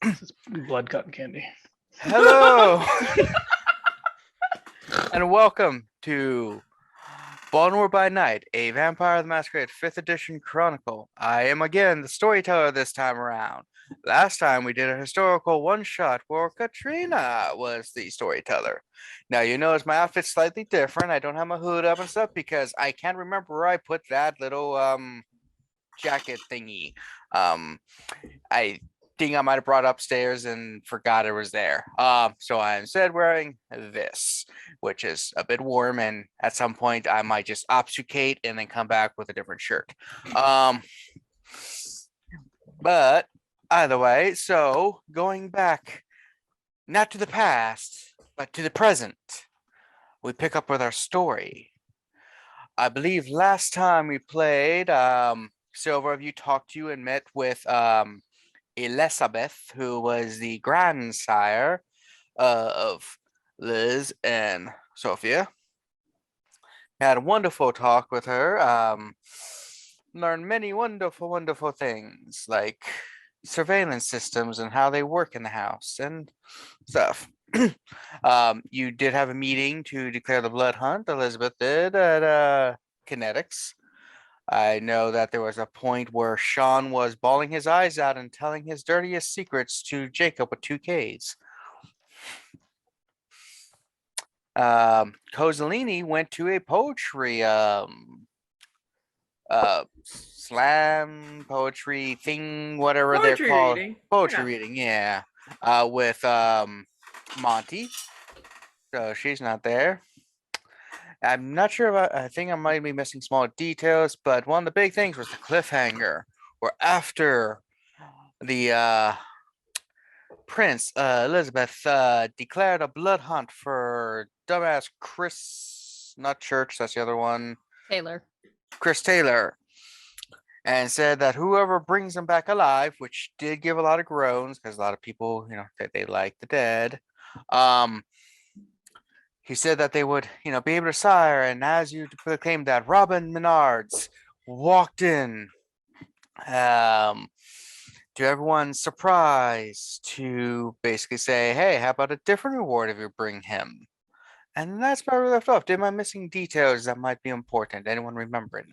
It's blood cotton candy. Hello, and welcome to Baltimore by Night, a Vampire the Masquerade 5th edition chronicle. I am again the storyteller this time around. Last time we did a historical one-shot where Katrina was the storyteller. Now you notice my outfit's slightly different. I don't have my hood up and stuff because I can't remember where I put that little jacket thingy. I think I might have brought upstairs and forgot it was there. So I'm instead wearing this, which is a bit warm, and at some point I might just obfuscate and then come back with a different shirt. But either way, so going back, not to the past, but to the present, we pick up with our story. I believe last time we played, several of you talked to and met with Elizabeth, who was the grandsire of Liz and Sophia. Had a wonderful talk with her. Learned many wonderful things like surveillance systems and how they work in the house and stuff. You did have a meeting to declare the blood hunt. Elizabeth did at Kinetics. I know that there was a point where Sean was bawling his eyes out and telling his dirtiest secrets to Jacob with 2Ks. Kozaline went to a poetry slam poetry thing, whatever Poetry they're called. reading. Poetry Yeah. reading, yeah. With Monty. So she's not there. I'm not sure about, I think I might be missing small details, but one of the big things was the cliffhanger, where after the Prince Elizabeth declared a blood hunt for dumbass Chris, not Church, that's the other one, Chris Taylor, and said that whoever brings him back alive, which did give a lot of groans because a lot of people, you know, they like the dead. He said that they would, you know, be able to sire, and as you proclaimed that, Robin Menards walked in, to everyone's surprise, to basically say, "Hey, how about a different reward if you bring him?" And that's where we left off. Am I missing details that might be important? Anyone remembering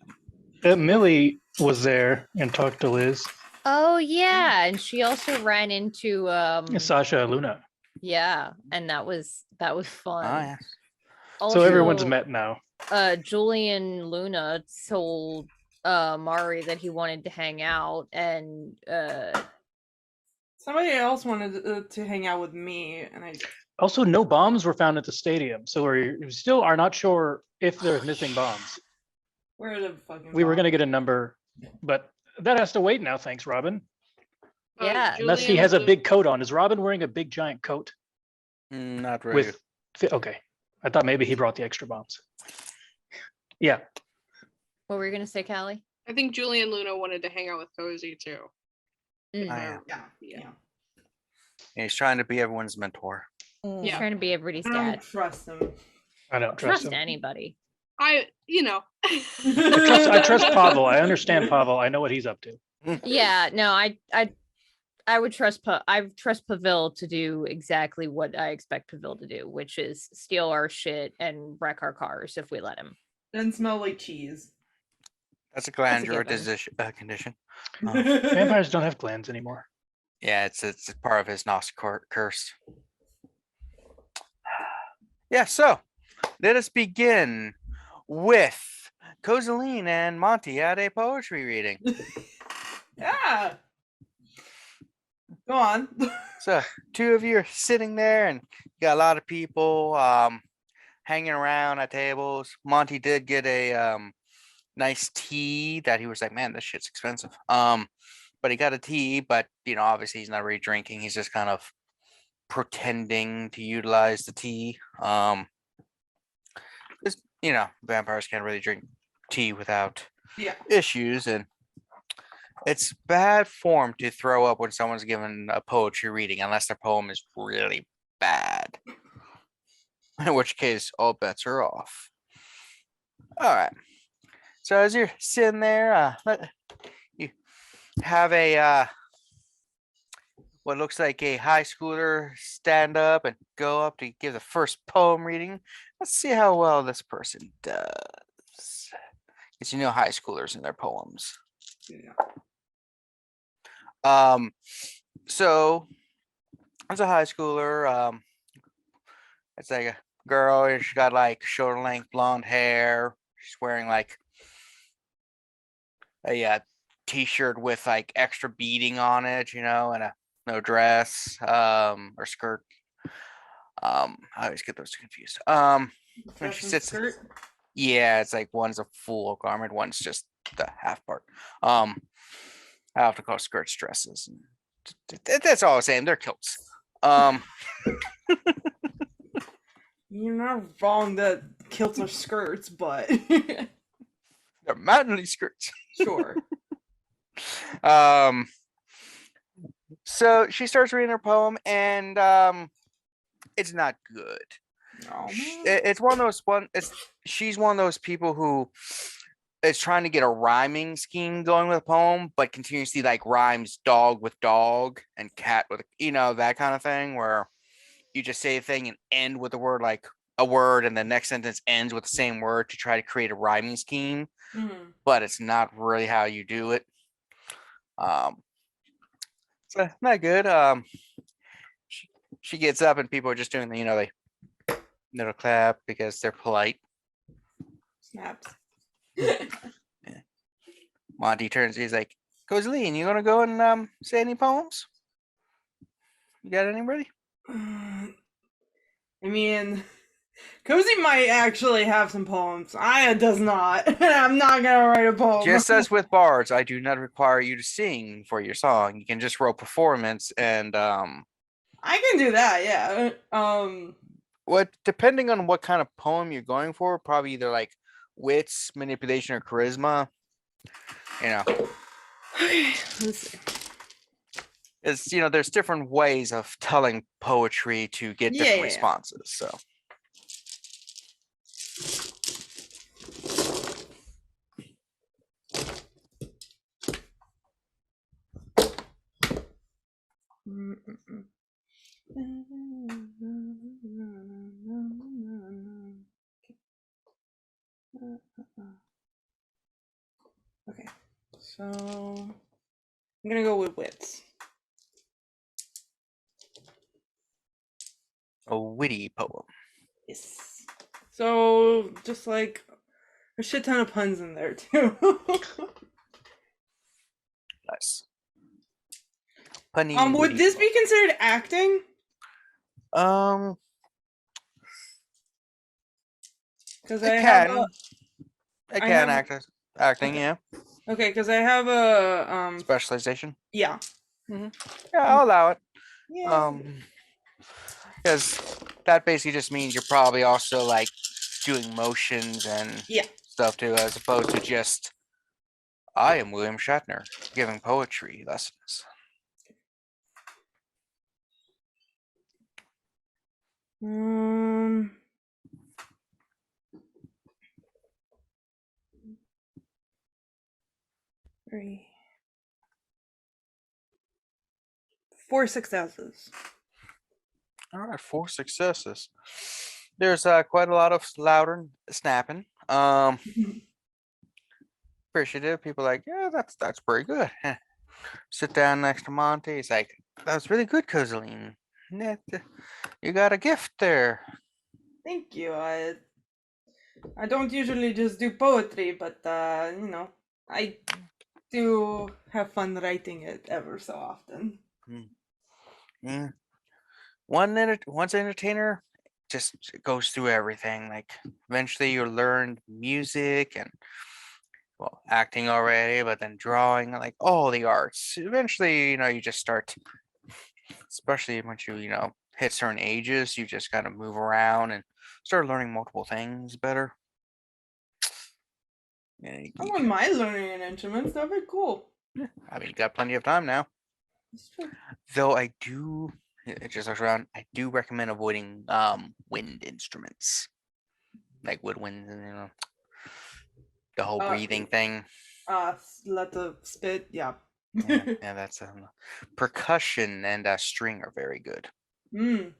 them? Millie was there and talked to Liz. Oh yeah, and she also ran into Sasha Luna. yeah, and that was fun. Oh, yeah. Also, So everyone's met now. Julian Luna told Mari that he wanted to hang out, and Somebody else wanted to hang out with me, and I. Also, no bombs were found at the stadium, so we still are not sure if there's missing bombs. Where are the fucking? We were going to get a number, but that has to wait now. Thanks, Robin. yeah, Unless he has a big coat on. Is Robin wearing a big giant coat? Not really. Okay, I thought maybe he brought the extra bombs. Yeah. what were you gonna say, Callie? I think Julian Luna wanted to hang out with Cozy too. Yeah. Yeah. He's trying to be everyone's mentor. He's trying to be everybody's I don't dad. trust him. I don't trust him. anybody. I I trust Pavel. I understand Pavel. I know what he's up to. Yeah, no, I would trust Pavel to do exactly what I expect Pavel to do, which is steal our shit and wreck our cars if we let him. Doesn't smell like cheese. That's a glandular given. condition. Vampires don't have glands anymore. Yeah, it's part of his Gnostic curse. Yeah, so let us begin with Kozaline and Monty at a poetry reading. Yeah. Go on. So two of you are sitting there, and you got a lot of people hanging around at tables. Monty did get a nice tea that he was like, "Man, this shit's expensive." But he got a tea, but you know, obviously he's not really drinking. He's just kind of pretending to utilize the tea. Just, you know, vampires can't really drink tea without issues, and it's bad form to throw up when someone's given a poetry reading unless their poem is really bad. In which case, all bets are off. All right. So as you're sitting there, you have a what looks like a high schooler stand up and go up to give the first poem reading. Let's see how well this person does. Because you know high schoolers and their poems. Yeah. So as a high schooler, it's like a girl, and she's got like shoulder length blonde hair. She's wearing like a t-shirt with like extra beading on it, you know, and a no dress, or skirt. I always get those confused. When she Fashion sits, skirt. yeah, it's like one's a full garment, one's just the half part. I have to call skirts dresses. That's all I'm saying. They're kilts. You're not wrong that kilts are skirts, but They're manly skirts. sure. So she starts reading her poem, and it's not good. Oh, It's one of those she's one of those people who is trying to get a rhyming scheme going with a poem, but continuously like rhymes dog with dog and cat with, you know, that kind of thing, where you just say a thing and end with a word, like a word, and the next sentence ends with the same word to try to create a rhyming scheme, but it's not really how you do it. So not good. She gets up and people are just doing the, you know, they little clap because they're polite. Snaps. Monty turns, he's like, Kozaline, you gonna go and say any poems? You got any ready? I mean, Cozy might actually have some poems. Aya does not. I'm not gonna write a poem. Just as with bards, I do not require you to sing for your song. You can just roll performance and I can do that, yeah. what, depending on what kind of poem you're going for, probably either like wits, manipulation, or charisma. You know, Let's see. it's, you know, there's different ways of telling poetry to get different Yeah. responses. So Okay, so I'm gonna go with wits. a witty poem. Yes. So just like a shit ton of puns in there too. Nice. Punny Would witty this be considered acting? poem. Because It I have can. a It I can have- act as acting, yeah. okay. Because I have a Specialization. yeah. Yeah, I'll allow it. Yeah. Because that basically just means you're probably also like doing motions and Yeah. stuff too, as opposed to just I am William Shatner giving poetry lessons. Three. 4 successes. All right, 4 successes. There's quite a lot of louder snapping. Appreciative. People like, yeah, that's pretty good. Sit down next to Monty. He's like, that was really good, Kozaline. You got a gift there. Thank you. I don't usually just do poetry, but you know, I do have fun writing it ever so often. Mm. Once an entertainer just goes through everything. Like eventually you learn music and, well, acting already, but then drawing, like all the arts. Eventually, you know, you just start, especially once you know, hit certain ages, you just kind of move around and start learning multiple things better. Yeah, I wouldn't mind learning an instrument. That'd be cool. I mean, you got plenty of time now. It's true. Though I do, it just looks around. I do recommend avoiding wind instruments, like woodwinds, and you know, the whole breathing thing. Let the spit. Yeah. Yeah, that's percussion and string are very good. Mm.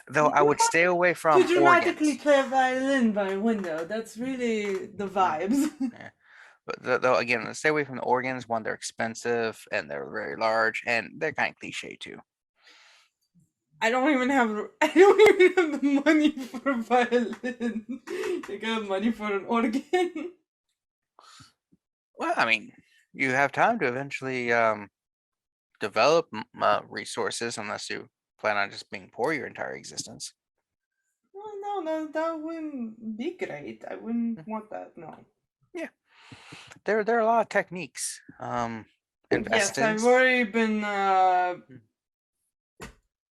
Though I would stay away To from dramatically organs. play a violin by a window. That's really the vibes. But though again, let's stay away from the organs. One, they're expensive and they're very large, and they're kind of cliche too. I don't even have the money for a violin. I got money for an organ. Well, I mean, you have time to eventually develop resources, unless you plan on just being poor your entire existence. Well, no, that wouldn't be great. I wouldn't want that. No. There are a lot of techniques. Yes, Invest I've in. already been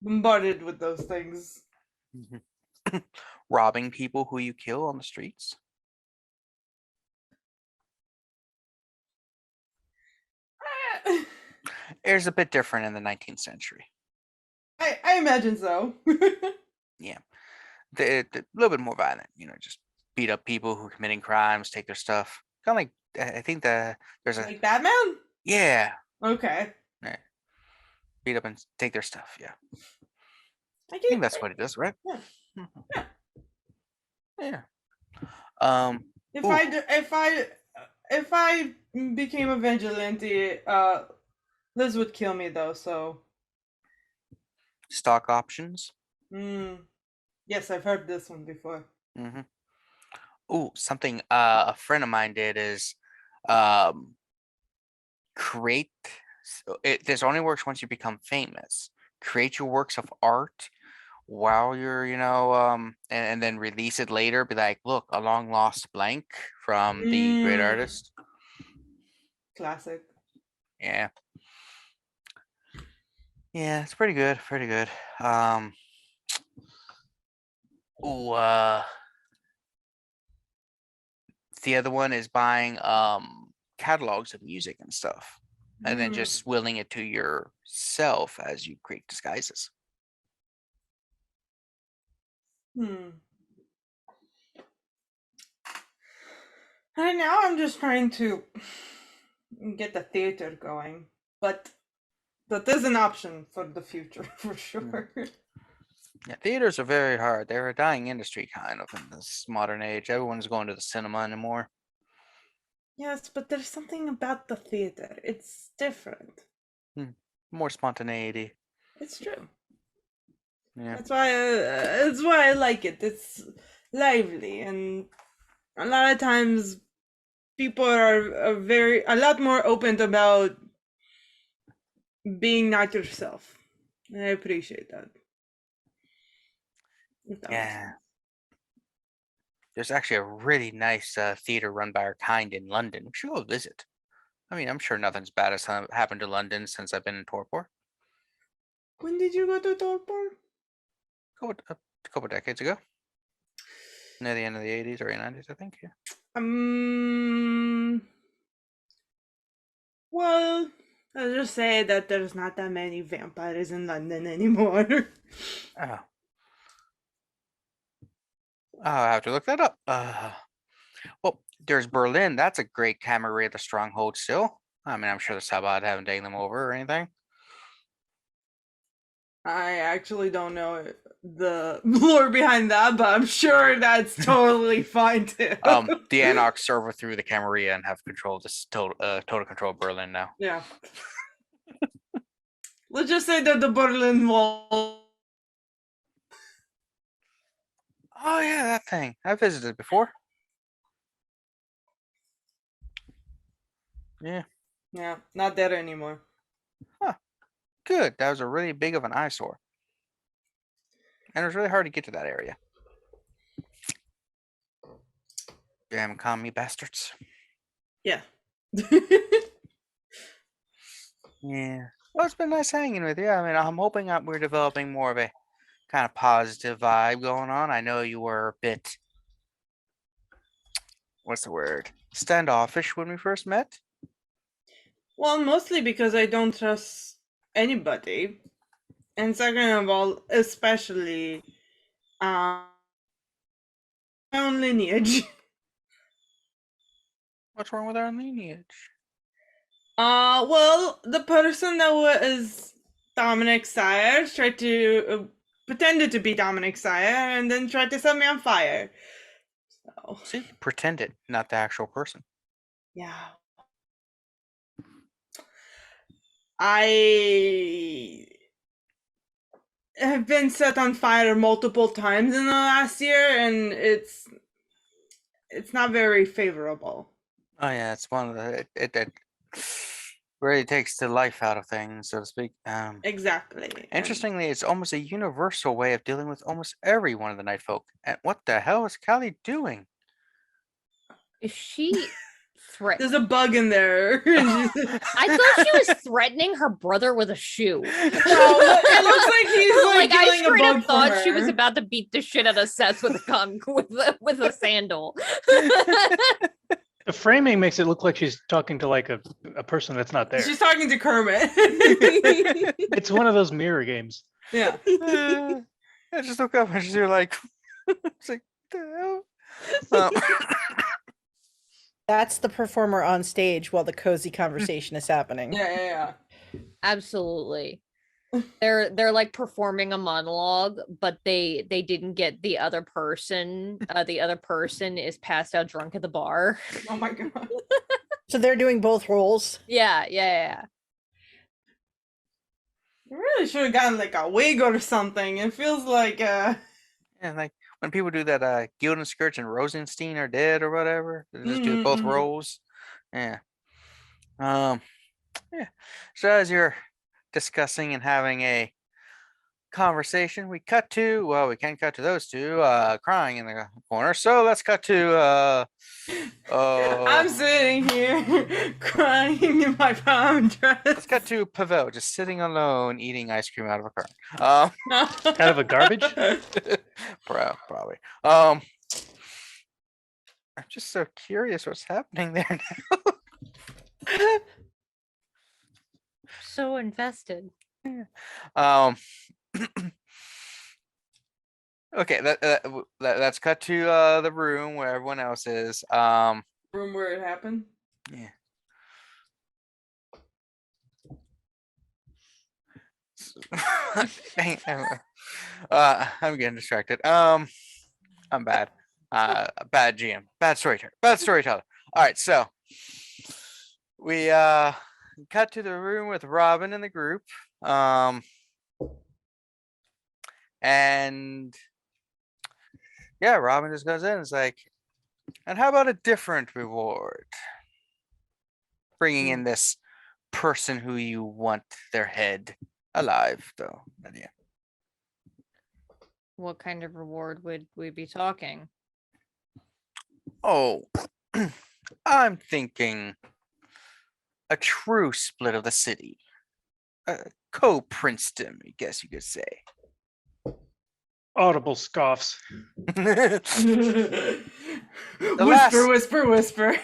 bombarded with those things. Robbing people who you kill on the streets. It's a bit different in the 19th century. I imagine so. Yeah, a little bit more violent. Just beat up people who are committing crimes, take their stuff. Kind of like I think there's a Like Batman? yeah, Okay. beat up and take their stuff. Yeah, I I think get that's what it is, right? Yeah. Mhm. Yeah. Yeah. If I became a vigilante, Liz would kill me though, so Stock options. yes, I've heard this one before. Mm-hmm. Oh, something a friend of mine did is create. This only works once you become famous. Create your works of art while you're, and then release it later. Be like, look, a long lost blank from the great artist. Classic. Yeah. Yeah, it's pretty good. Pretty good. The other one is buying catalogs of music and stuff, and then just willing it to yourself as you create disguises. Right now, I'm just trying to get the theater going, but that is an option for the future for sure. Yeah, theaters are very hard. They're a dying industry, kind of, in this modern age. Everyone's going to the cinema anymore. Yes, but there's something about the theater. It's different. More spontaneity. It's true. Yeah. That's why I like it. It's lively, and a lot of times people are a lot more open about being not yourself. And I appreciate that. If that makes Yeah. sense. There's actually a really nice theater run by our kind in London. We should go visit. I mean, I'm sure nothing's bad has happened to London since I've been in Torpor. When did you go to Torpor? A couple decades ago. Near the end of the 80s or 90s, I think. Yeah. Well, I'll just say that there's not that many vampires in London anymore. Oh. I'll have to look that up. Well, there's Berlin. That's a great Camarilla stronghold still. I mean, I'm sure the Sabbat haven't taken them over or anything. I actually don't know the lore behind that, but I'm sure that's totally fine too. The Anarch serve through the Camarilla and have control of this total control of Berlin now. Yeah. Let's just say that the Berlin Wall. Oh yeah, that thing. I visited before. Yeah. Yeah, not there anymore. Good. That was a really big of an eyesore. And it was really hard to get to that area. Damn commie bastards. Yeah. Yeah. Well, it's been nice hanging with you. I mean, I'm hoping that we're developing more of a kind of positive vibe going on. I know you were a bit, what's the word? Standoffish when we first met. Well, mostly because I don't trust anybody. And second of all, especially my own lineage. What's wrong with our lineage? Well, the person that was Dominic's sire tried to pretended to be Dominic's sire and then tried to set me on fire. So, See, pretended, not the actual person. yeah. I have been set on fire multiple times in the last year, and it's not very favorable. Oh yeah, it's one of the it really takes the life out of things, so to speak. Exactly. and- Interestingly, it's almost a universal way of dealing with almost every one of the night folk. And what the hell is Callie doing? Is she threatening? There's a bug in there. I thought she was threatening her brother with a shoe. No, it looks like he's like, I killing a straight bug up for thought she was her. about to beat the shit out of Seth with a with a sandal. The framing makes it look like she's talking to like a person that's not there. She's talking to Kermit. It's one of those mirror games. Yeah. I just look up and she's like, it's like, the hell? That's the performer on stage while the cozy conversation is happening. Yeah. Absolutely. They're like performing a monologue, but they didn't get the other person. The other person is passed out drunk at the bar. Oh my god. So they're doing both roles. Yeah. You really should have gotten like a wig or something. It feels like Yeah, like when people do that, Gildan Skirch and Rosenstein are dead or whatever. They just do both Mhm. roles. Yeah. Yeah. So as you're discussing and having a conversation, we cut to, well, we can't cut to those two crying in the corner. So let's cut to I'm sitting here crying in my prom dress. let's cut to Pavel just sitting alone eating ice cream out of a carton. Out of a garbage? Probably. I'm just so curious what's happening there now. So invested. Um. Okay, let's cut to the room where everyone else is. Room where it happened. Yeah. Dang, I'm getting distracted. I'm bad. Bad GM. Bad storyteller. Bad storyteller. All right, so we cut to the room with Robin and the group. And yeah, Robin just goes in and is like, and how about a different reward? Bringing in this person who you want their head alive, though. But yeah. What kind of reward would we be talking? Oh, I'm thinking a true split of the city. Co-princedom, I guess you could say. Audible scoffs. Whisper, last- whisper.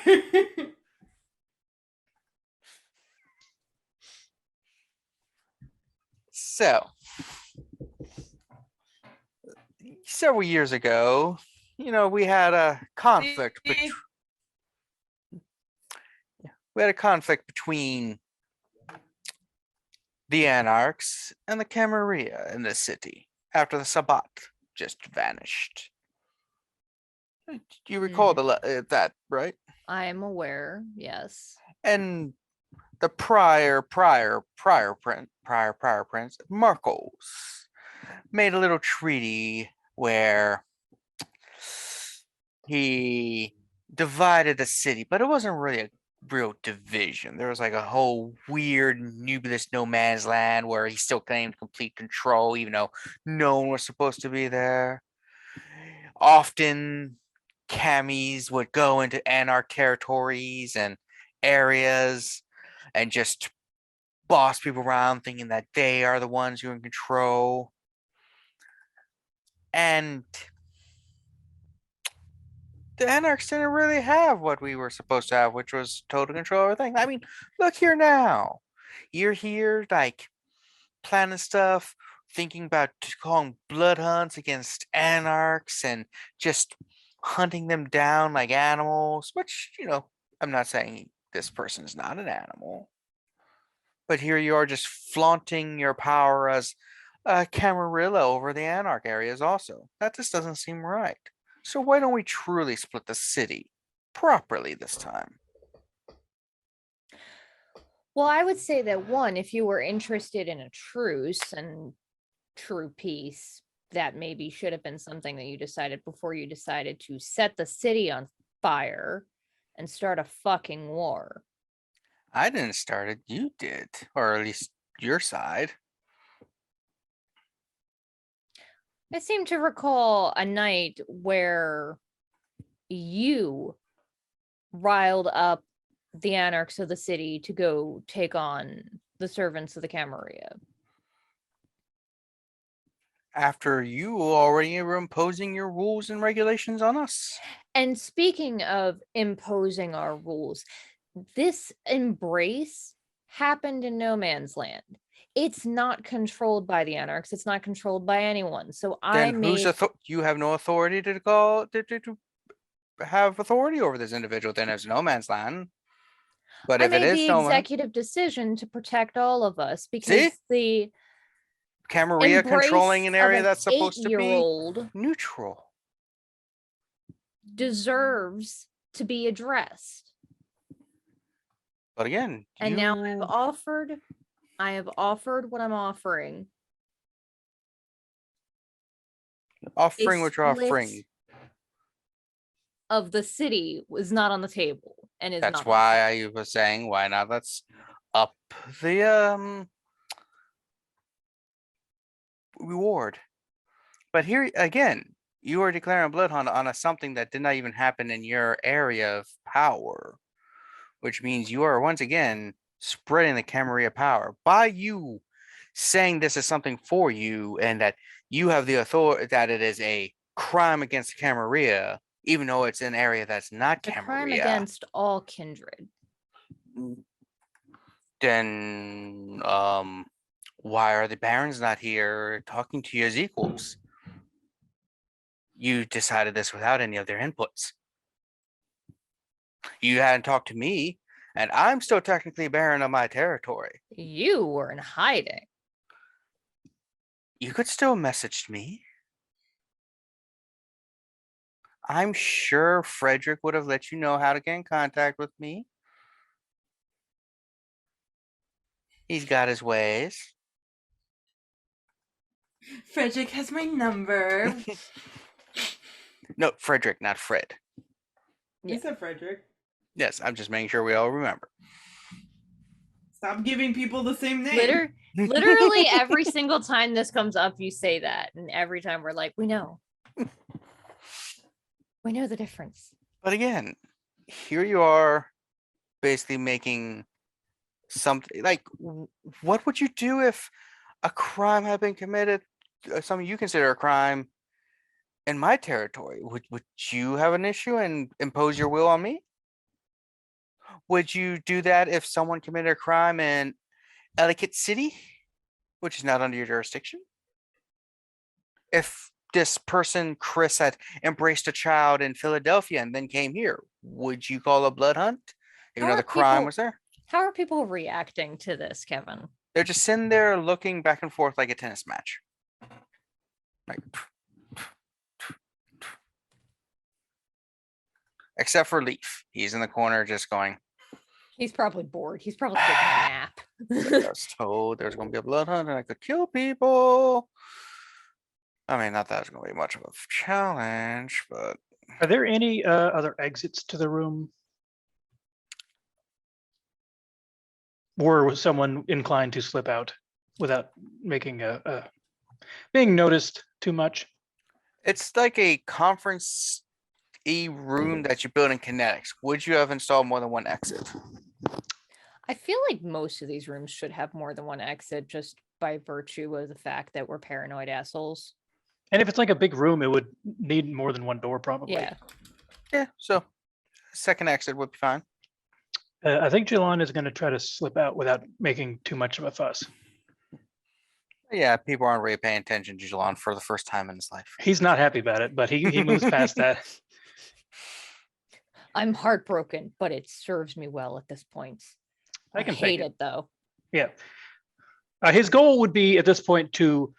So, several years ago, we had a conflict. We had a conflict between the Anarchs and the Camarilla in this city after the Sabbat just vanished. You recall that, right? I am aware, yes. And the prior prince, Marcos, made a little treaty where he divided the city, but it wasn't really a real division. There was like a whole weird nebulous no man's land where he still claimed complete control, even though no one was supposed to be there. Often camis would go into anarch territories and areas and just boss people around thinking that they are the ones who are in control. And the Anarchs didn't really have what we were supposed to have, which was total control of everything. I mean, look here now. You're here, like, planning stuff, thinking about calling blood hunts against Anarchs and just hunting them down like animals, which, I'm not saying this person is not an animal. But here you are just flaunting your power as a Camarilla over the Anarch areas also. That just doesn't seem right. So why don't we truly split the city properly this time? Well, I would say that one, if you were interested in a truce and true peace, that maybe should have been something that you decided before you decided to set the city on fire and start a fucking war. I didn't start it, you did. Or at least your side. I seem to recall a night where you riled up the anarchs of the city to go take on the servants of the Camarilla. After you already were imposing your rules and regulations on us. And speaking of imposing our rules, this embrace happened in no man's land. It's not controlled by the anarchs. It's not controlled by anyone. So I Then whose made you have no authority to call to have authority over this individual. Then it's no man's land. But I if it made is the no man, executive decision to protect all of us because See? the Camarilla controlling an area that's supposed to be 8-year-old neutral. deserves to be addressed. But again, And now you I have offered what I'm offering. offering what you're split offering. Of the city was not on the table and is That's not on the why table. I was saying, why not? Let's up the reward. But here again, you are declaring a blood hunt on something that did not even happen in your area of power, which means you are once again spreading the Camarilla power by you saying this is something for you and that you have the authority, that it is a crime against Camarilla, even though it's an area that's not A crime Camarilla. against all kindred. Then why are the barons not here talking to you as equals? You decided this without any of their inputs. You hadn't talked to me, and I'm still technically baron of my territory. You were in hiding. You could still message me. I'm sure Frederick would have let you know how to get in contact with me. He's got his ways. Frederick has my number. No, Frederick, not Fred. Yeah. You said Frederick. Yes, I'm just making sure we all remember. Stop giving people the same name. Literally every single time this comes up, you say that. And every time we're like, we know. We know the difference. But again, here you are basically making something like, what would you do if a crime had been committed, something you consider a crime in my territory? Would you have an issue and impose your will on me? Would you do that if someone committed a crime in Ellicott City, which is not under your jurisdiction? If this person, Chris, had embraced a child in Philadelphia and then came here, would you call a blood hunt? Even How though are the crime people- was there? How are people reacting to this, Kevin? They're just sitting there looking back and forth like a tennis match. Like, except for Leaf. He's in the corner just going, He's probably bored. He's probably taking a nap. I was told there's going to be a blood hunt and I could kill people. I mean, not that it's going to be much of a challenge, but Are there any other exits to the room? Or was someone inclined to slip out without making being noticed too much? it's like a conference room that you build in kinetics. Would you have installed more than one exit? I feel like most of these rooms should have more than one exit just by virtue of the fact that we're paranoid assholes. And if it's like a big room, it would need more than one door, probably. Yeah. Yeah, so second exit would be fine. I think Jilon is going to try to slip out without making too much of a fuss. Yeah, people aren't really paying attention to Jilon for the first time in his life. He's not happy about it, but he moves past that. I'm heartbroken, but it serves me well at this point. I can hate take it. it though. Yeah. His goal would be at this point to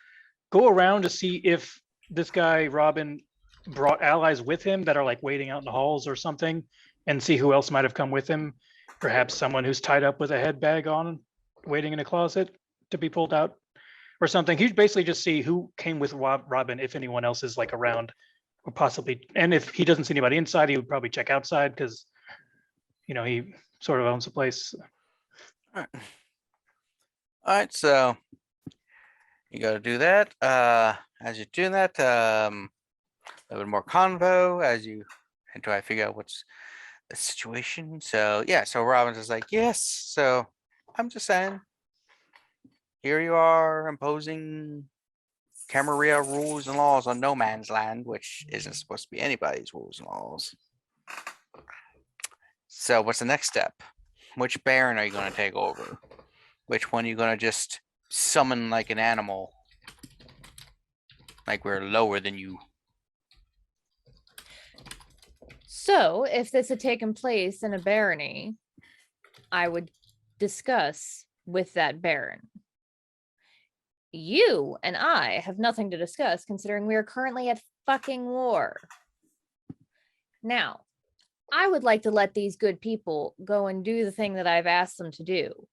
go around to see if this guy, Robin, brought allies with him that are like waiting out in the halls or something, and see who else might have come with him. Perhaps someone who's tied up with a head bag on, waiting in a closet to be pulled out or something. He'd basically just see who came with Robin, if anyone else is like around or possibly. And if he doesn't see anybody inside, he would probably check outside because, he sort of owns the place. All right, so you got to do that. As you're doing that, a little bit more convo as you until I figure out what's the situation. So yeah, so Robin's is like, yes. So I'm just saying, here you are imposing Camarilla rules and laws on no man's land, which isn't supposed to be anybody's rules and laws. So what's the next step? Which Baron are you going to take over? Which one are you going to just summon like an animal? Like we're lower than you. So, if this had taken place in a barony, I would discuss with that baron. You and I have nothing to discuss considering we are currently at fucking war. Now, I would like to let these good people go and do the thing that I've asked them to do.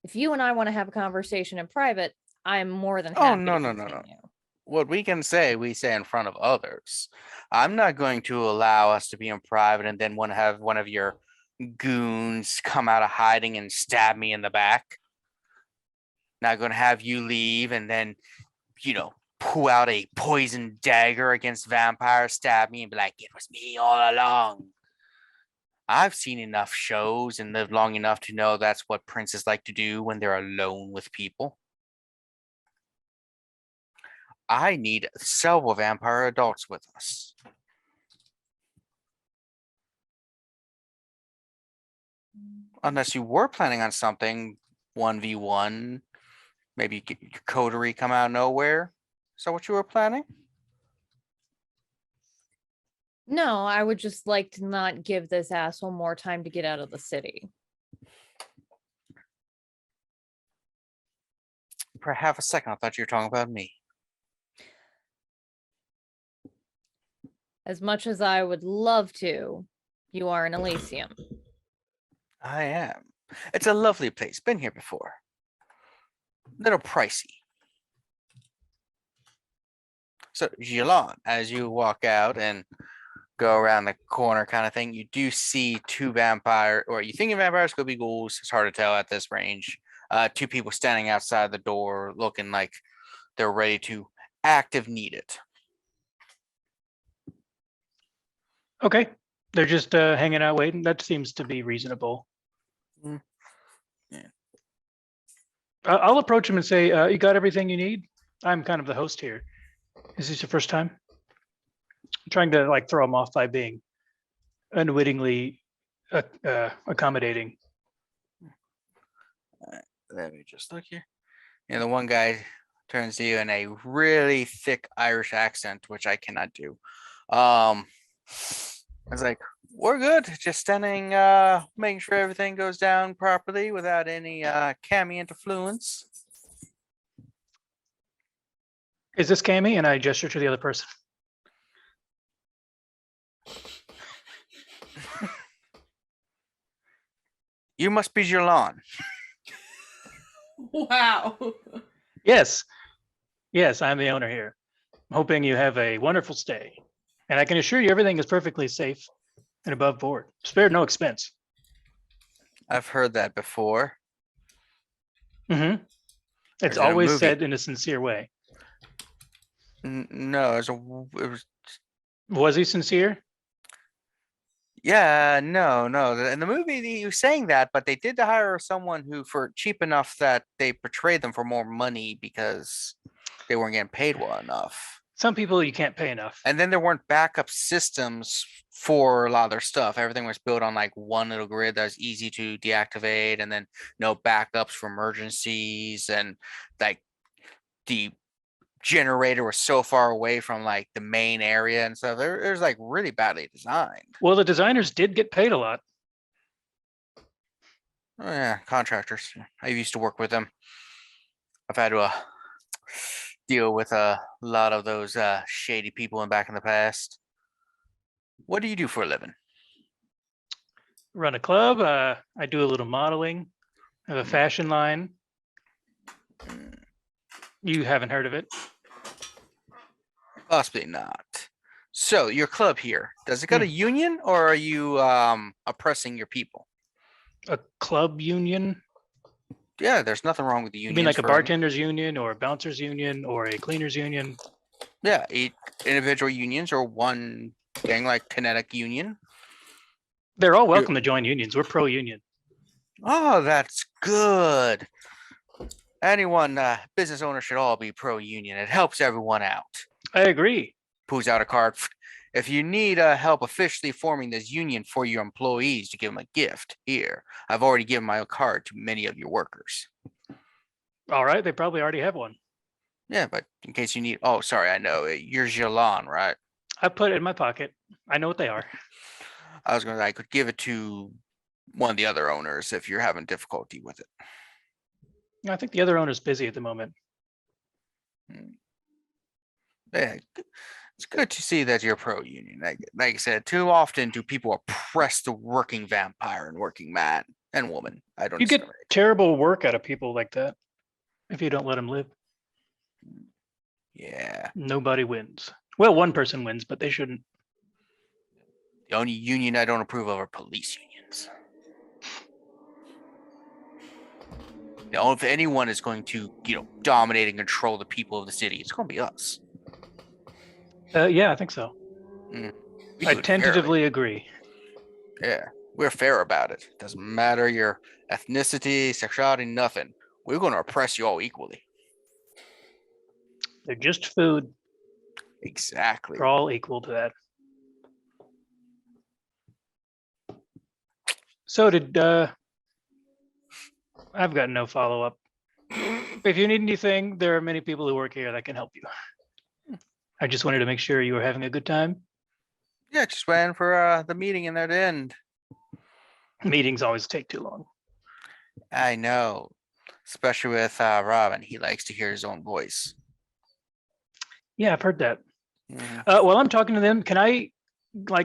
If you and I want to have a conversation in private, I'm more than happy. Oh, no, to no, no, no. continue. What we can say, we say in front of others. I'm not going to allow us to be in private and then want to have one of your goons come out of hiding and stab me in the back. Not going to have you leave and then, pull out a poison dagger against vampire, stab me and be like, it was me all along. I've seen enough shows and lived long enough to know that's what princes like to do when they're alone with people. I need several vampire adults with us. Unless you were planning on something 1v1, maybe you get your coterie come out of nowhere. Is that what you were planning? No, I would just like to not give this asshole more time to get out of the city. For half a second, I thought you were talking about me. As much as I would love to, you are in Elysium. I am. It's a lovely place. Been here before. Little pricey. So, Jilon, as you walk out and go around the corner kind of thing, you do see two vampire, or you think vampires could be ghouls. It's hard to tell at this range. Two people standing outside the door looking like they're ready to act if needed. Okay. They're just hanging out waiting. That seems to be reasonable. Yeah. I'll approach him and say, you got everything you need? I'm kind of the host here. Is this your first time? I'm trying to like throw him off by being unwittingly accommodating. Let me just look here. The one guy turns to you in a really thick Irish accent, which I cannot do. It's like, we're good. Just standing, making sure everything goes down properly without any Cammy interfluence. Is this Cammy? And I gesture to the other person. You must be Jilon. Wow. Yes. Yes, I'm the owner here. I'm hoping you have a wonderful stay. And I can assure you everything is perfectly safe and above board. Spared no expense. I've heard that before. Mm-hmm. It's Is it a always movie? said in a sincere way. No, it was. Was he sincere? Yeah, no. In the movie, he was saying that, but they did hire someone who, for cheap enough that they portrayed them for more money because they weren't getting paid well enough. Some people you can't pay enough. And then there weren't backup systems for a lot of their stuff. Everything was built on like one little grid that was easy to deactivate, and then no backups for emergencies, and like the generator was so far away from like the main area and stuff. It was like really badly designed. Well, the designers did get paid a lot. Oh, yeah, contractors. I used to work with them. I've had to deal with a lot of those shady people in back in the past. What do you do for a living? Run a club. I do a little modeling. I have a fashion line. You haven't heard of it? Possibly not. So your club here, does it got a union, or are you oppressing your people? A club union? Yeah, there's nothing wrong with the You union. mean like a bartender's union or a bouncer's union or a cleaner's union? Yeah, individual unions or one thing like kinetic union. They're all welcome to join unions. We're pro-union. Oh, that's good. Anyone, business owner should all be pro-union. It helps everyone out. I agree. Pulls out a card. If you need help officially forming this union for your employees to give them a gift, here, I've already given my card to many of your workers. All right, they probably already have one. Yeah, but in case you need, oh, sorry, I know, you're Jilon, right? I put it in my pocket. I know what they are. I could give it to one of the other owners if you're having difficulty with it. I think the other owner's busy at the moment. Yeah, it's good to see that you're pro-union. Like I said, too often do people oppress the working vampire and working man and woman. I don't. You get terrible work out of people like that if you don't let them live. Yeah. Nobody wins. Well, one person wins, but they shouldn't. The only union I don't approve of are police unions. If anyone is going to, dominate and control the people of the city, it's going to be us. Yeah, I think so. I tentatively agree. Yeah, we're fair about it. Doesn't matter your ethnicity, sexuality, nothing. We're going to oppress you all equally. They're just food. Exactly. We're all equal to that. So I've got no follow-up. If you need anything, there are many people who work here that can help you. I just wanted to make sure you were having a good time. Yeah, just waiting for the meeting in there to end. Meetings always take too long. I know, especially with Robin. He likes to hear his own voice. Yeah, I've heard that. While I'm talking to them, can I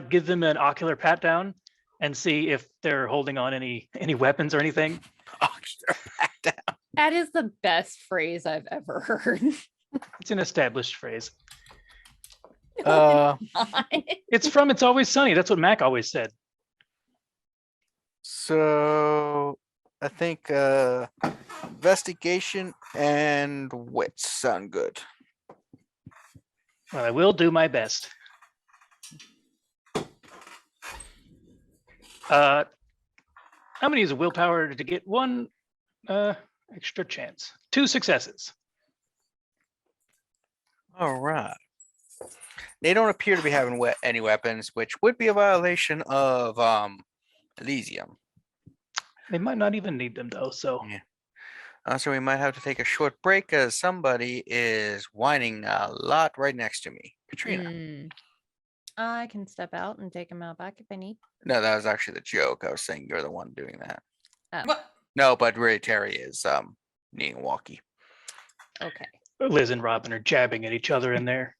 give them an ocular pat down and see if they're holding on any weapons or anything? Ocular pat down. That is the best phrase I've ever heard. It's an established phrase. No, It's from It's Always Sunny. That's what Mac always said. So I think investigation and wits sound good. Well, I will do my best. I'm going to use a willpower to get one extra chance. 2 successes. All right. They don't appear to be having any weapons, which would be a violation of Elysium. They might not even need them though. So yeah. So we might have to take a short break as somebody is whining a lot right next to me. Katrina. I can step out and take him out back if I need. No, that was actually the joke. I was saying you're the one doing that. Oh. What? No, but really Terry is needing a walkie. Okay. Liz and Robin are jabbing at each other in there.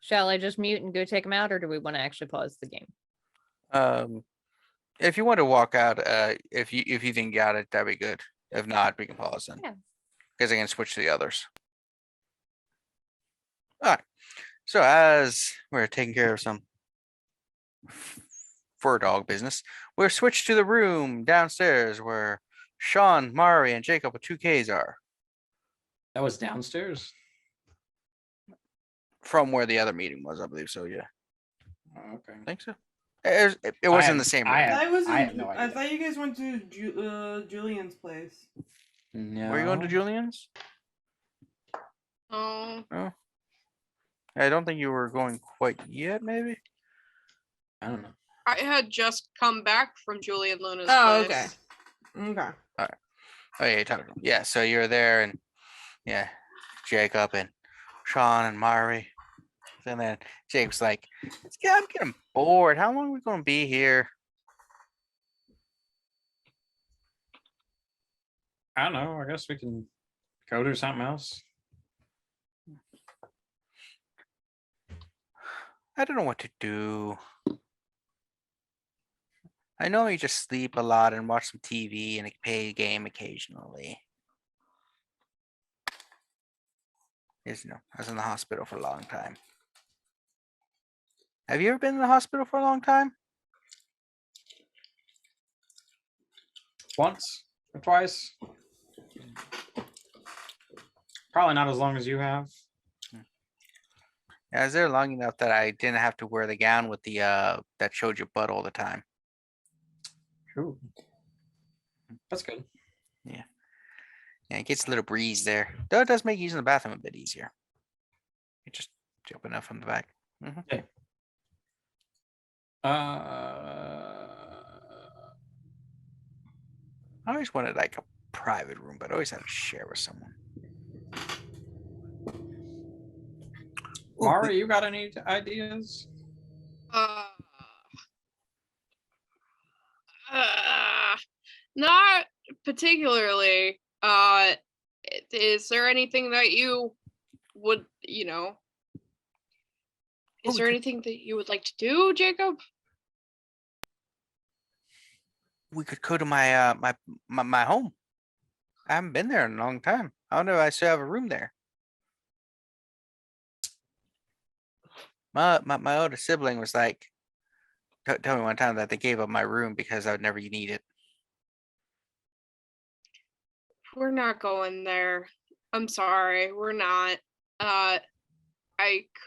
Shall I just mute and go take him out, or do we want to actually pause the game? If you want to walk out, if you think you got it, that'd be good. If not, we can pause then. Yeah. Because I can switch to the others. All right. So as we're taking care of some fur dog business, we're switched to the room downstairs where Sean, Mari, and Jacob with 2Ks are. That was downstairs? From where the other meeting was, I believe so, yeah. Oh, okay. I think so. It was in the same room. I have no I idea. thought you guys went to Julian's place. No. Were you going to Julian's? Oh, I don't think you were going quite yet, maybe? I don't know. I had just come back from Julie and Luna's Oh, place. Okay. Oh yeah, you talked. Yeah, so you're there, and yeah, Jacob and Sean and Mari, and then Jacob's like, "Yeah, I'm getting bored. How long are we gonna be here?" I don't know. I guess we can go do something else. I don't know what to do. I know you just sleep a lot and watch some TV and play a game occasionally. Is I was in the hospital for a long time. Have you ever been in the hospital for a long time? Once or twice. Probably not as long as you have. Yeah, I was there long enough that I didn't have to wear the gown with the that showed your butt all the time. Ooh. That's good. Yeah, it gets a little breeze there. Though it does make using the bathroom a bit easier. You just jumping up from the back. I always wanted like a private room, but I always had to share with someone. Mara, you got any ideas? Uh, not particularly. Is there anything that you would, is there anything that you would like to do, Jacob? We could go to my my home. I haven't been there in a long time. I don't know if I still have a room there. My older sibling was like, tell me one time that they gave up my room because I would never need it. We're not going there. I'm sorry, we're not. I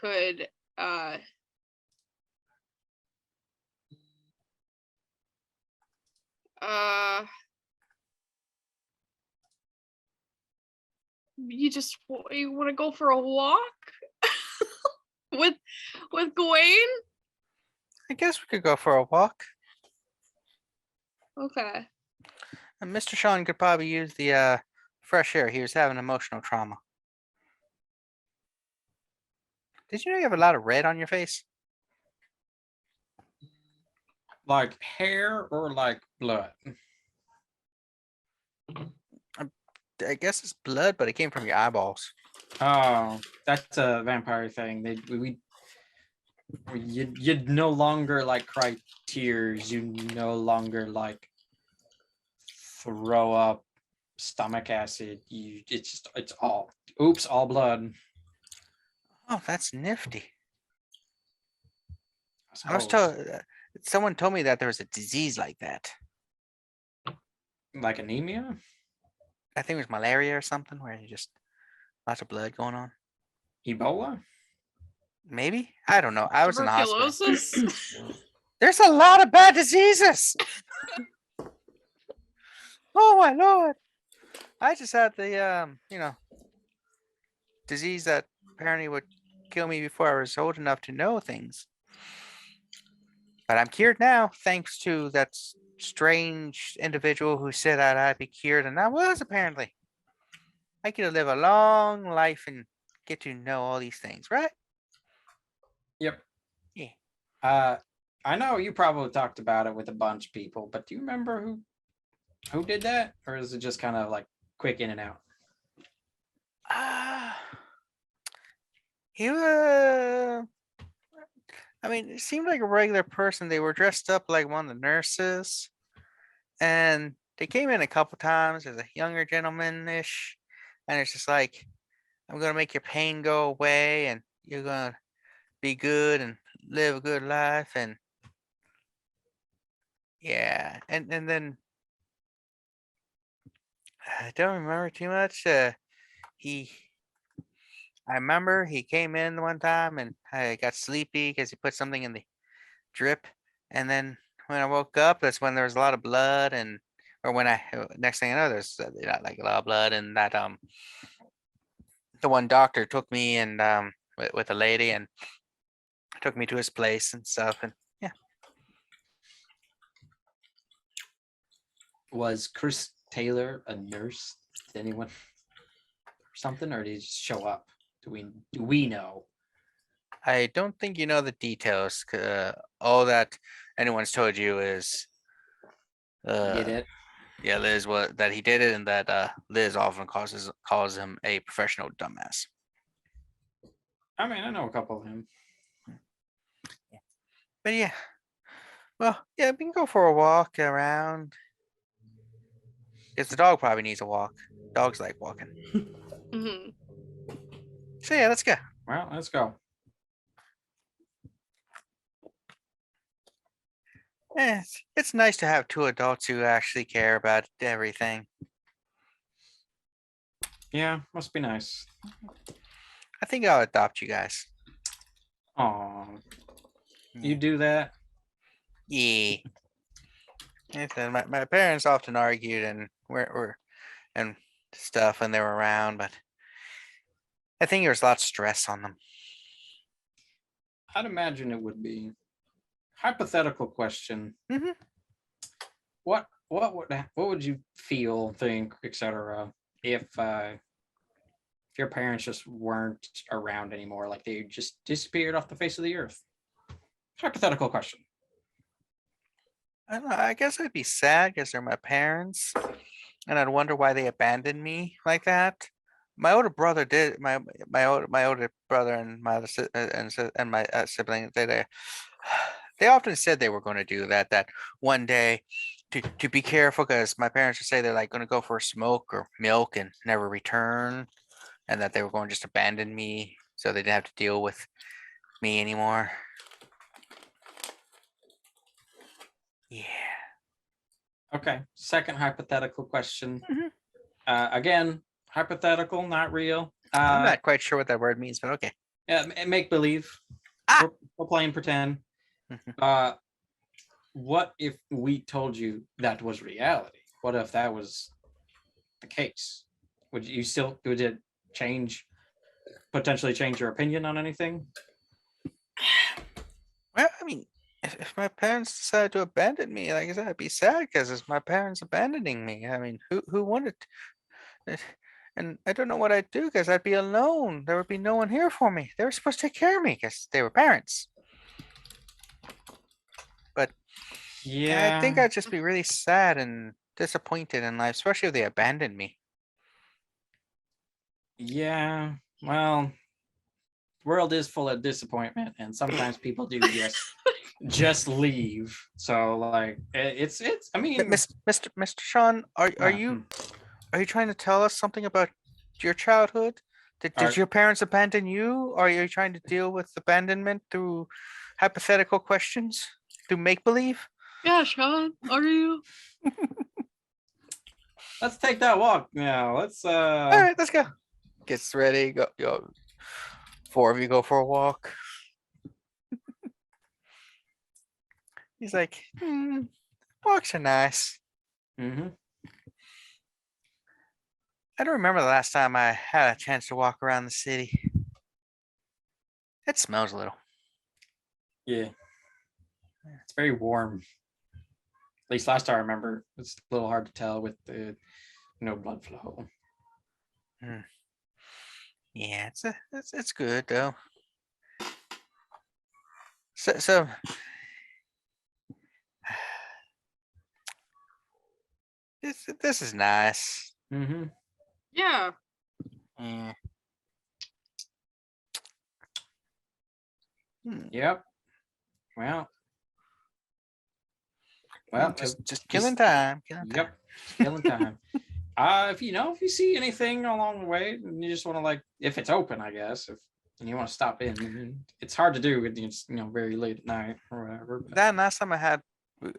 could you want to go for a walk with Gawain? I guess we could go for a walk. Okay. And Mr. Sean could probably use the fresh air. He was having emotional trauma. Did you know you have a lot of red on your face? Like hair or like blood? I guess it's blood, but it came from your eyeballs. Oh, that's a vampire thing. You'd no longer like cry tears. You no longer like throw up stomach acid. It's all all blood. Oh, that's nifty. I I was suppose. told someone told me that there was a disease like that. Like anemia. I think it was malaria or something, where you just lots of blood going on. Ebola. Maybe, I don't know. I was in the hospital. Tuberculosis? There's a lot of bad diseases. Oh my lord! I just had the disease that apparently would kill me before I was old enough to know things. But I'm cured now, thanks to that strange individual who said that I'd be cured, and I was apparently. I get to live a long life and get to know all these things, right? Yep. Yeah. I know you probably talked about it with a bunch of people, but do you remember who did that, or is it just kind of like quick in and out? He I mean, it seemed like a regular person. They were dressed up like one of the nurses, and they came in a couple times as a younger gentleman-ish, and it's just like, I'm gonna make your pain go away, and you're gonna be good and live a good life, and yeah, and then I don't remember too much. I remember he came in one time and I got sleepy because he put something in the drip, and then when I woke up, that's when there was a lot of blood, and or when next thing I know, there's like a lot of blood, and that the one doctor took me and with a lady and took me to his place and stuff, and yeah. Was Chris Taylor a nurse? Did anyone or something, or did he just show up? Do we know? I don't think you know the details. All that anyone's told you is Get it? Yeah, Liz that he did it, and that Liz often calls him a professional dumbass. I mean, I know a couple of them. But yeah, well, yeah, we can go for a walk around. Because the dog probably needs a walk. Dogs like walking. Mhm. So yeah, let's go. Well, let's go. It's nice to have two adults who actually care about everything. Yeah, must be nice. I think I'll adopt you guys. Oh, you Yeah. do that? Yeah. Listen, my parents often argued and and stuff when they were around, but I think there's a lot of stress on them. I'd imagine it would be. Hypothetical question. Mhm. What would you feel, think, etc. if your parents just weren't around anymore, like they just disappeared off the face of the earth? Hypothetical question. I don't know, I guess I'd be sad because they're my parents, and I'd wonder why they abandoned me like that. My older brother did. My older brother and my other and my sibling. They often said they were going to do that. That one day, to be careful, because my parents would say they're like going to go for a smoke or milk and never return, and that they were going to just abandon me so they didn't have to deal with me anymore. Yeah. Okay. Second hypothetical question. Mhm. Again, hypothetical, not real. I'm not quite sure what that word means, but okay. Yeah, make believe. Ah! We're playing pretend. Mhm. What if we told you that was reality? What if that was the case? Would it potentially change your opinion on anything? Well, I mean, if my parents decide to abandon me, like I said, I'd be sad because it's my parents abandoning me. I mean, who wanted? And I don't know what I'd do because I'd be alone. There would be no one here for me. They were supposed to take care of me because they were parents. But yeah, I think Yeah. I'd just be really sad and disappointed in life, especially if they abandoned me. Yeah. Well, the world is full of disappointment, and sometimes people do just leave. So like it's I mean, Mr. Sean, are you trying to tell us something about your childhood? Did your parents abandon you? Or are you trying to deal with abandonment through hypothetical questions, through make believe? Yeah, Sean, are you? let's take that walk now. Let's All right, let's go. Gets ready. Go. Four of you go for a walk. He's like, walks are nice. Mhm. I don't remember the last time I had a chance to walk around the city. It smells a little. Yeah. It's very warm. At least last I remember. It's a little hard to tell with the no blood flow. Yeah, it's good though. So this is nice. Mm-hmm. Yeah. Yeah. Yep. Well, just killing time. Yep, killing time. If you see anything along the way, and you just want to, like, if it's open, I guess, if you want to stop in, it's hard to do. It's very late at night or whatever. But, That last time we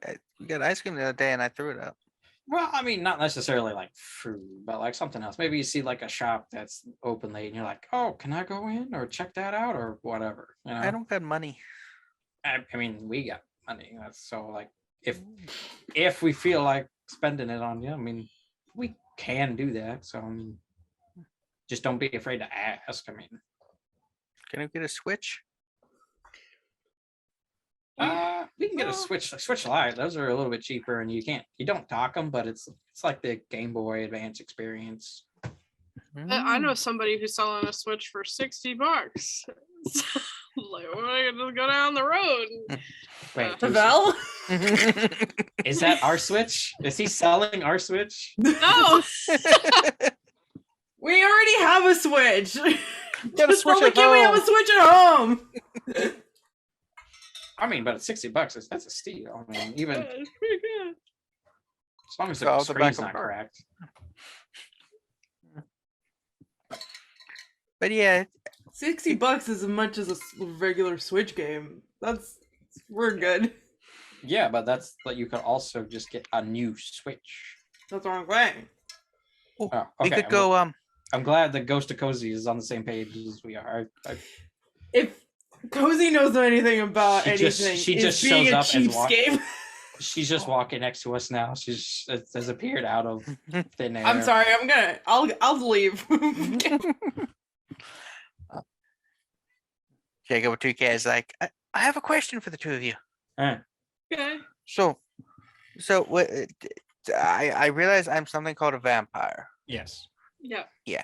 got ice cream the other day and I threw it up. well, I mean, not necessarily like food, but like something else. Maybe you see like a shop that's open late, and you're like, oh, can I go in or check that out or whatever? I don't got money. I mean, we got money. That's so like if we feel like spending it on you, I mean, we can do that. So I mean, just don't be afraid to ask. I mean, Can I get a Switch? we can get a Switch Lite. Those are a little bit cheaper, and you don't dock them, but it's like the Game Boy Advance experience. I know somebody who's selling a Switch for $60. like, well, I can just go down the road. And, Wait, Val? is that our Switch? Is he selling our Switch? no, We already have a Switch. Get a Just Switch only at can we have a home. Switch at home? I mean, but it's $60. That's a steal. I mean, even it's pretty good. as long as Go the out the back screen's of not the car. cracked. But yeah, $60 is as much as a regular Switch game. We're good. Yeah, but that's but you could also just get a new Switch. That's what I'm saying. Oh, we okay. could go. I'm glad that Ghost of Cozy is on the same page as we are. If Cozy knows anything about She just- anything, she it's just being shows a up as cheapskate. She's just walking next to us now. She's has appeared out of thin air. I'm sorry. I'll leave. Jacob with 2K is like, I have a question for the two of you. Eh. Okay. So what? I realize I'm something called a vampire, Yes. Yeah.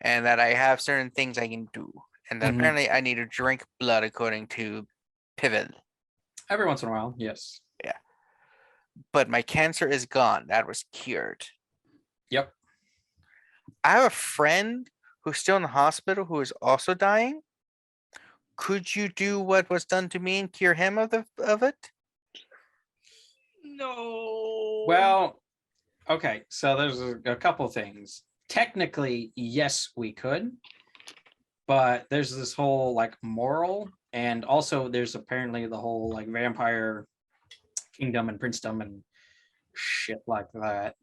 and that I have certain things I can do, and that Mhm. apparently I need to drink blood according to Pivot. Every once in a while, yes. But my cancer is gone. That was cured. Yep. I have a friend who's still in the hospital who is also dying. Could you do what was done to me and cure him of it? No. Well, okay. So there's a couple things. Technically, yes, we could, but there's this whole like moral, and also there's apparently the whole like vampire kingdom and princedom and shit like that,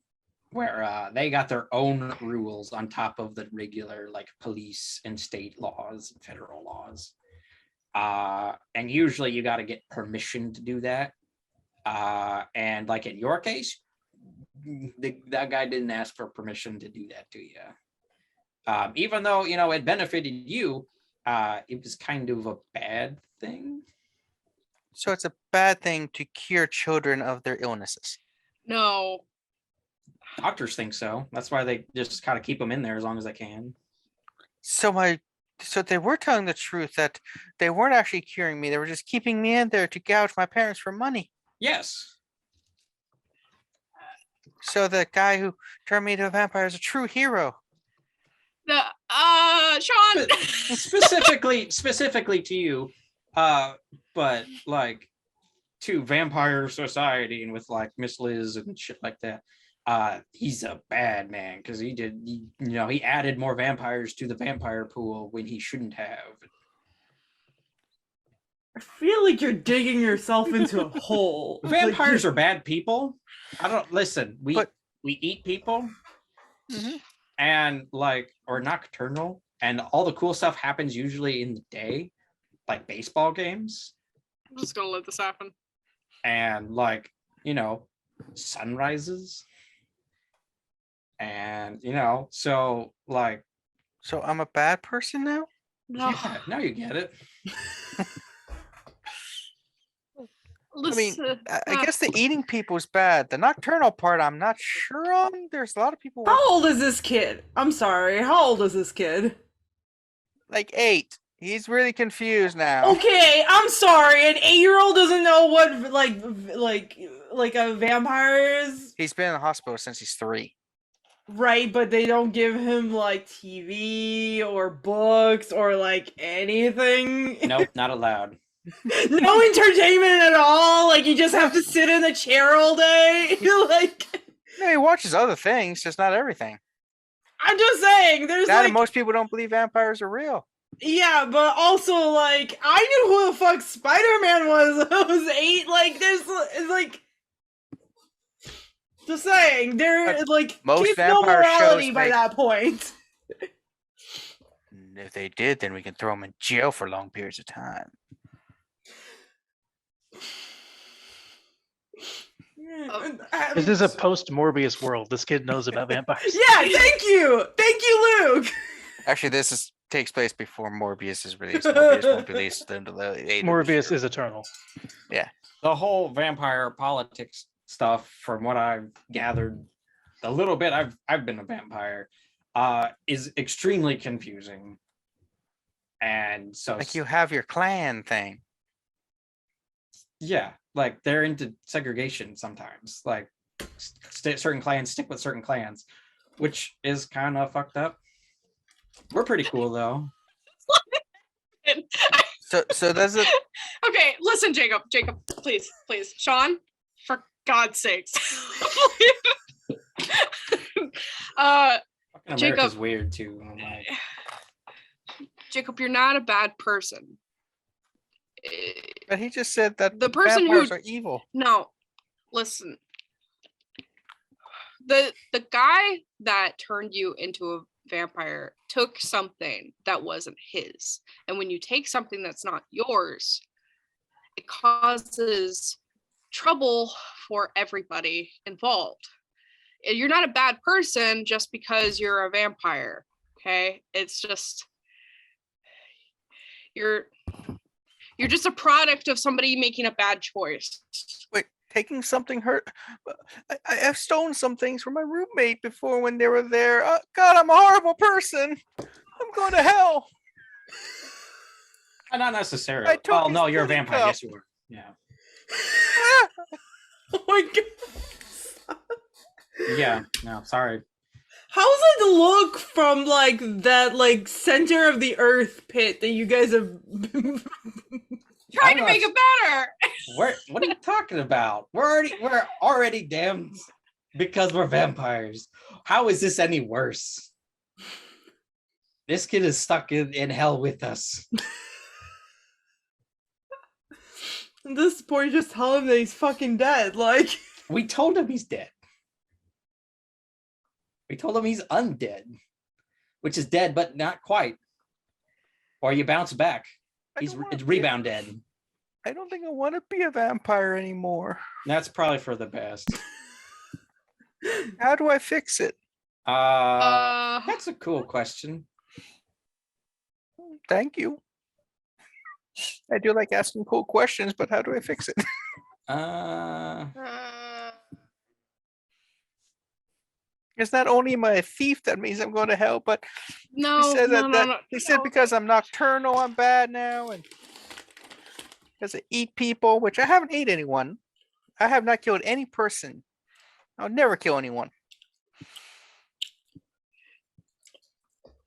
where they got their own rules on top of the regular like police and state laws, federal laws. And usually you got to get permission to do that. And like in your case, that guy didn't ask for permission to do that to you. Even though, it benefited you, it was kind of a bad thing. So it's a bad thing to cure children of their illnesses. No. Doctors think so. That's why they just kind of keep them in there as long as they can. So they were telling the truth that they weren't actually curing me. They were just keeping me in there to gouge my parents for money. Yes. So the guy who turned me into a vampire is a true hero. The Sean. specifically to you, but like to vampire society and with like Miss Liz and shit like that. He's a bad man because he added more vampires to the vampire pool when he shouldn't have. I feel like you're digging yourself into a hole. Vampires are bad people. I don't listen. We eat people, Mhm. and like or nocturnal, and all the cool stuff happens usually in the day, like baseball games, I'm just gonna let this happen. and like sunrises, and so like So I'm a bad person now? No. yeah, now you get it. I mean, Listen, I guess the eating people is bad. The nocturnal part, I'm not sure on. There's a lot of people How old is this kid? I'm sorry. How old is this kid? like 8. He's really confused now. Okay, I'm sorry. An 8-year-old doesn't know what like a vampire is, He's been in the hospital since he's 3. right? But they don't give him like TV or books or like anything. Nope, not allowed. No entertainment at all. Like you just have to sit in a chair all day. Like No, he watches other things, just not everything. I'm just saying, there's That like and most people don't believe vampires are real. yeah, but also like I knew who the fuck Spider-Man was when I was 8. Like there's like just saying there like Most kids know vampire shows morality by make- that point. If they did, then we can throw them in jail for long periods of time. This is a post Morbius world. This kid knows about vampires. Yeah, thank you, Luke. Actually, takes place before Morbius is released. Morbius won't be released until the 8th. Morbius is eternal. The whole vampire politics stuff, from what I've gathered, the little bit I've been a vampire, is extremely confusing. And so Like you have your clan thing. yeah, like they're into segregation sometimes. Like certain clans stick with certain clans, which is kind of fucked up. We're pretty cool though. So does it? Okay, listen, Jacob, please, Sean, for God's sakes. Fucking Jacob. America's weird too. I'm like, Jacob, you're not a bad person. But he just said that The person vampires who- are evil. No, listen. The guy that turned you into a vampire took something that wasn't his. And when you take something that's not yours, it causes trouble for everybody involved. And you're not a bad person just because you're a vampire. Okay? It's just you're just a product of somebody making a bad choice. Wait, taking something hurt? I've stolen some things from my roommate before when they were there. God, I'm a horrible person. I'm going to hell. not necessarily. I took Oh his no, you're a pudding vampire. cup. Yes, you were. Yeah. Oh my god. Yeah. No, sorry. How's it look from like that like center of the earth pit that you guys have Trying I'm to not- make it better. What are you talking about? We're already damned because we're vampires. How is this any worse? This kid is stuck in hell with us. At this point just tell him that he's fucking dead, like We told him he's dead. We told him he's undead, which is dead, but not quite. Or you bounce back. It's rebound dead. I don't think I want to be a vampire anymore. That's probably for the best. How do I fix it? That's a cool question. Thank you. I do like asking cool questions, but how do I fix it? It's not only am I a thief that means I'm going to hell, but No, he said no, no, he said because I'm nocturnal, I'm bad now, and because I eat people, which I haven't ate anyone. I have not killed any person. I'll never kill anyone.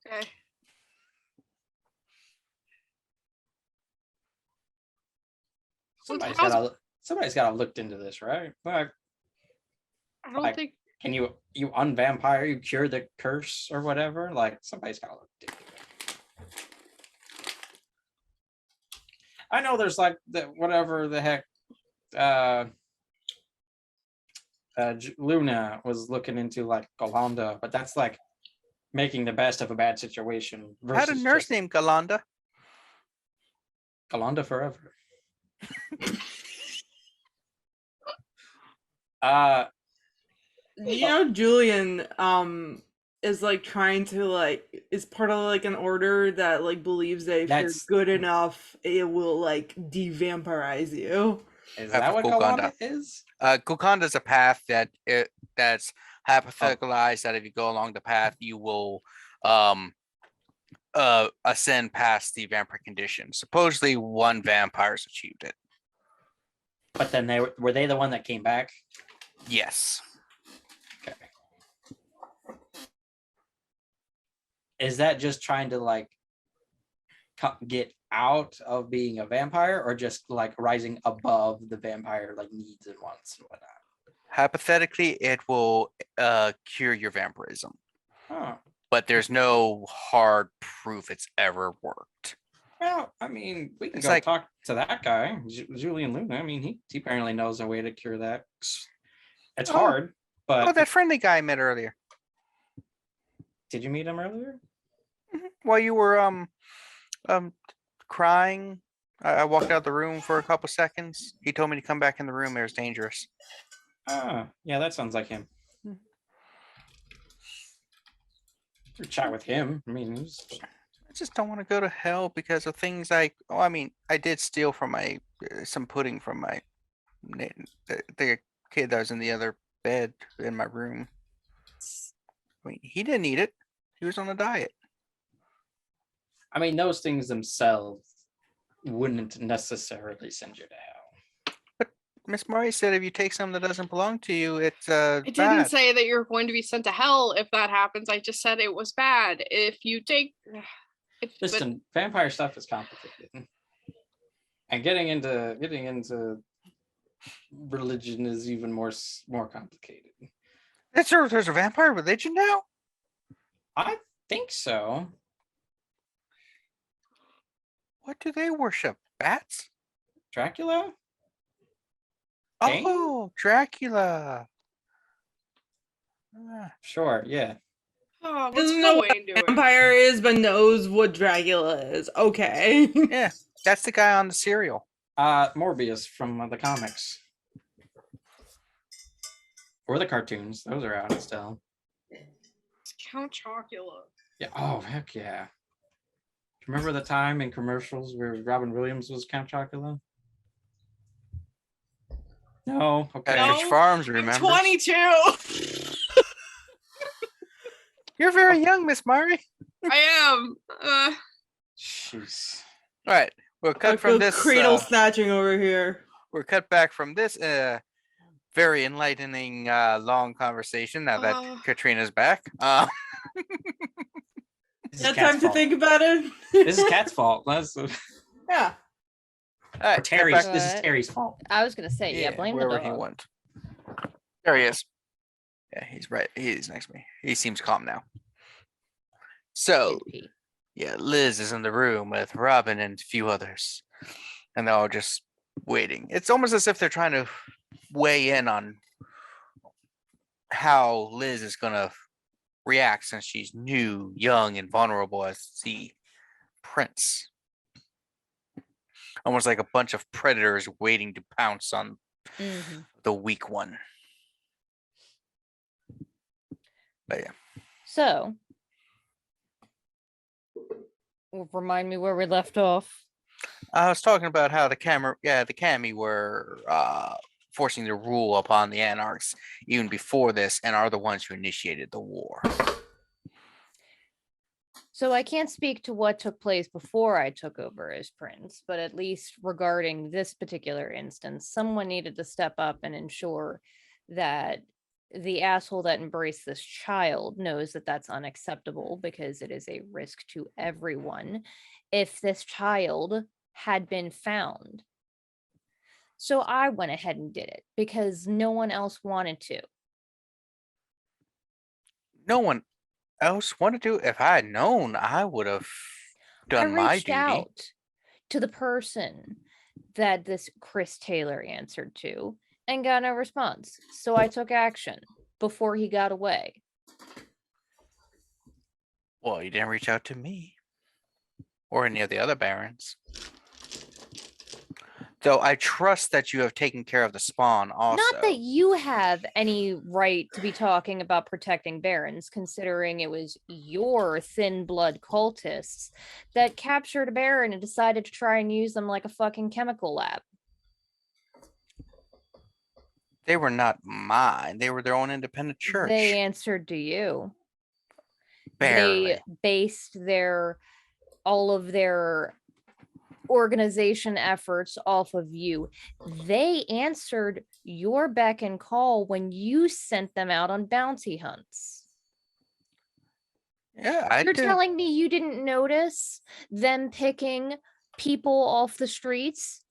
Okay. Somebody's got to looked into this, right? Like, I don't like- think can you unvampire, you cure the curse or whatever? Like somebody's got to look into it. I know there's like whatever the heck. Luna was looking into like Galanda, but that's like making the best of a bad situation. I had a versus nurse just named Galanda. Galanda forever. you know Julian is like trying to like is part of like an order that like believes that if That's- you're good enough it will like de-vampirize you. Is That's that what Galanda. Galanda is? Gulkanda is a path that's hypotheticalized that if you go along the path, you will ascend past the vampire condition. Supposedly, one vampire's achieved it. But then were they the one that came back? Yes. Okay. Is that just trying to like get out of being a vampire, or just like rising above the vampire like needs and wants and whatnot? Hypothetically, it will cure your vampirism, Oh, but there's no hard proof it's ever worked. well, I mean, we can It's go like- talk to that guy, Julian Luna. I mean, he apparently knows a way to cure that. It's Oh. hard, but Oh, that friendly guy I met earlier. did you meet him earlier? While you were crying, I walked out of the room for a couple seconds. He told me to come back in the room. It was dangerous. Ah, yeah, that sounds like him. Or chat with him. I mean, I just don't want to go to hell because of things like, oh, I mean, I did steal from my some pudding from my the kid that was in the other bed in my room. I mean, he didn't eat it. He was on a diet. I mean, those things themselves wouldn't necessarily send you to hell. Miss Murray said if you take something that doesn't belong to you, it's I didn't bad. say that you're going to be sent to hell if that happens. I just said it was bad. If you take, Listen, vampire stuff is complicated, and getting into religion is even more complicated. There's a vampire religion now? I think so. What do they worship? Bats? Dracula? Bane? Oh, Dracula. Ah, oh, Sure, yeah. what's Doesn't know what Wayne doing? vampire is, but knows what Dracula is. Okay. yeah, that's the guy on the cereal. Morbius from the comics. Or the cartoons. Those are out still. It's Count Chocula. Yeah. Oh, heck yeah. Remember the time in commercials where Robin Williams was Count Chocula? No. Okay. Edrich Farms, I'm remember? 22. You're very young, Miss Murray. I am. Jeez. All right, we'll I cut feel from this. cradle snatching over here. We're cut back from this very enlightening long conversation now that Katrina's back. This is Got Cat's time to fault. think about it? This is Cat's fault. That's Yeah. All right, cut Terry's. back- This is Terry's fault. I was gonna say, yeah, blame the wherever dog. he went. There he is. Yeah, he's right. He's next to me. He seems calm now. So, Good pee. yeah, Liz is in the room with Robin and a few others, and they're all just waiting. It's almost as if they're trying to weigh in on how Liz is gonna react since she's new, young, and vulnerable as the prince. Almost like a bunch of predators waiting to pounce on Mhm. the weak one. But yeah. So, remind me where we left off. I was talking about how the Kami were forcing the rule upon the Anarchs even before this, and are the ones who initiated the war. So I can't speak to what took place before I took over as prince, but at least regarding this particular instance, someone needed to step up and ensure that the asshole that embraced this child knows that that's unacceptable, because it is a risk to everyone if this child had been found. So I went ahead and did it because no one else wanted to. No one else wanted to. If I had known, I would have done I my reached duty. out to the person that this Chris Taylor answered to and got no response. So I took action before he got away. Well, you didn't reach out to me or any of the other barons. Though I trust that you have taken care of the spawn also. Not that you have any right to be talking about protecting barons, considering it was your thin blood cultists that captured a baron and decided to try and use them like a fucking chemical lab. They were not mine. They were their own independent church. They answered to you. Barely. They based all of their organization efforts off of you. They answered your beck and call when you sent them out on bounty hunts. Yeah, I You're did. telling me you didn't notice them picking people off the streets?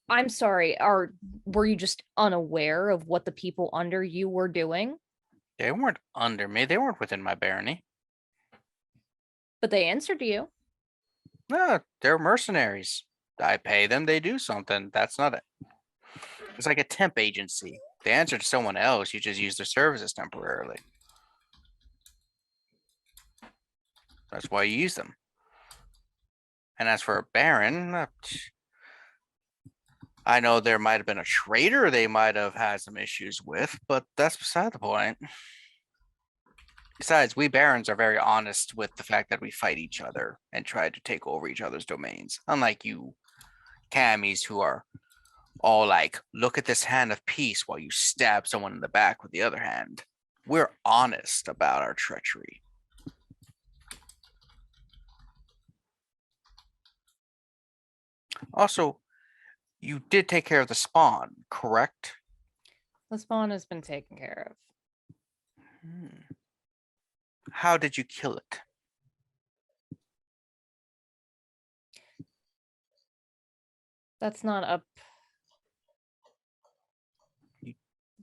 I'm sorry, were you just unaware of what the people under you were doing? They weren't under me. They weren't within my barony. But they answered to you. No, they're mercenaries. I pay them, they do something. That's not it. It's like a temp agency. They answer to someone else, you just use their services temporarily. That's why you use them. And as for a baron, I know there might have been a traitor they might have had some issues with, but that's beside the point. Besides, we barons are very honest with the fact that we fight each other and try to take over each other's domains. Unlike you Camis who are all like, look at this hand of peace while you stab someone in the back with the other hand. We're honest about our treachery. Also, you did take care of the spawn, correct? The spawn has been taken care of. How did you kill it? That's not a. You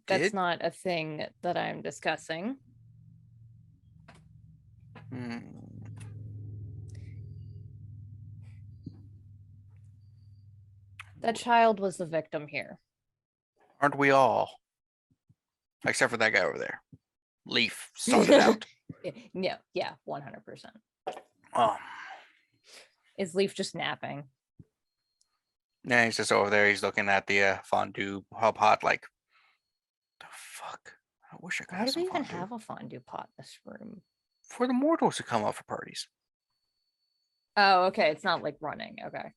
That's did? not a thing that I'm discussing. Hmm. That child was the victim here. Aren't we all? Except for that guy over there. Leaf sought it out. Yeah, 100%. Oh, Is Leaf just napping? yeah, he's just over there. He's looking at the fondue pot like, the fuck? I wish I could Why have do some we even fondue. have a fondue pot in this room? For the mortals to come out for parties. Oh, okay. It's not like running. Okay.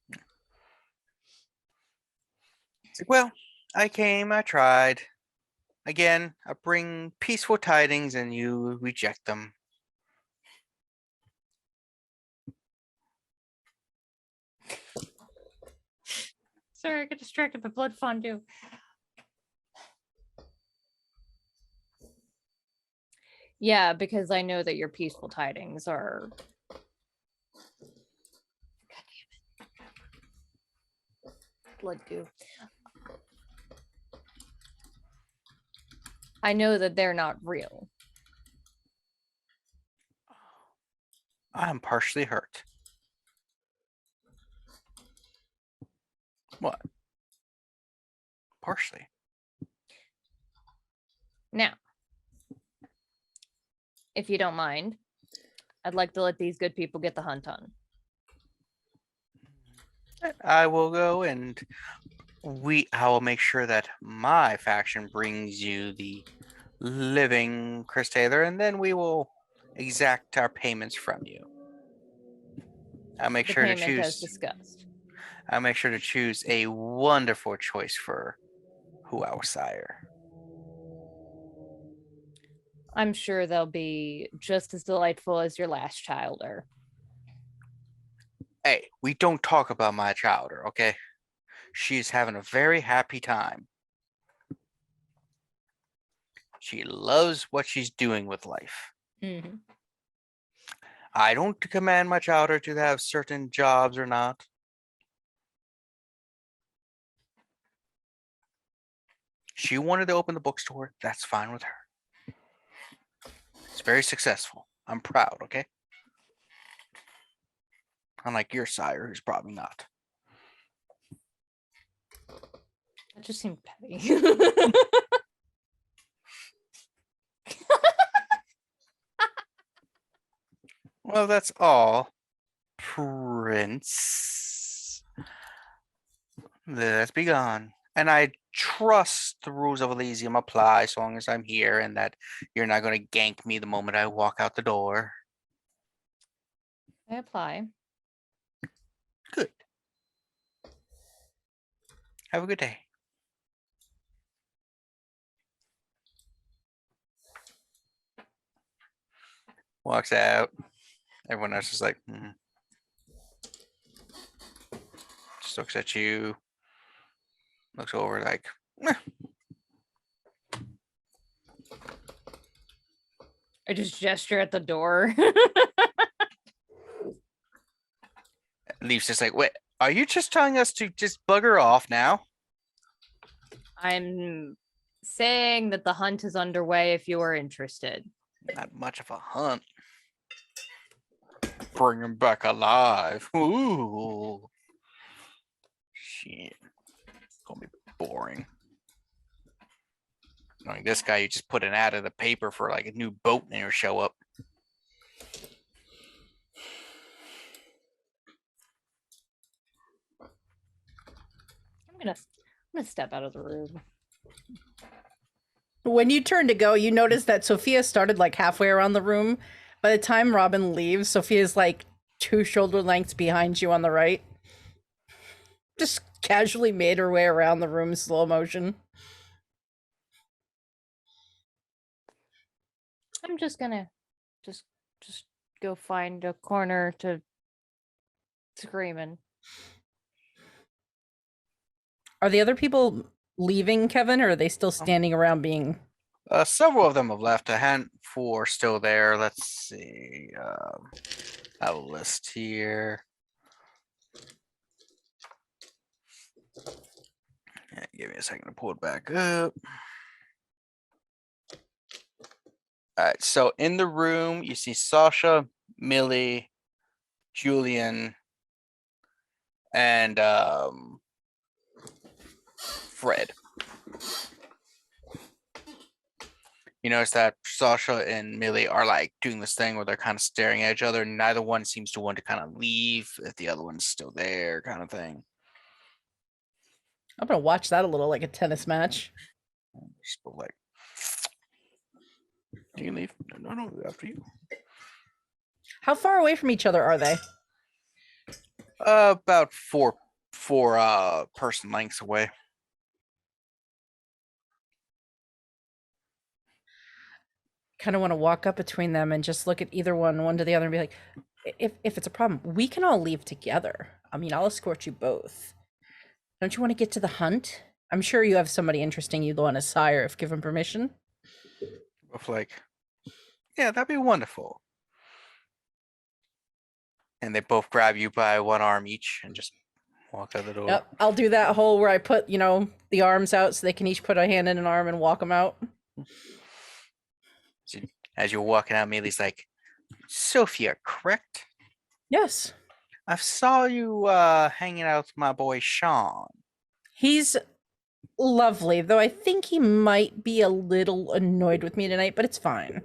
It's like, well, I came, I tried. Again, I bring peaceful tidings and you reject them. Sorry, I got distracted by blood fondue. Yeah, because I know that your peaceful tidings are. God damn it. Blood goo. I know that they're not real. I'm partially hurt. What? Partially. Now, if you don't mind, I'd like to let these good people get the hunt on. I will go and I will make sure that my faction brings you the living Chris Taylor, and then we will exact our payments from you. I'll make The sure to payment as choose. discussed. I'll make sure to choose a wonderful choice for who I will sire. I'm sure they'll be just as delightful as your last childer. Hey, we don't talk about my childer, okay? She's having a very happy time. She loves what she's doing with life. Mm-hmm. I don't command my childer to have certain jobs or not. She wanted to open the bookstore. That's fine with her. It's very successful. I'm proud, okay? Unlike your sire, who's probably not. That just seemed petty. Well, that's all, Prince. Let's be gone. And I trust the rules of Elysium apply as long as I'm here and that you're not going to gank me the moment I walk out the door. I apply. Good. Have a good day. Walks out. Everyone else is like, just looks at you. Looks over like, I just gesture at the door. Leaf's just like, wait, are you just telling us to just bugger off now? I'm saying that the hunt is underway if you are interested. Not much of a hunt. Bring him back alive. Ooh. Shit. It's gonna be boring. Knowing this guy, you just put an ad in the paper for like a new boat and he'll show up. I'm gonna step out of the room. When you turn to go, you notice that Sophia started like halfway around the room. By the time Robin leaves, Sophia's like 2 shoulder lengths behind you on the right. Just casually made her way around the room slow motion. I'm just gonna just go find a corner to screaming. Are the other people leaving, Kevin, or are they still standing around being? Several of them have left. A handful are still there. Let's see. I have a list here. Yeah, give me a second to pull it back up. All right, so in the room, you see Sasha, Millie, Julian, and Fred. You notice that Sasha and Millie are like doing this thing where they're kind of staring at each other. Neither one seems to want to kind of leave if the other one's still there, kind of thing. I'm gonna watch that a little like a tennis match. Just go like, you can leave. No, after you. How far away from each other are they? About four person lengths away. Kind of want to walk up between them and just look at either one to the other, and be like, if it's a problem, we can all leave together. I mean, I'll escort you both. Don't you want to get to the hunt? I'm sure you have somebody interesting you'd want to sire if given permission. Both like, yeah, that'd be wonderful. And they both grab you by one arm each and just walk out the door. Yep, I'll do that whole where I put, the arms out so they can each put a hand in an arm and walk them out. So as you're walking out, Millie's like, Sophia, correct? Yes. I saw you hanging out with my boy Sean. He's lovely, though I think he might be a little annoyed with me tonight, but it's fine.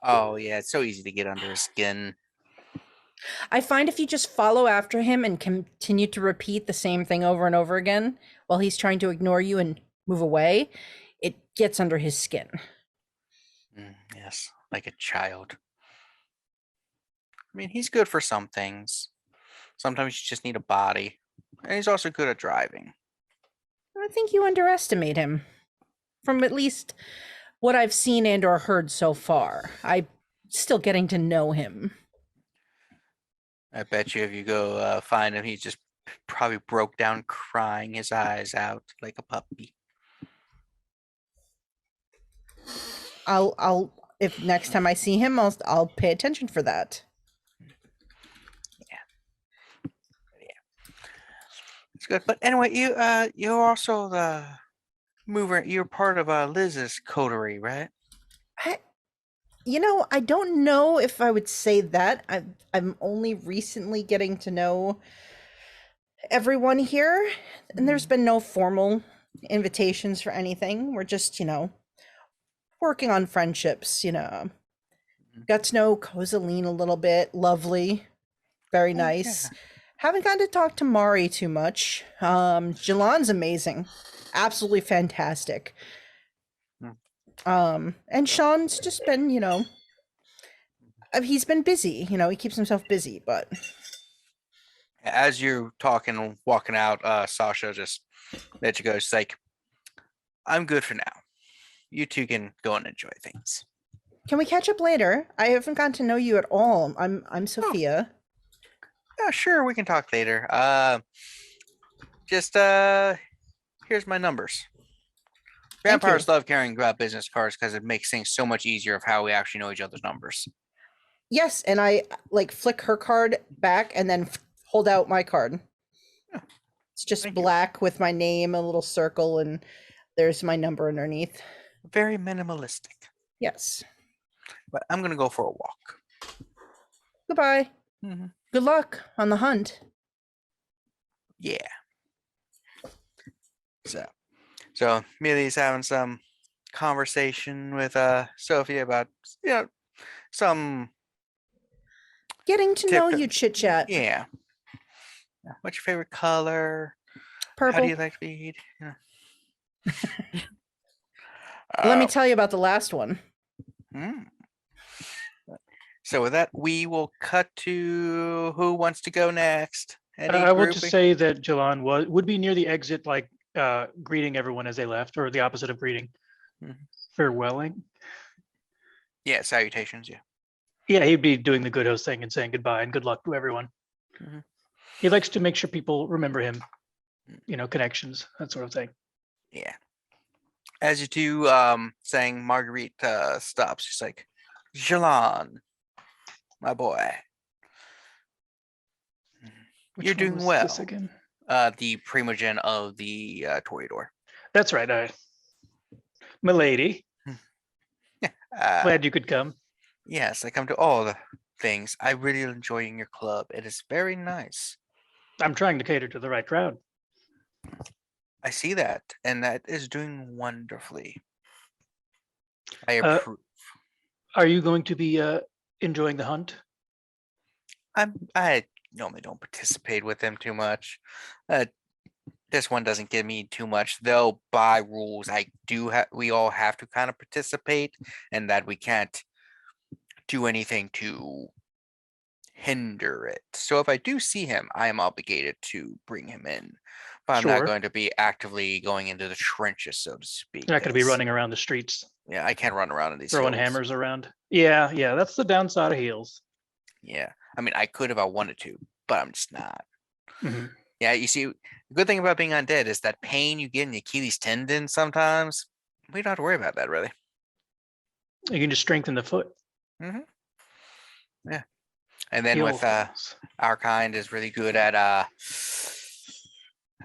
Oh, yeah, it's so easy to get under his skin. I find if you just follow after him and continue to repeat the same thing over and over again while he's trying to ignore you and move away, it gets under his skin. Yes, like a child. I mean, he's good for some things. Sometimes you just need a body. And he's also good at driving. I think you underestimate him. From at least what I've seen and or heard so far. I'm still getting to know him. I bet you if you go find him, he just probably broke down crying his eyes out like a puppy. I'll if next time I see him, I'll pay attention for that. Yeah. It's good. But anyway, you're also the mover. You're part of Liz's coterie, right? I don't know if I would say that. I'm only recently getting to know everyone here, and there's been no formal invitations for anything. We're just, working on friendships, Got to know Kozaline a little bit. Lovely. Very nice. Yeah. Haven't gotten to talk to Mari too much. Jilon's amazing. Absolutely fantastic. And Sean's just been, he's been busy, he keeps himself busy, but As you're talking, walking out, Sasha just let you go. She's like, I'm good for now. You two can go and enjoy things. can we catch up later? I haven't gotten to know you at all. I'm Sophia. Yeah, sure, we can talk later. Here's my numbers. Thank you. Vampires love carrying business cards because it makes things so much easier of how we actually know each other's numbers. Yes, and I flick her card back and then hold out my card. Yeah. It's just Thank you. black with my name, a little circle, and there's my number underneath. Very minimalistic. Yes. But I'm gonna go for a walk. Goodbye. Mhm. Good luck on the hunt. Yeah. So Millie's having some conversation with Sophia about some Getting to know Tip- you, chit chat. yeah. What's your favorite color? Purple. How do you like to eat? Let me tell you about the last one. So with that, we will cut to who wants to go next. Any I will grouping? just say that Jilon would be near the exit, like greeting everyone as they left, or the opposite of greeting, Mhm. farewelling. Yeah, salutations. Yeah. Yeah, he'd be doing the good host thing and saying goodbye and good luck to everyone. Mhm. He likes to make sure people remember him. connections, that sort of thing. Yeah. As you two saying, Marguerite stops. She's like, Jilon, my boy. Which You're one doing was well. this again? The primogen of the Toreador. That's right. Milady, glad you could come. Yes, I come to all the things. I really enjoying your club. It is very nice. I'm trying to cater to the right crowd. I see that, and that is doing wonderfully. I Uh, approve. Are you going to be enjoying the hunt? I normally don't participate with them too much. This one doesn't give me too much, though. By rules, we all have to kind of participate, and that we can't do anything to hinder it. So if I do see him, I am obligated to bring him in. But I'm not Sure. going to be actively going into the trenches, so to speak. You're not going to be 'cause, running around the streets Yeah, I can't run around in these throwing hills. hammers around. Yeah, that's the downside of heels. Yeah, I mean, I could if I wanted to, but I'm just not. Mhm. Yeah, you see, the good thing about being undead is that pain you get in the Achilles tendon sometimes. We don't have to worry about that, really. You can just strengthen the foot. Yeah. And then Heel with holds. our kind is really good at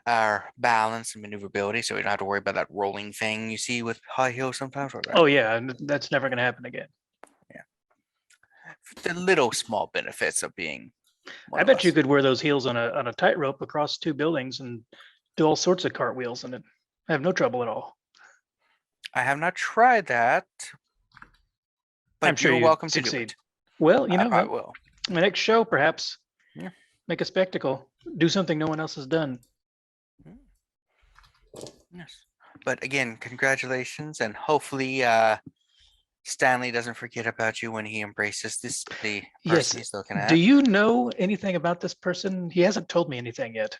our balance and maneuverability, so we don't have to worry about that rolling thing you see with high heels sometimes. Oh yeah, and that's never going to happen again. The little small benefits of being. I bet you could wear those heels on a tightrope across 2 buildings and do all sorts of cartwheels in it. I have no trouble at all. I have not tried that, but I'm sure you're you'd welcome to do succeed. it. Well, I will. my next show, perhaps. Yeah. Make a spectacle. Do something no one else has done. Yes. But again, congratulations, and hopefully Stanley doesn't forget about you when he embraces the person Yes. he's looking at. Do you know anything about this person? He hasn't told me anything yet.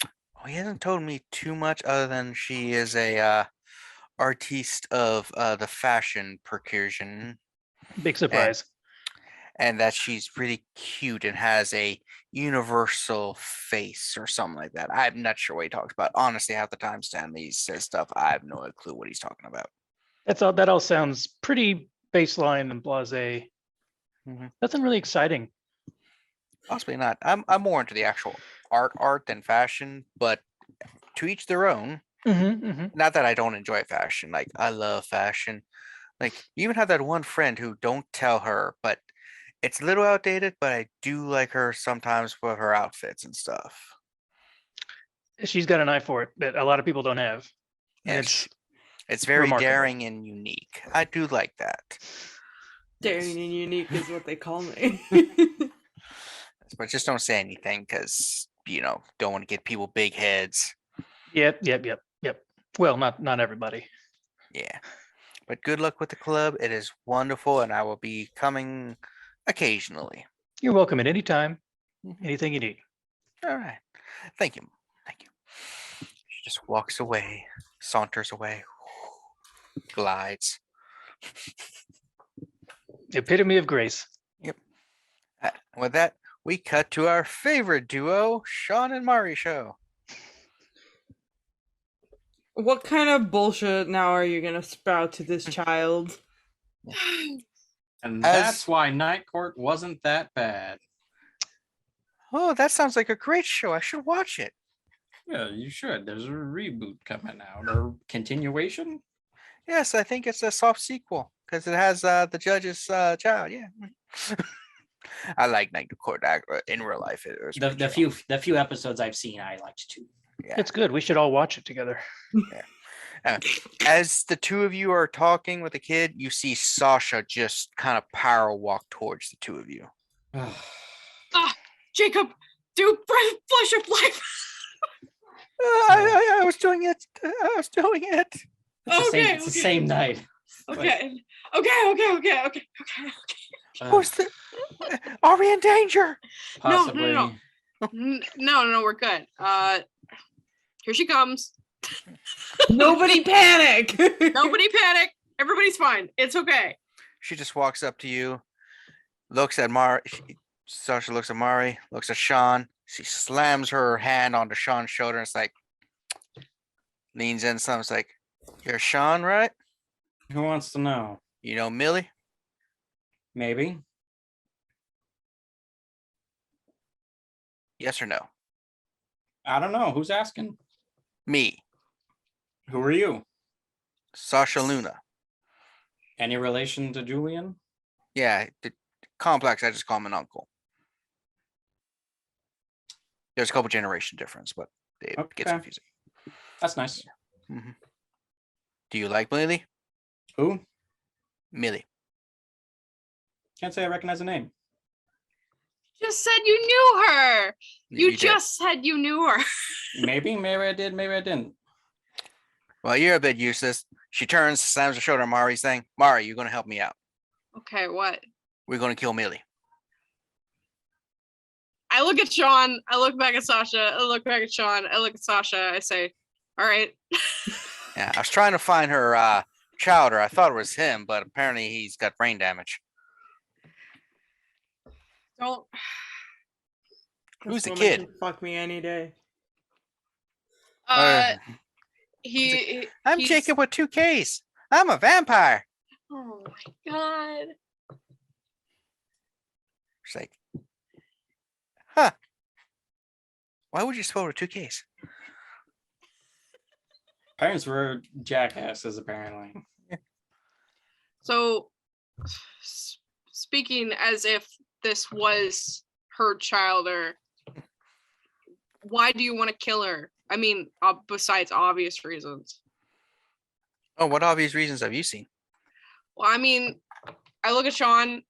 Oh, he hasn't told me too much other than she is a artiste of the fashion percussion, Big surprise. and that she's really cute and has a universal face or something like that. I'm not sure what he talks about. Honestly, half the time Stanley says stuff, I have no clue what he's talking about. That all sounds pretty baseline and blasé. Nothing really exciting. Possibly not. I'm more into the actual art than fashion, but to each their own. Not that I don't enjoy fashion. Like, I love fashion. Like, you even have that one friend who don't tell her, but it's a little outdated, but I do like her sometimes with her outfits and stuff. She's got an eye for it that a lot of people don't have. And Yes. It's very remarkable. daring and unique. I do like that. Daring and unique is what they call me. But just don't say anything because, don't want to get people big heads. Yep. Well, not everybody. Yeah. But good luck with the club. It is wonderful, and I will be coming occasionally. You're welcome at any time. Anything you need. All right. Thank you. She just walks away, saunters away, glides. Epitome of grace. With that, we cut to our favorite duo, Sean and Mari show. What kind of bullshit now are you gonna sprout to this child? And that's why Night Court wasn't that bad. Oh, that sounds like a great show. I should watch it. Yeah, you should. There's a reboot coming out or continuation. Yes, I think it's a soft sequel because it has the judge's child. Yeah. I like Night Court in real life. It was The few episodes I've seen, I liked too. Yeah. It's good. We should all watch it together. As the two of you are talking with the kid, you see Sasha just kind of power walk towards the two of you. Jacob, do flash of life. I was doing it. It's the same night. Okay. Are we in danger? Possibly. No, we're good. Here she comes. Nobody panic! Nobody panic. Everybody's fine. It's okay. She just walks up to you, looks at Mari. Sasha looks at Mari, looks at Sean. She slams her hand onto Sean's shoulder and it's like, Leans in, some's like, "You're Sean, right? Who wants to know? You know Millie?" Maybe. Yes or no? I don't know. Who's asking? Me, Who are you? Sasha Luna. Any relation to Julian? Yeah, the complex. I just call him an uncle. There's a couple generation difference, but it gets Okay. confusing. That's nice. Mhm. Do you like Millie? Who? Millie. Can't say I recognize the name. Just said you knew her. You did. just said you knew her. Maybe I did, maybe I didn't. Well, you're a bit useless. She turns, slams her shoulder on Mari, saying, "Mari, you're going to help me out. Okay, what? We're going to kill Millie." I look at Sean. I look back at Sasha. I look back at Sean. I look at Sasha. I say, all right. Yeah, I was trying to find her chowder. I thought it was him, but apparently he's got brain damage. Don't. Who's the This woman kid? can fuck me any day. I'm he's- Jacob with 2 Ks. I'm a vampire. Oh my god. She's like, huh. Why would you spell with 2 Ks? Parents were jackasses, apparently. So, speaking as if this was her child, or why do you want to kill her? I mean, besides obvious reasons. Oh, what obvious reasons have you seen? Well, I mean, I look at Sean.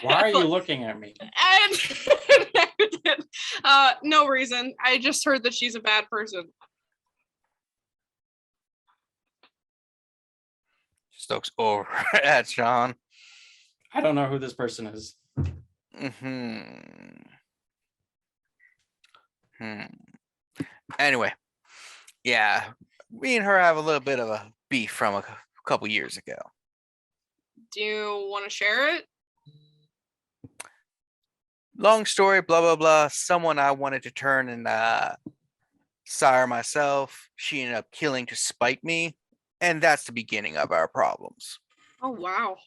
Why are you looking at me? And no reason. I just heard that she's a bad person. Stokes over at Sean. I don't know who this person is. Anyway, yeah, me and her have a little bit of a beef from a couple years ago. Do you want to share it? Long story, blah blah blah. Someone I wanted to turn and sire myself. She ended up killing to spite me, and that's the beginning of our problems. Oh wow.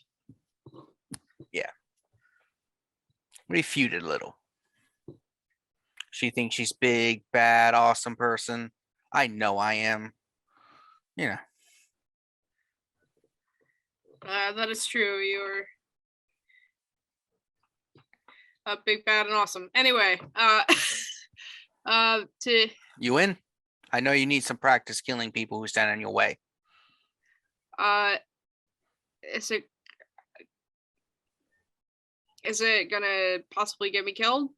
We feuded a little. She thinks she's big, bad, awesome person. I know I am. You know. That is true. You're big, bad, and awesome. Anyway, to You win? I know you need some practice killing people who stand in your way. is it gonna possibly get me killed?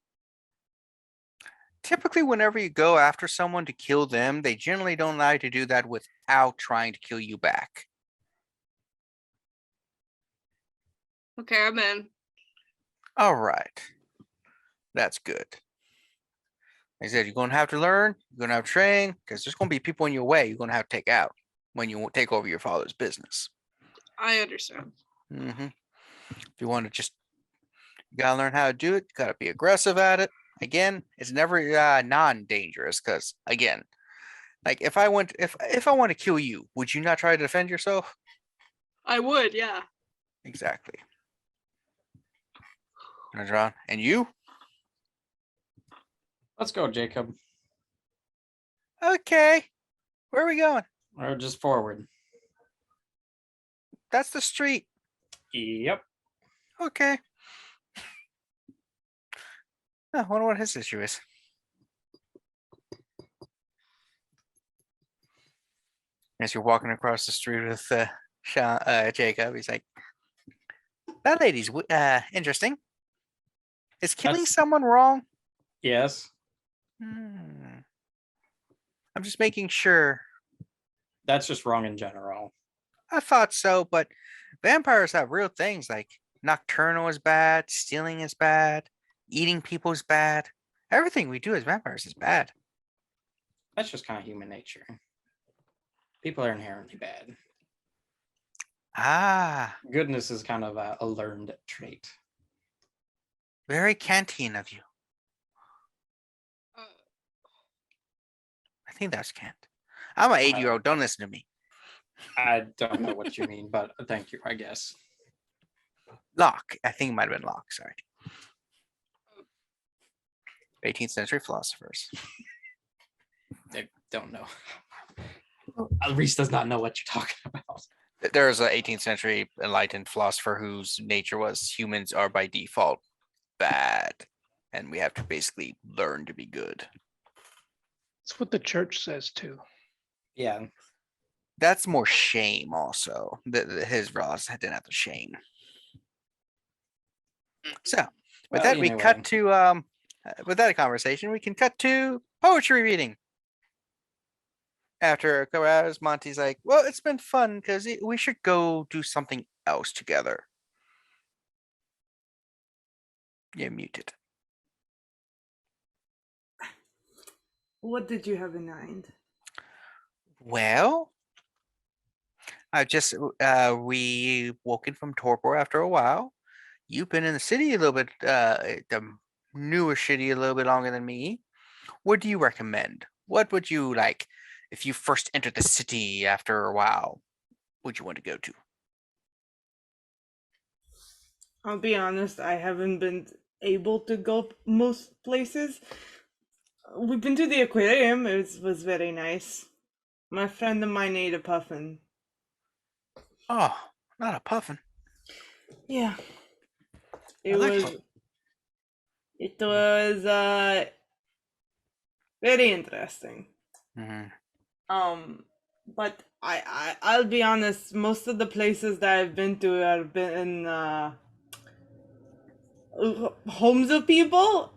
Typically, whenever you go after someone to kill them, they generally don't like to do that without trying to kill you back. Okay, I'm in. All right. That's good. Like I said, you're going to have to learn, you're going to have to train, because there's going to be people in your way you're going to have to take out when you take over your father's business. I understand. If you want to just, you got to learn how to do it. You got to be aggressive at it. Again, it's never non-dangerous, because again, like if I want to kill you, would you not try to defend yourself? I would, yeah. Exactly. And you? Let's go, Jacob. Okay. Where are we going? Or just forward. That's the street. Yep. Okay. I wonder what his issue is. As you're walking across the street with Jacob, he's like, "That lady's interesting. Is killing That's- someone wrong?" Yes. I'm just making sure. That's just wrong in general. I thought so, but vampires have real things like nocturnal is bad, stealing is bad, eating people is bad. Everything we do as vampires is bad. That's just kind of human nature. People are inherently bad. Ah, Goodness is kind of a learned trait. very Kantian of you. I think that's Kant. I'm an 8-year-old. Don't listen to me. I don't know what you mean, but thank you, I guess. Locke. I think it might have been Locke. Sorry. 18th century philosophers. I don't know. Reese does not know what you're talking about. There's an 18th century enlightened philosopher whose nature was humans are by default bad, and we have to basically learn to be good. That's what the church says too. Yeah. That's more shame also. His Ross didn't have the shame. So with Well, that, we anyway. cut to with that conversation, we can cut to poetry reading. After a couple hours, Monty's like, well, it's been fun because we should go do something else together. You're muted. What did you have in mind? Well, I just we woken from torpor after a while. You've been in the city a little bit, the newer city a little bit longer than me. What do you recommend? What would you like if you first entered the city after a while? Would you want to go to? I'll be honest, I haven't been able to go most places. We've been to the aquarium. It was very nice. My friend and mine ate a puffin. Oh, not a puffin. Yeah. I It like was puffin. it was very interesting. Mhm. But I'll be honest, most of the places that I've been to have been homes of people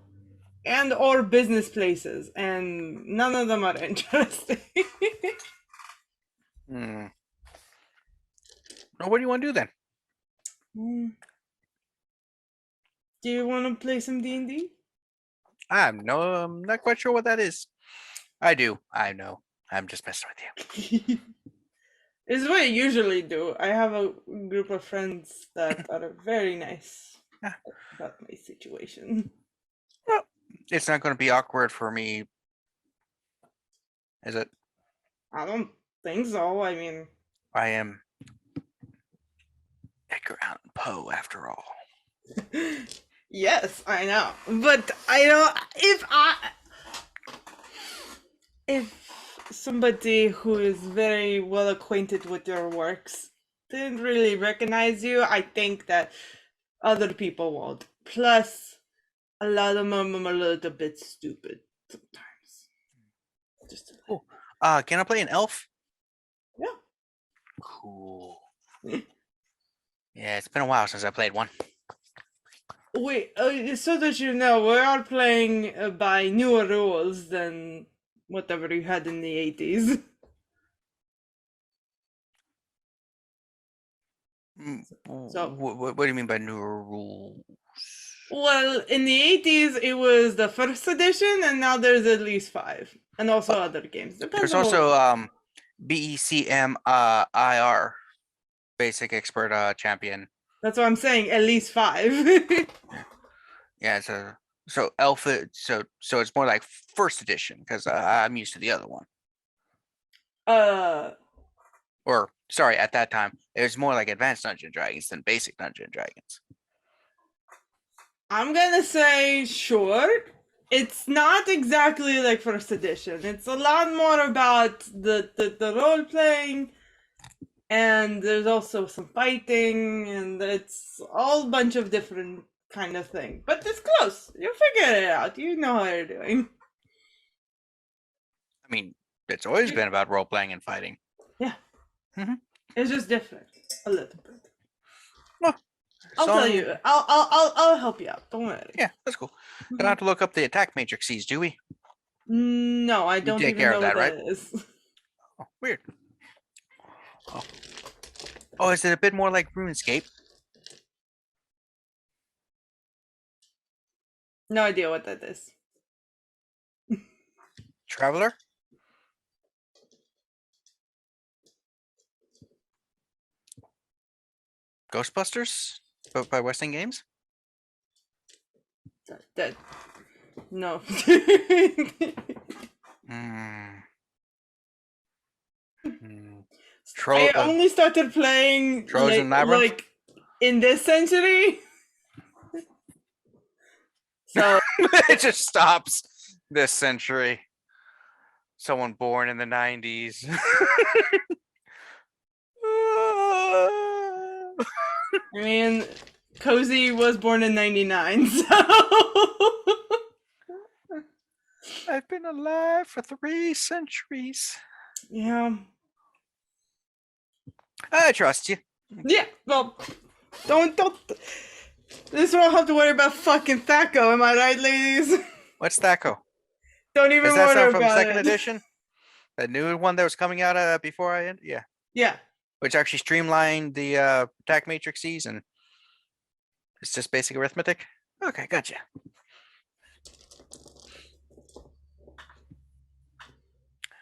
and or business places, and none of them are interesting. Hmm. Well, what do you want to do then? Do you want to play some D&D? I'm not quite sure what that is. I do. I know. I'm just messing with you. It's what I usually do. I have a group of friends that are very nice Yeah. about my situation. Well, it's not going to be awkward for me, is it? I don't think so. I mean, I am Edgar Allan Poe, after all. yes, I know. But I don't. If somebody who is very well acquainted with your works didn't really recognize you, I think that other people won't. Plus, a lot of them are a little bit stupid sometimes. Just a little. Can I play an elf? Yeah. Cool. Yeah, it's been a while since I played one. Wait, so that you know, we are playing by newer rules than whatever you had in the 80s. So- What do you mean by newer rules? Well, in the 80s, it was the first edition, and now there's at least 5. And also other games. Depends There's on also what- BECM IR, Basic Expert Champion. That's what I'm saying, at least 5. Yeah, so Alpha, so it's more like first edition because I'm used to the other one. Or sorry, at that time it was more like Advanced Dungeons and Dragons than Basic Dungeons and Dragons. I'm gonna say sure. It's not exactly like first edition. It's a lot more about the role playing, and there's also some fighting, and it's all a bunch of different kind of thing. But it's close. You figure it out. You know how you're doing. I mean, it's always been about role playing and fighting. It's just different a little bit. Well, I'll tell you. I'll help you out. Don't worry. Yeah, that's cool. Don't have to look up the attack matrices, do we? No, I don't take even care know of what that, that right? is. Oh, weird. Oh, is it a bit more like RuneScape? No idea what that is. Traveler? Ghostbusters? By Western Games? That no. Hmm. Tro- I only started playing Trojan Labyrinth? like in this century. So it just stops this century. Someone born in the 90s. I mean, Cozy was born in 99, so I've been alive for 3 centuries. yeah. I trust you. Yeah, well, don't. This won't have to worry about fucking Thaco, am I right, ladies? What's Thaco? Don't even Is that worry something from about second it. edition? The new one that was coming out before I ended? Yeah. Yeah. Which actually streamlined the attack matrices and it's just basic arithmetic? Okay, gotcha.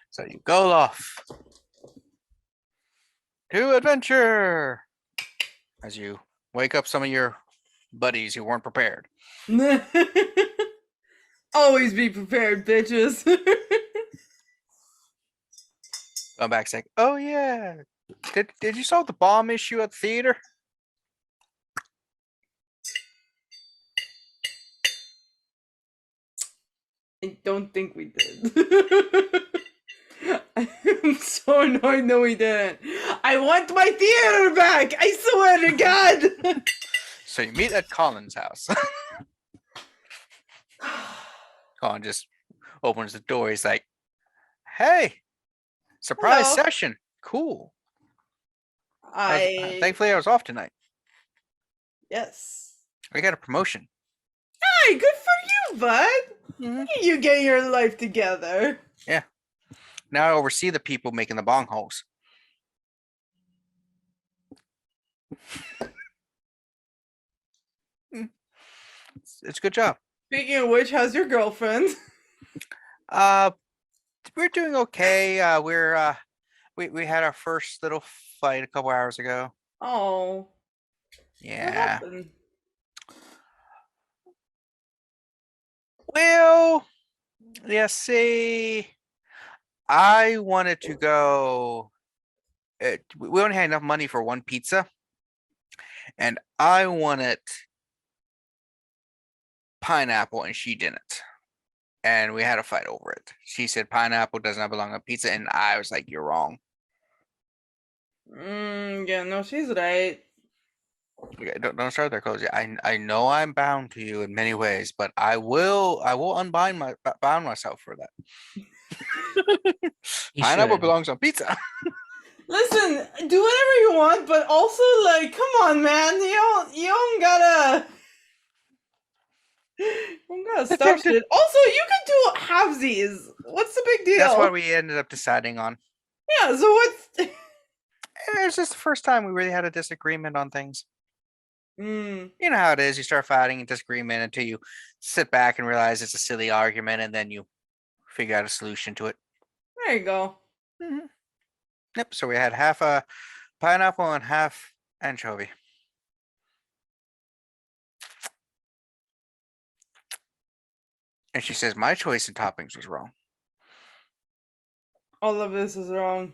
So you go off to adventure as you wake up some of your buddies who weren't prepared. Always be prepared, bitches. Go back saying, "Oh yeah, did you solve the bomb issue at the theater?" I don't think we did. I'm so annoyed. No, we didn't. I want my theater back. I swear to God. So you meet at Colin's house. Colin just opens the door. He's like, "Hey, surprise Hello. session. Cool. I Thankfully, I was off tonight. yes. I got a promotion." Hey, good for you, bud. Look at you get your life together. Now I oversee the people making the bong holes. It's a good job. Speaking of which, how's your girlfriend? We're doing okay. We had our first little fight a couple hours ago. Oh, what Yeah. happened? Well, yeah. See, I wanted to go. We only had enough money for one pizza, and I wanted pineapple, and she didn't. And we had a fight over it. She said pineapple does not belong on pizza, and I was like, "You're wrong." Yeah, no, she's right. Okay, don't start there, Cozy. I know I'm bound to you in many ways, but I will bound myself for that. You Pineapple should. belongs on pizza. Listen, do whatever you want, but also, like, come on, man. You don't gotta stop Attempted. shit. Also, you can do halvesies. What's the big deal? That's what we ended up deciding on. Yeah, so what's... It was just the first time we really had a disagreement on things. Mm, You know how it is. You start fighting and disagreement until you sit back and realize it's a silly argument, and then you figure out a solution to it. there you go. Yep. So we had half a pineapple and half anchovy. And she says my choice in toppings was wrong. All of this is wrong.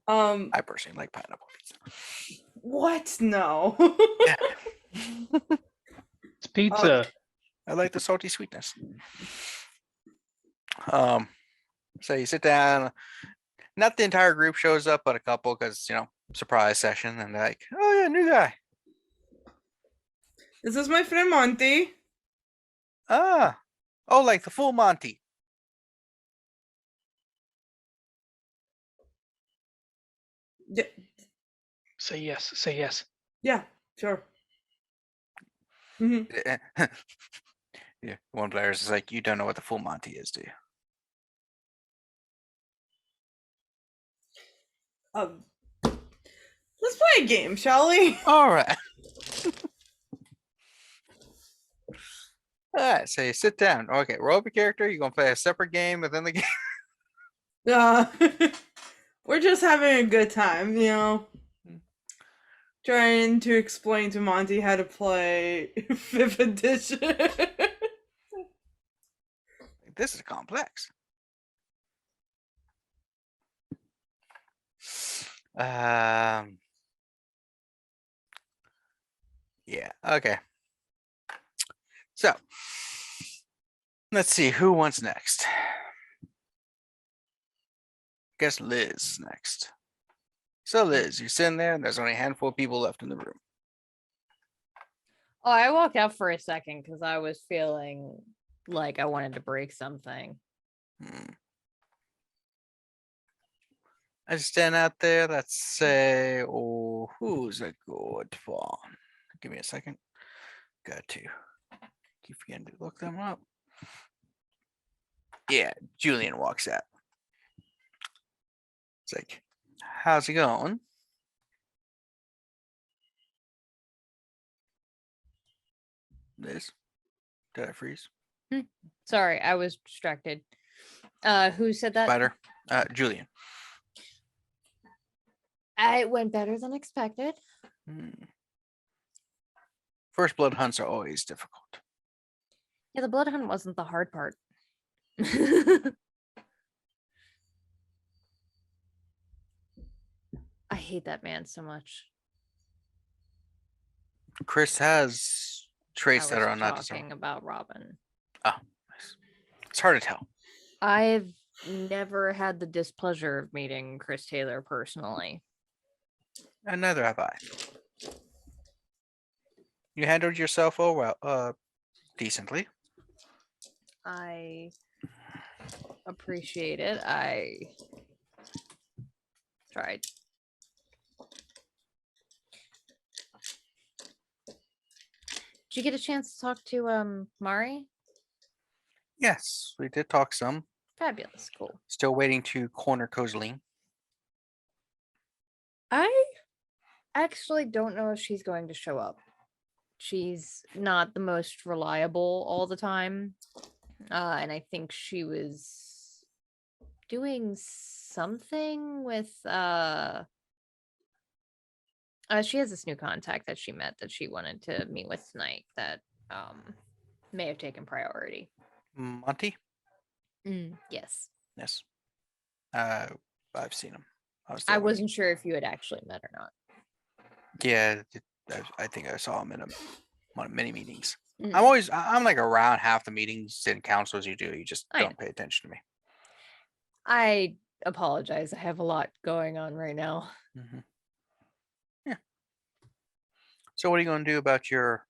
I personally like pineapple pizza. What? No. It's pizza. I like the salty sweetness. So you sit down. Not the entire group shows up, but a couple, because surprise session, and they're like, "Oh yeah, new guy. This is my friend Monty. Ah, oh, like the full Monty." Yeah, Say yes. Say yes. yeah, sure. Hmm. Yeah, one player is like, "You don't know what the full Monty is, do you?" Let's play a game, shall we? All right. All right. So you sit down. Okay, roll up a character. You're gonna play a separate game within the game. We're just having a good time, Trying to explain to Monty how to play 5th edition. this is complex. Yeah, okay. So let's see who wants next. Guess Liz is next. So Liz, you're sitting there and there's only a handful of people left in the room. Oh, I walked out for a second because I was feeling like I wanted to break something. I stand out there, let's say, oh, who's a good one? Give me a second. Got to keep forgetting to look them up. Yeah, Julian walks out. It's like, how's it going? Liz, did I freeze? Sorry, I was distracted. Who said that? Spider, Julian. It went better than expected. First blood hunts are always difficult. Yeah, the blood hunt wasn't the hard part. I hate that man so much. Chris has traits I that was are not talking desirable. about Robin. Oh, nice. It's hard to tell. I've never had the displeasure of meeting Chris Taylor personally. And neither have I. You handled yourself decently. I appreciate it. I tried. Did you get a chance to talk to Mari? Yes, we did talk some. Fabulous, cool. Still waiting to corner Kozaline. I actually don't know if she's going to show up. She's not the most reliable all the time. And I think she was doing something with she has this new contact that she met that she wanted to meet with tonight that may have taken priority. Monty? Yes. Yes. I've seen him. I wasn't sure if you had actually met or not. Yeah, I think I saw him in one of many meetings. I'm like around half the meetings and councils you do. You just don't pay attention to me. I apologize. I have a lot going on right now. Yeah. So what are you going to do about your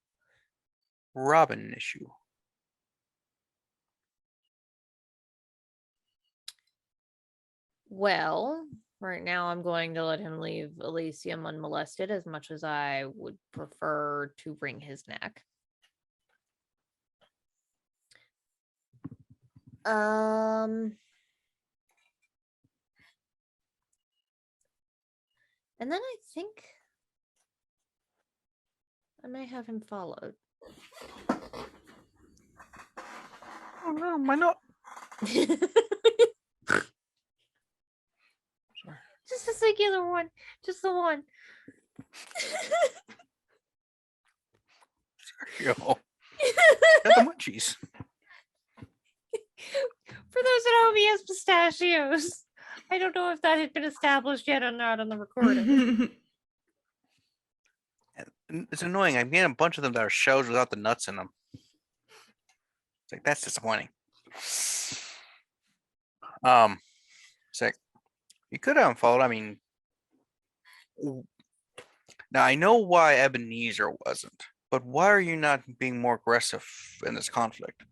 Robin issue? Well, right now I'm going to let him leave Elysium unmolested as much as I would prefer to wring his neck. And then I think I may have him followed. Oh no, why not? Sorry. Just a singular one. Just the one. Sergio. Got the munchies. For those at home, he has pistachios. I don't know if that had been established yet or not on the recording. It's annoying. I'm getting a bunch of them that are shells without the nuts in them. It's like, that's disappointing. It's like, you could have unfollowed. I mean, now I know why Ebenezer wasn't, but why are you not being more aggressive in this conflict?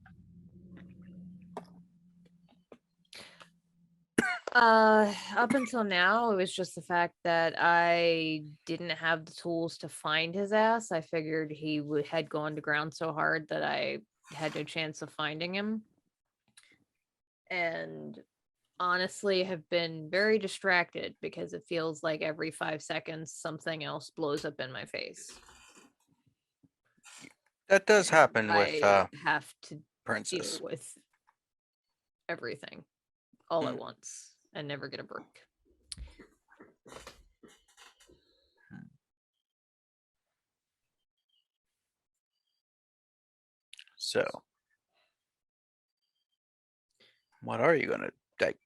Up until now, it was just the fact that I didn't have the tools to find his ass. I figured he had gone to ground so hard that I had no chance of finding him. And honestly, have been very distracted because it feels like every 5 seconds something else blows up in my face. That does happen with I have to Princess. deal with everything all at once and never get a break. So What are you gonna like?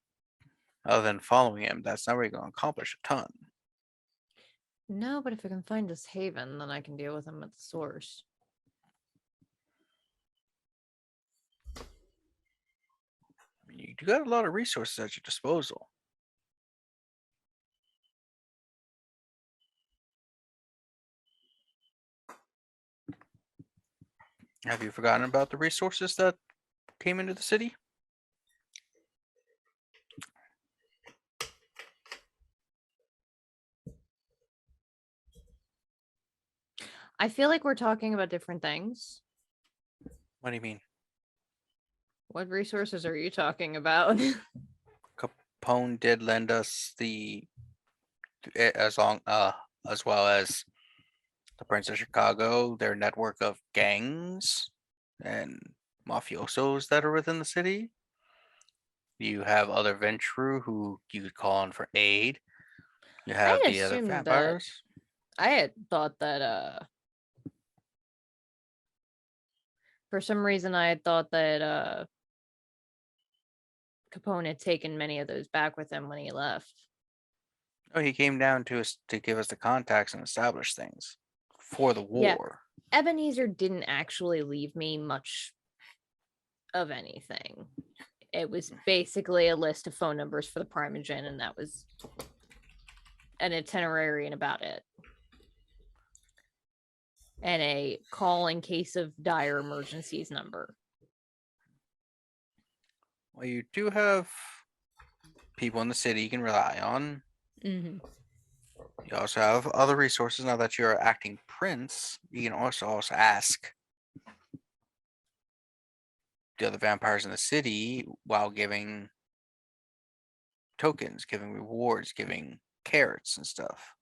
Other than following him, that's not really gonna accomplish a ton. No, but if I can find this haven, then I can deal with him at the source. I mean, you got a lot of resources at your disposal. Have you forgotten about the resources that came into the city? I feel like we're talking about different things. What do you mean? What resources are you talking about? Capone did lend us as well as the Prince of Chicago, their network of gangs and mafiosos that are within the city. You have other Ventrue who you could call on for aid. You have had the other assumed that- vampires. I had thought that for some reason I had thought that Capone had taken many of those back with him when he left. Oh, he came down to us to give us the contacts and establish things for the Yeah. war. Ebenezer didn't actually leave me much of anything. It was basically a list of phone numbers for the Primogen, and that was an itinerary and about it. And a call in case of dire emergencies number. Well, you do have people in the city you can rely on. Mm-hmm. You also have other resources now that you're acting prince. You can also ask the other vampires in the city while giving tokens, giving rewards, giving carrots and stuff.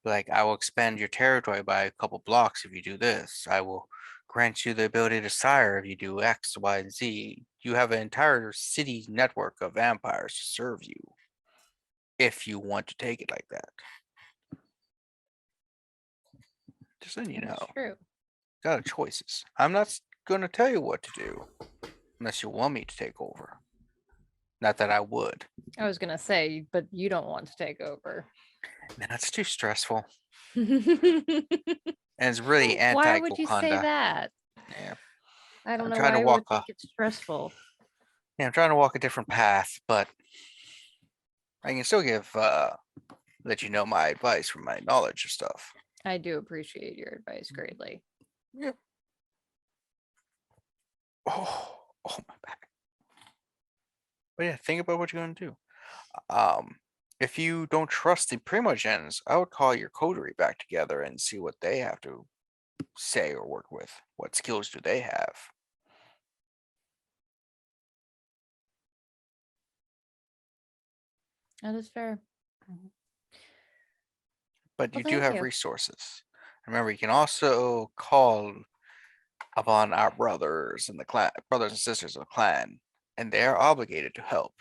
Like, I will expand your territory by a couple blocks if you do this. I will grant you the ability to sire if you do X, Y, and Z. You have an entire city network of vampires to serve you if you want to take it like that. Just letting you know. That's true. Got choices. I'm not going to tell you what to do unless you want me to take over. Not that I would. I was gonna say, but you don't want to take over. Man, that's too stressful. Why And it's really would you say anti-Wakanda. that? Yeah. I don't I'm know trying to why I would walk think it's stressful. Yeah, I'm trying to walk a different path, but I can still let you know my advice from my knowledge of stuff. I do appreciate your advice greatly. Yep. Oh, my back. But yeah, think about what you're gonna do. If you don't trust the Primogens, I would call your coterie back together and see what they have to say or work with. What skills do they have? That is fair. But Well, you do thank have you. resources. Remember, you can also call upon our brothers and the clan, brothers and sisters of the clan, and they are obligated to help.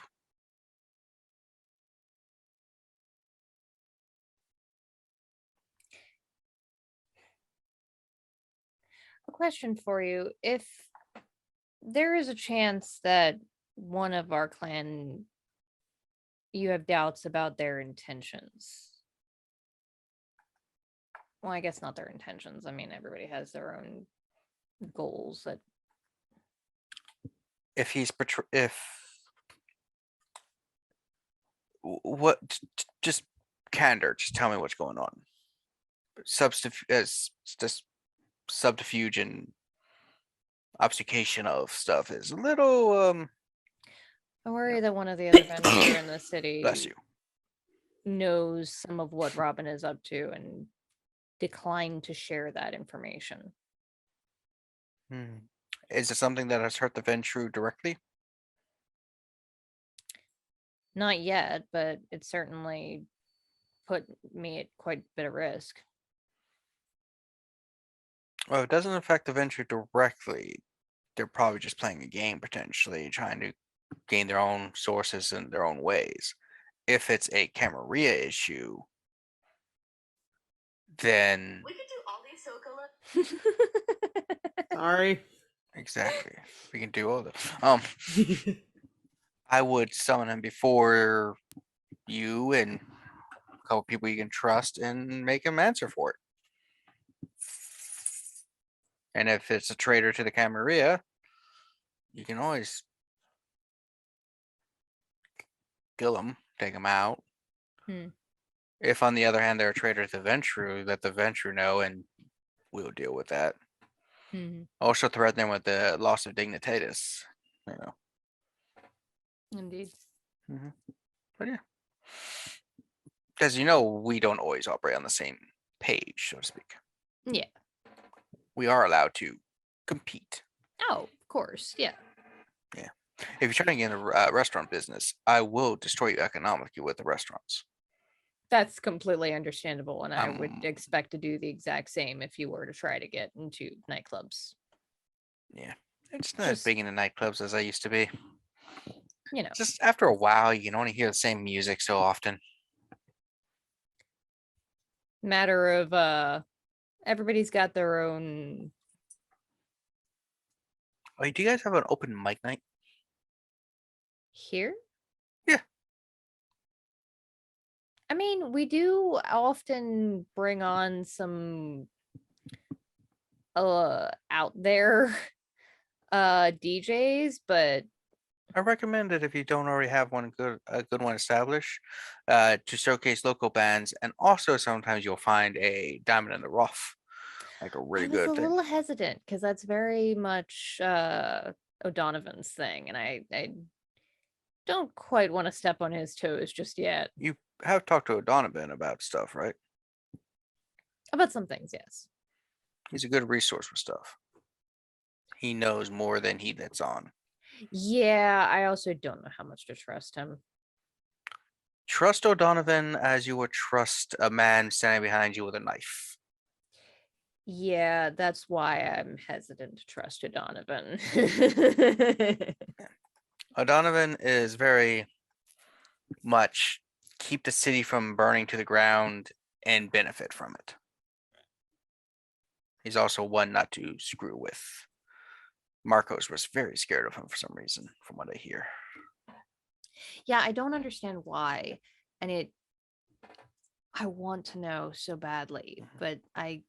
A question for you. If there is a chance that one of our clan, you have doubts about their intentions. Well, I guess not their intentions. I mean, everybody has their own goals that If he's just candor, just tell me what's going on. Just subterfuge and obfuscation of stuff is a little I worry that one of the other vendors here in the city bless you. knows some of what Robin is up to and declined to share that information. Is it something that has hurt the Ventrue directly? Not yet, but it certainly put me at quite a bit of risk. Well, it doesn't affect the Ventrue directly. They're probably just playing a game, potentially trying to gain their own sources in their own ways. If it's a Camarilla issue, then We could do all these Sorry. exactly we can do all this. I would summon him before you and a couple people you can trust and make him answer for it. And if it's a traitor to the Camarilla, you can always kill him, take him out. Hmm. If on the other hand they're a traitor to Ventrue, let the Ventrue know and we'll deal with that. Mhm. Also threaten them with the loss of dignitatis. You know. Indeed. But yeah. Because you know we don't always operate on the same page, so to speak. Yeah. We are allowed to compete. Oh, of course. Yeah. If you're trying to get in the restaurant business, I will destroy you economically with the restaurants. That's completely understandable, and I would Um, expect to do the exact same if you were to try to get into nightclubs. Yeah. It's not as Just- big into nightclubs as I used to be. You know, Just after a while, you can only hear the same music so often. matter of everybody's got their own. Wait, do you guys have an open mic night? Here? Yeah. I mean, we do often bring on some out there DJs, but I recommend it if you don't already have a good one established, to showcase local bands, and also sometimes you'll find a diamond in the rough, like a really I was good a thing. little hesitant because that's very much O'Donovan's thing, and I don't quite want to step on his toes just yet. You have talked to O'Donovan about stuff, right? About some things, yes. He's a good resource for stuff. He knows more than he lets on. Yeah, I also don't know how much to trust him. Trust O'Donovan as you would trust a man standing behind you with a knife. Yeah, that's why I'm hesitant to trust O'Donovan. O'Donovan is very much keep the city from burning to the ground and benefit from it. He's also one not to screw with. Marcos was very scared of him for some reason, from what I hear. Yeah, I don't understand why. And I want to know so badly, but I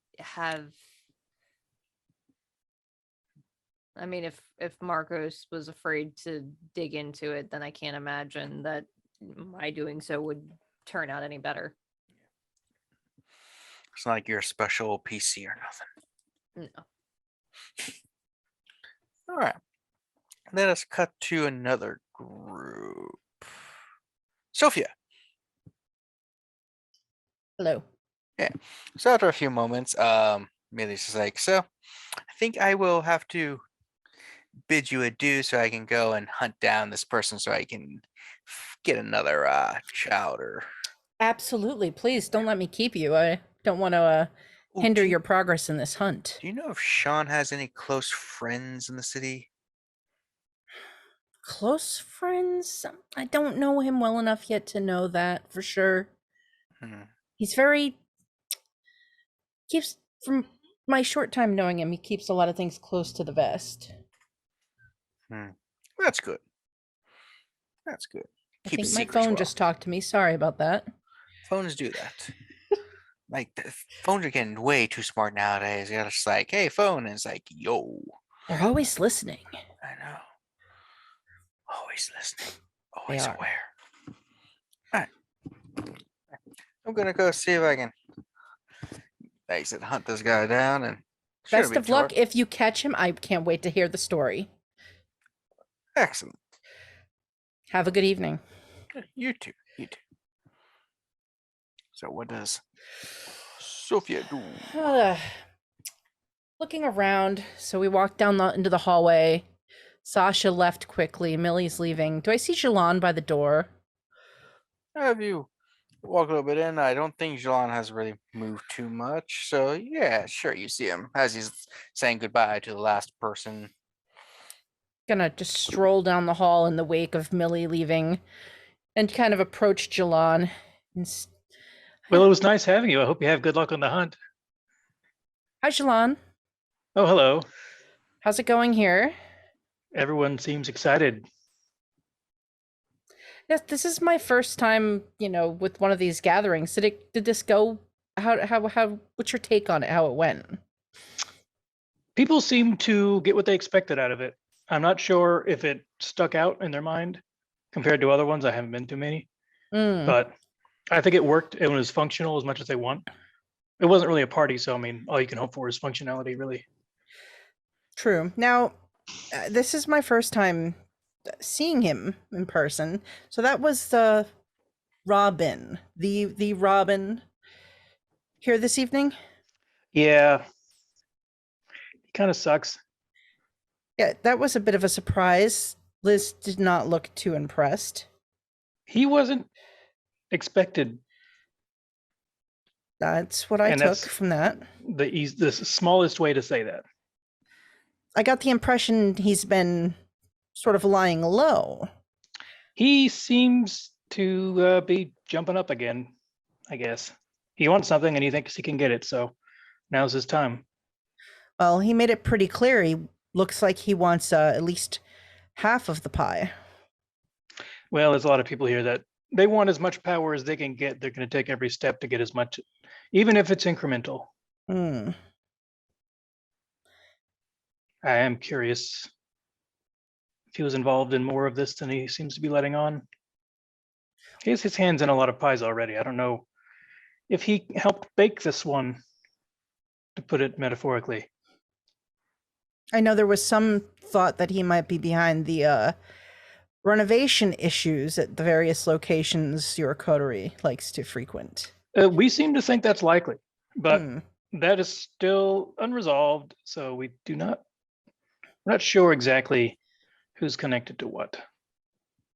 mean, if Marcos was afraid to dig into it, then I can't imagine that my doing so would turn out any better. It's not like you're a special PC or nothing. No. All right. Let us cut to another group. Sophia. Hello. So after a few moments, Millie's just like, so I think I will have to bid you adieu so I can go and hunt down this person so I can get another child or. Absolutely. Please don't let me keep you. I don't want to Ooh, hinder do you- your progress in this hunt. Do you know if Sean has any close friends in the city? Close friends? I don't know him well enough yet to know that for sure. He's very keeps from my short time knowing him, he keeps a lot of things close to the vest. That's good. That's good. I Keep think my secrets phone well. just talked to me. Sorry about that. Phones do that. Like the phones are getting way too smart nowadays. They're just like, hey, phone, and it's like, yo. They're always listening. I know. Always listening. They Always are. aware. All right. I'm gonna go see if I can, like I said, hunt this guy down and. Best of luck if you catch him. I can't wait to hear the story. Excellent. Have a good evening. You too. You too. So what does Sophia do? Looking around, so we walked down into the hallway. Sasha left quickly. Millie's leaving. Do I see Jilon by the door? Have you walk a little bit in? I don't think Jilon has really moved too much. So yeah, sure, you see him as he's saying goodbye to the last person. Gonna just stroll down the hall in the wake of Millie leaving and kind of approach Jilon. Well, it was nice having you. I hope you have good luck on the hunt. Hi, Jilon. Oh, hello. How's it going here? Everyone seems excited. Yes, this is my first time, with one of these gatherings. Did this go? How? What's your take on it? How it went? People seem to get what they expected out of it. I'm not sure if it stuck out in their mind compared to other ones. I haven't been to many, but I think it worked. It was functional as much as they want. It wasn't really a party, so I mean, all you can hope for is functionality, really. True. Now, this is my first time seeing him in person. So that was the Robin, the Robin here this evening. Yeah, it kind of sucks. Yeah, that was a bit of a surprise. Liz did not look too impressed. He wasn't expected. That's what I And took that's from that. The smallest way to say that. I got the impression he's been sort of lying low. He seems to be jumping up again, I guess. He wants something and he thinks he can get it, so now's his time. Well, he made it pretty clear. He looks like he wants at least half of the pie. Well, there's a lot of people here that they want as much power as they can get. They're going to take every step to get as much, even if it's incremental. I am curious if he was involved in more of this than he seems to be letting on. He has his hands in a lot of pies already. I don't know if he helped bake this one, to put it metaphorically. I know there was some thought that he might be behind the renovation issues at the various locations your coterie likes to frequent. We seem to think that's likely, but that is still unresolved. So we're not sure exactly who's connected to what.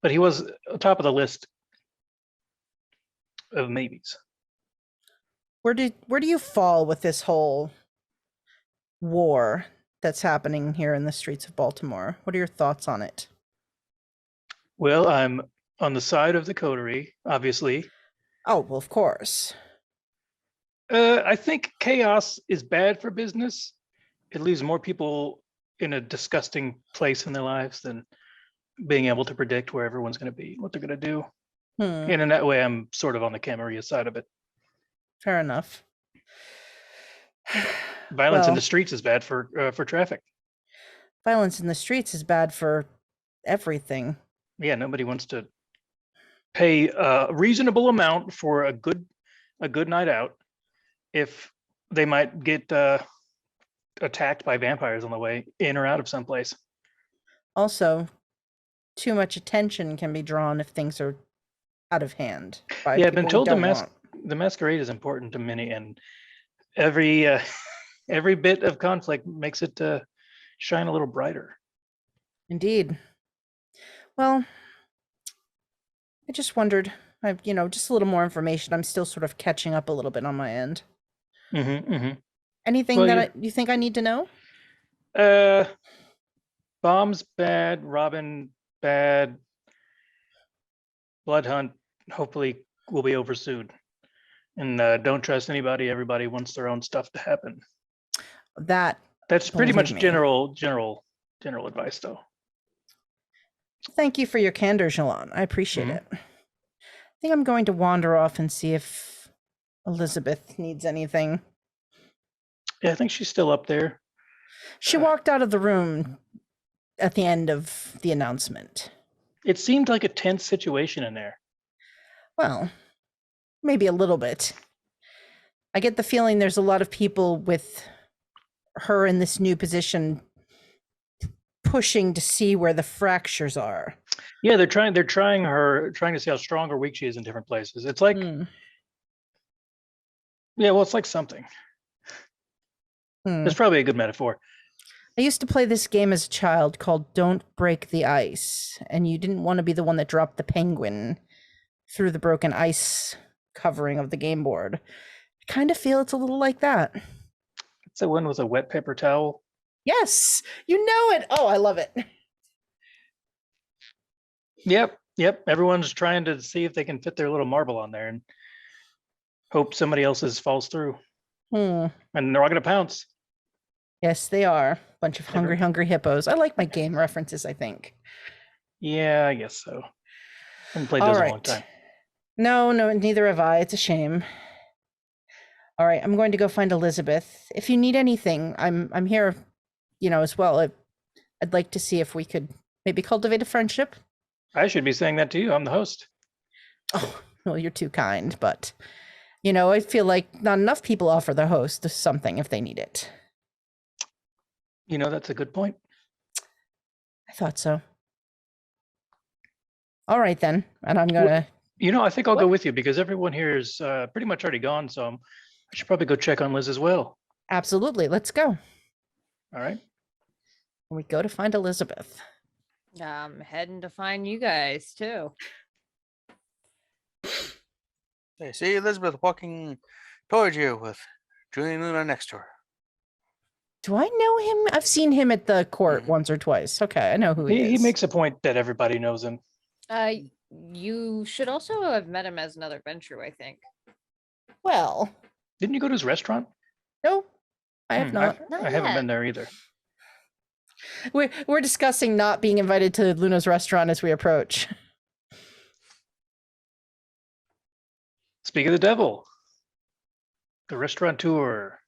But he was top of the list of maybes. Where do you fall with this whole war that's happening here in the streets of Baltimore? What are your thoughts on it? Well, I'm on the side of the coterie, obviously. Oh, well, of course. I think chaos is bad for business. It leaves more people in a disgusting place in their lives than being able to predict where everyone's going to be, what they're going to do. And in that way, I'm sort of on the Camarilla side of it. Fair enough. Violence in the streets is bad for traffic. Violence in the streets is bad for everything. Yeah, nobody wants to pay a reasonable amount for a good night out if they might get attacked by vampires on the way in or out of someplace. Also, too much attention can be drawn if things are out of hand. Yeah, I've been told the masquerade is important to many, and every bit of conflict makes it shine a little brighter. Indeed. Well, I just wondered, just a little more information. I'm still sort of catching up a little bit on my end. Anything that you think I need to know? Bomb's bad, Robin bad, Blood Hunt hopefully will be over soon. And don't trust anybody. Everybody wants their own stuff to happen. That's pretty much general advice, though. Thank you for your candor, Jilon. I appreciate it. I think I'm going to wander off and see if Elizabeth needs anything. Yeah, I think she's still up there. She walked out of the room at the end of the announcement. It seemed like a tense situation in there. Well, maybe a little bit. I get the feeling there's a lot of people with her in this new position pushing to see where the fractures are. Yeah, they're trying to see how strong or weak she is in different places. It's like it's like something. It's probably a good metaphor. I used to play this game as a child called Don't Break the Ice, and you didn't want to be the one that dropped the penguin through the broken ice covering of the game board. I kind of feel it's a little like that. It's the one with a wet paper towel. Yes, you know it. Oh, I love it. Yep. Everyone's trying to see if they can fit their little marble on there and hope somebody else's falls through. And they're all going to pounce. Yes, they are. Bunch of hungry hippos. I like my game references, I think. Yeah, I guess so. Haven't played All those in a right. long time. No, neither have I. It's a shame. All right, I'm going to go find Elizabeth. If you need anything, I'm here, as well. I'd like to see if we could maybe cultivate a friendship. I should be saying that to you. I'm the host. Oh, well, you're too kind, but I feel like not enough people offer the host something if they need it. That's a good point. I thought so. All right then, and I'm gonna. I think I'll What? go with you because everyone here is pretty much already gone. So I should probably go check on Liz as well. Absolutely, let's go. All right. We go to find Elizabeth. I'm heading to find you guys too. I see Elizabeth walking towards you with Julian Luna next to her. Do I know him? I've seen him at the court Mhm. once or twice. Okay, I know who he is. He makes a point that everybody knows him. You should also have met him as another Ventrue, I think. Well, Didn't you go to his restaurant? no, I have not. I haven't been there either. We're discussing not being invited to Luna's restaurant as we approach. Speak of the devil. The restaurateur.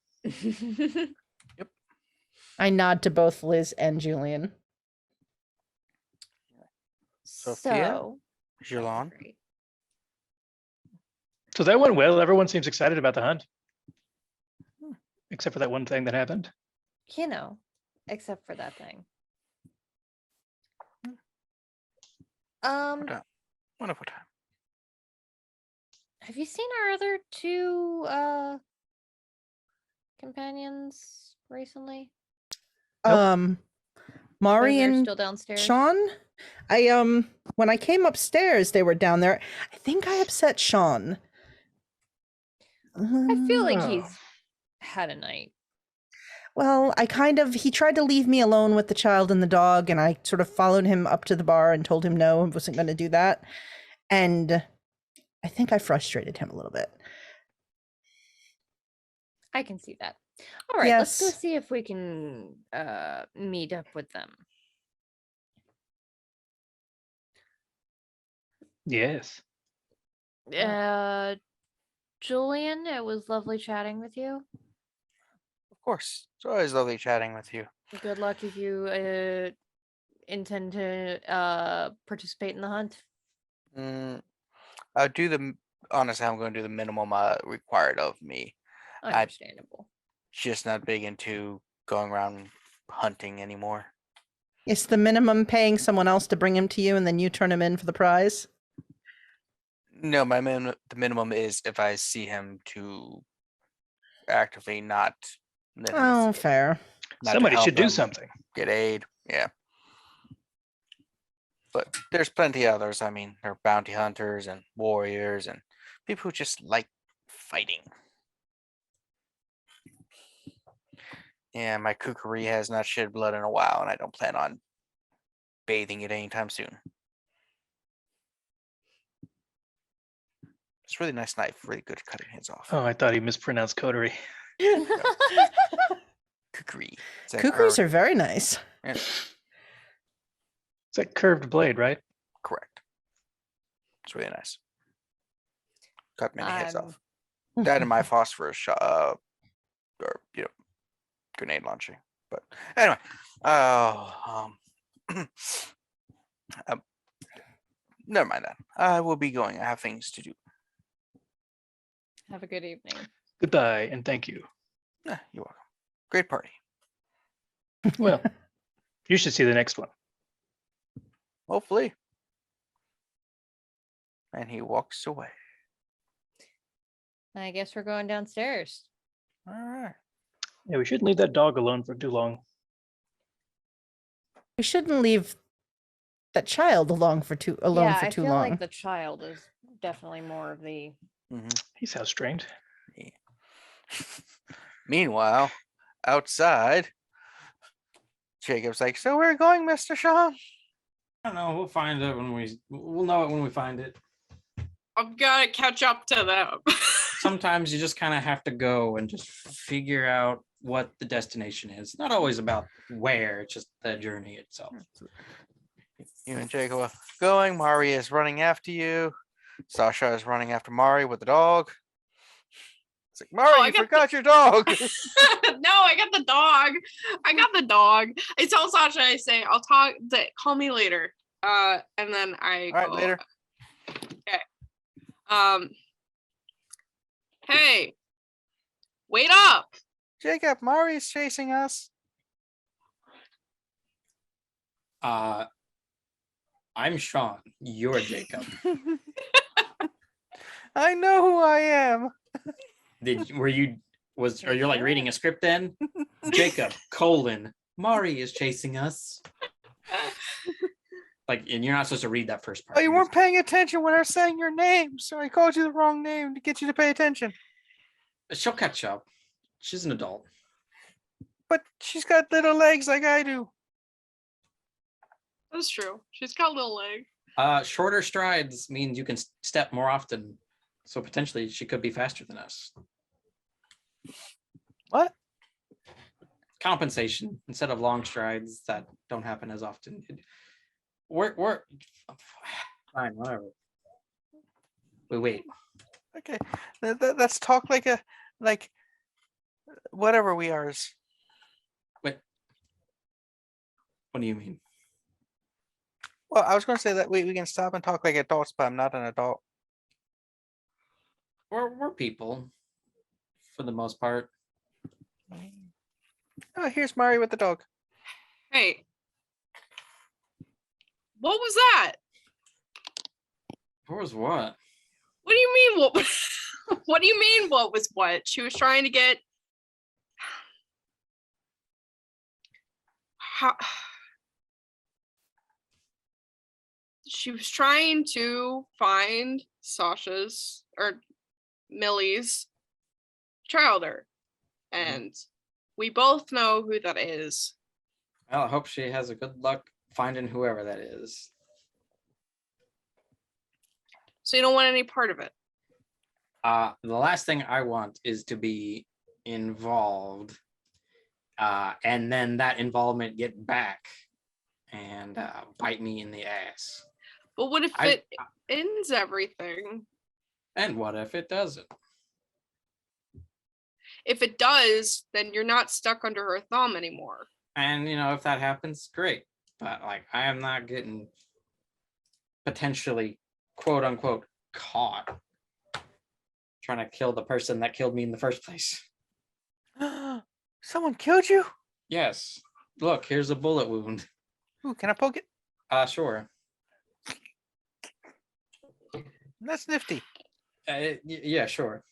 I nod to both Liz and Julian. Sophia? So, Jilon? great. So that went well. Everyone seems excited about the hunt. Except for that one thing that happened. Except for that thing. Wonderful time. Have you seen our other two companions recently? Mari They're and still downstairs. Sean? When I came upstairs, they were down there. I think I upset Sean. I feel like Oh. he's had a night. Well, he tried to leave me alone with the child and the dog, and I sort of followed him up to the bar and told him no, I wasn't going to do that. And I think I frustrated him a little bit. I can see that. All right, let's go Yes. see if we can meet up with them. Yes. Julian, it was lovely chatting with you. Of course. It's always lovely chatting with you. Good luck if you intend to participate in the hunt. I'll do honestly, I'm going to do the minimum required of me. Understandable. Just not big into going around hunting anymore. Is the minimum paying someone else to bring him to you and then you turn him in for the prize? No, the minimum is if I see him to actively not. Oh, fair. not to Somebody help should do him something. Get aid, yeah. But there's plenty others. I mean, there are bounty hunters and warriors and people who just like fighting. Yeah, my kukri has not shed blood in a while, and I don't plan on bathing it anytime soon. It's a really nice knife, really good at cutting heads off. Oh, I thought he mispronounced coterie. Kukri. Kukris are very nice. Yeah, It's that curved blade, right? correct. It's really nice. Cut many heads Um, off. That and my phosphorus shot, or grenade launching. But anyway, never mind that. I will be going. I have things to do. Have a good evening. Goodbye and thank you. You're welcome. Great party. Well, you should see the next one. Hopefully. And he walks away. I guess we're going downstairs. All right. Yeah, we shouldn't leave that dog alone for too long. We shouldn't leave that child alone for too I feel long. like the child is definitely more of the. He sounds strange. Meanwhile, outside, Jacob's like, "So where are we going, Mr. Sean?" I don't know. We'll find it we'll know it when we find it. I've got to catch up to them. Sometimes you just kind of have to go and just figure out what the destination is. Not always about where, it's just the journey itself. You and Jacob are going. Mari is running after you. Sasha is running after Mari with the dog. It's like, Mari, I you got forgot your dog. No, I got the dog. I got the dog. I tell Sasha, I say, I'll talk. Call me later. And then I All right, go, later. Okay. Hey, wait up. Jacob, Mari's chasing us. I'm Sean. You're Jacob. I know who I am. Are you like reading a script then? Jacob, Mari is chasing us. Like, and you're not supposed to read that first part. Oh, you weren't paying attention when I was saying your name, so I called you the wrong name to get you to pay attention. She'll catch up. She's an adult. But she's got little legs like I do. That's true. She's got a little leg. Shorter strides means you can step more often. So potentially she could be faster than us. What? Compensation instead of long strides that don't happen as often. We're fine, whatever. Wait. Okay. Let's talk like whatever we are. Wait. What do you mean? Well, I was going to say that we can stop and talk like adults, but I'm not an adult. We're people, for the most part. Oh, here's Mari with the dog. Hey. What was that? What was what? What do you mean what what do you mean what was what? She was trying to get she was trying to find Sasha's or Millie's childer. And we both know who that is. Well, I hope she has a good luck finding whoever that is. So you don't want any part of it? The last thing I want is to be involved, and then that involvement get back and bite me in the ass. But what if it ends everything? And what if it doesn't? If it does, then you're not stuck under her thumb anymore. And if that happens, great. But like, I am not getting potentially quote unquote caught trying to kill the person that killed me in the first place. Someone killed you? Yes. Look, here's a bullet wound. Ooh, can I poke it? Sure. That's nifty. Yeah, sure.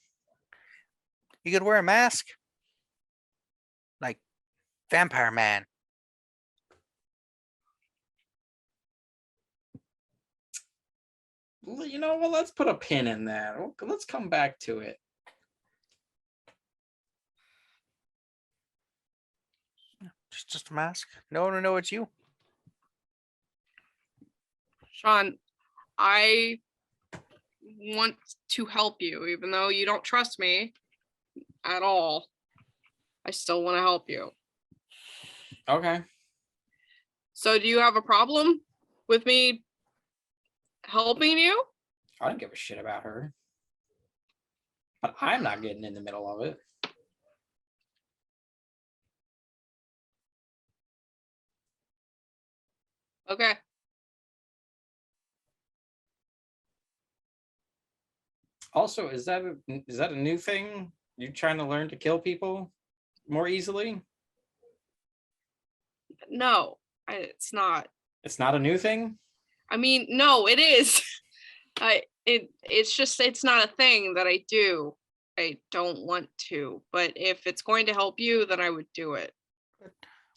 You could wear a mask. Like Vampire Man. Well, let's put a pin in that. Let's come back to it. Just a mask. No one will know it's you. Sean, I want to help you, even though you don't trust me at all. I still want to help you. Okay. So do you have a problem with me helping you? I don't give a shit about her. But I'm not getting in the middle of it. Okay. Also, is that a new thing? You trying to learn to kill people more easily? No, it's not. It's not a new thing? I mean, no, it is. It's not a thing that I do. I don't want to, but if it's going to help you, then I would do it.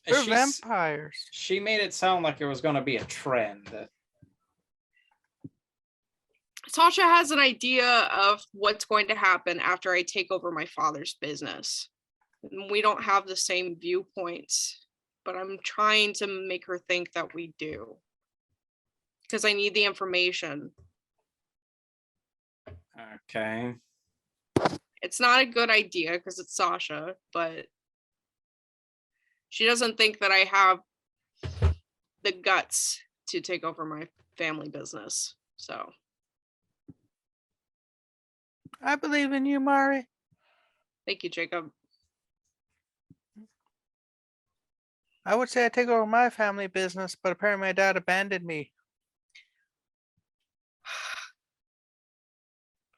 We're vampires. She made it sound like it was going to be a trend. Sasha has an idea of what's going to happen after I take over my father's business. We don't have the same viewpoints, but I'm trying to make her think that we do. Because I need the information. Okay. It's not a good idea because it's Sasha, but she doesn't think that I have the guts to take over my family business. So I believe in you, Mari. thank you, Jacob. I would say I take over my family business, but apparently my dad abandoned me.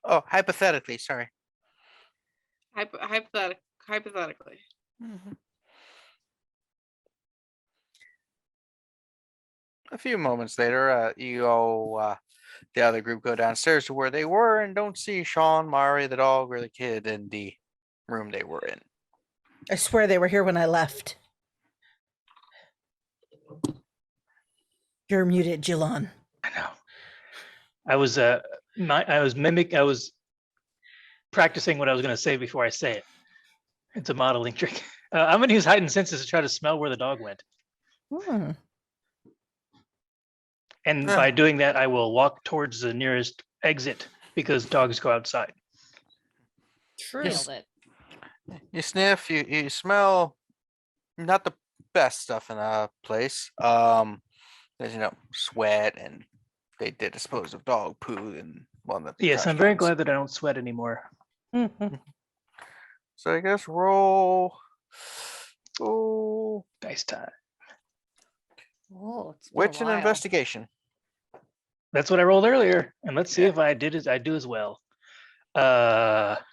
Oh, hypothetically, sorry. Hypothetically. Mhm. A few moments later, you all, the other group go downstairs to where they were and don't see Sean, Mari, the dog, or the kid in the room they were in. I swear they were here when I left. You're muted, Jilon. I know. I was practicing what I was going to say before I say it. It's a modeling trick. I'm going to use heightened senses to try to smell where the dog went. Hmm. And Huh. by doing that, I will walk towards the nearest exit because dogs go outside. True. Nailed it. You sniff, you smell not the best stuff in a place. There's sweat, and they did dispose of dog poo and one of the Yes, trash I'm very cans. glad that I don't sweat anymore. Mhm. So I guess roll. Oh, Dice time. Oh, it's been witch a and while. investigation. That's what I rolled earlier, and let's see Yeah. if I do as well.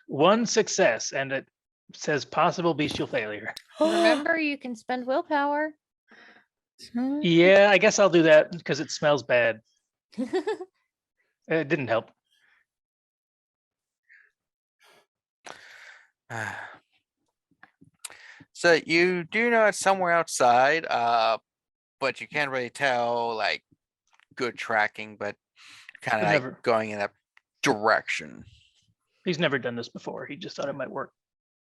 One success, and it says possible bestial failure. Remember, you can spend willpower. Yeah, I guess I'll do that because it smells bad. It didn't help. So you do know it's somewhere outside, but you can't really tell like good tracking, but kind of We've like never- going in that direction. He's never done this before. He just thought it might work.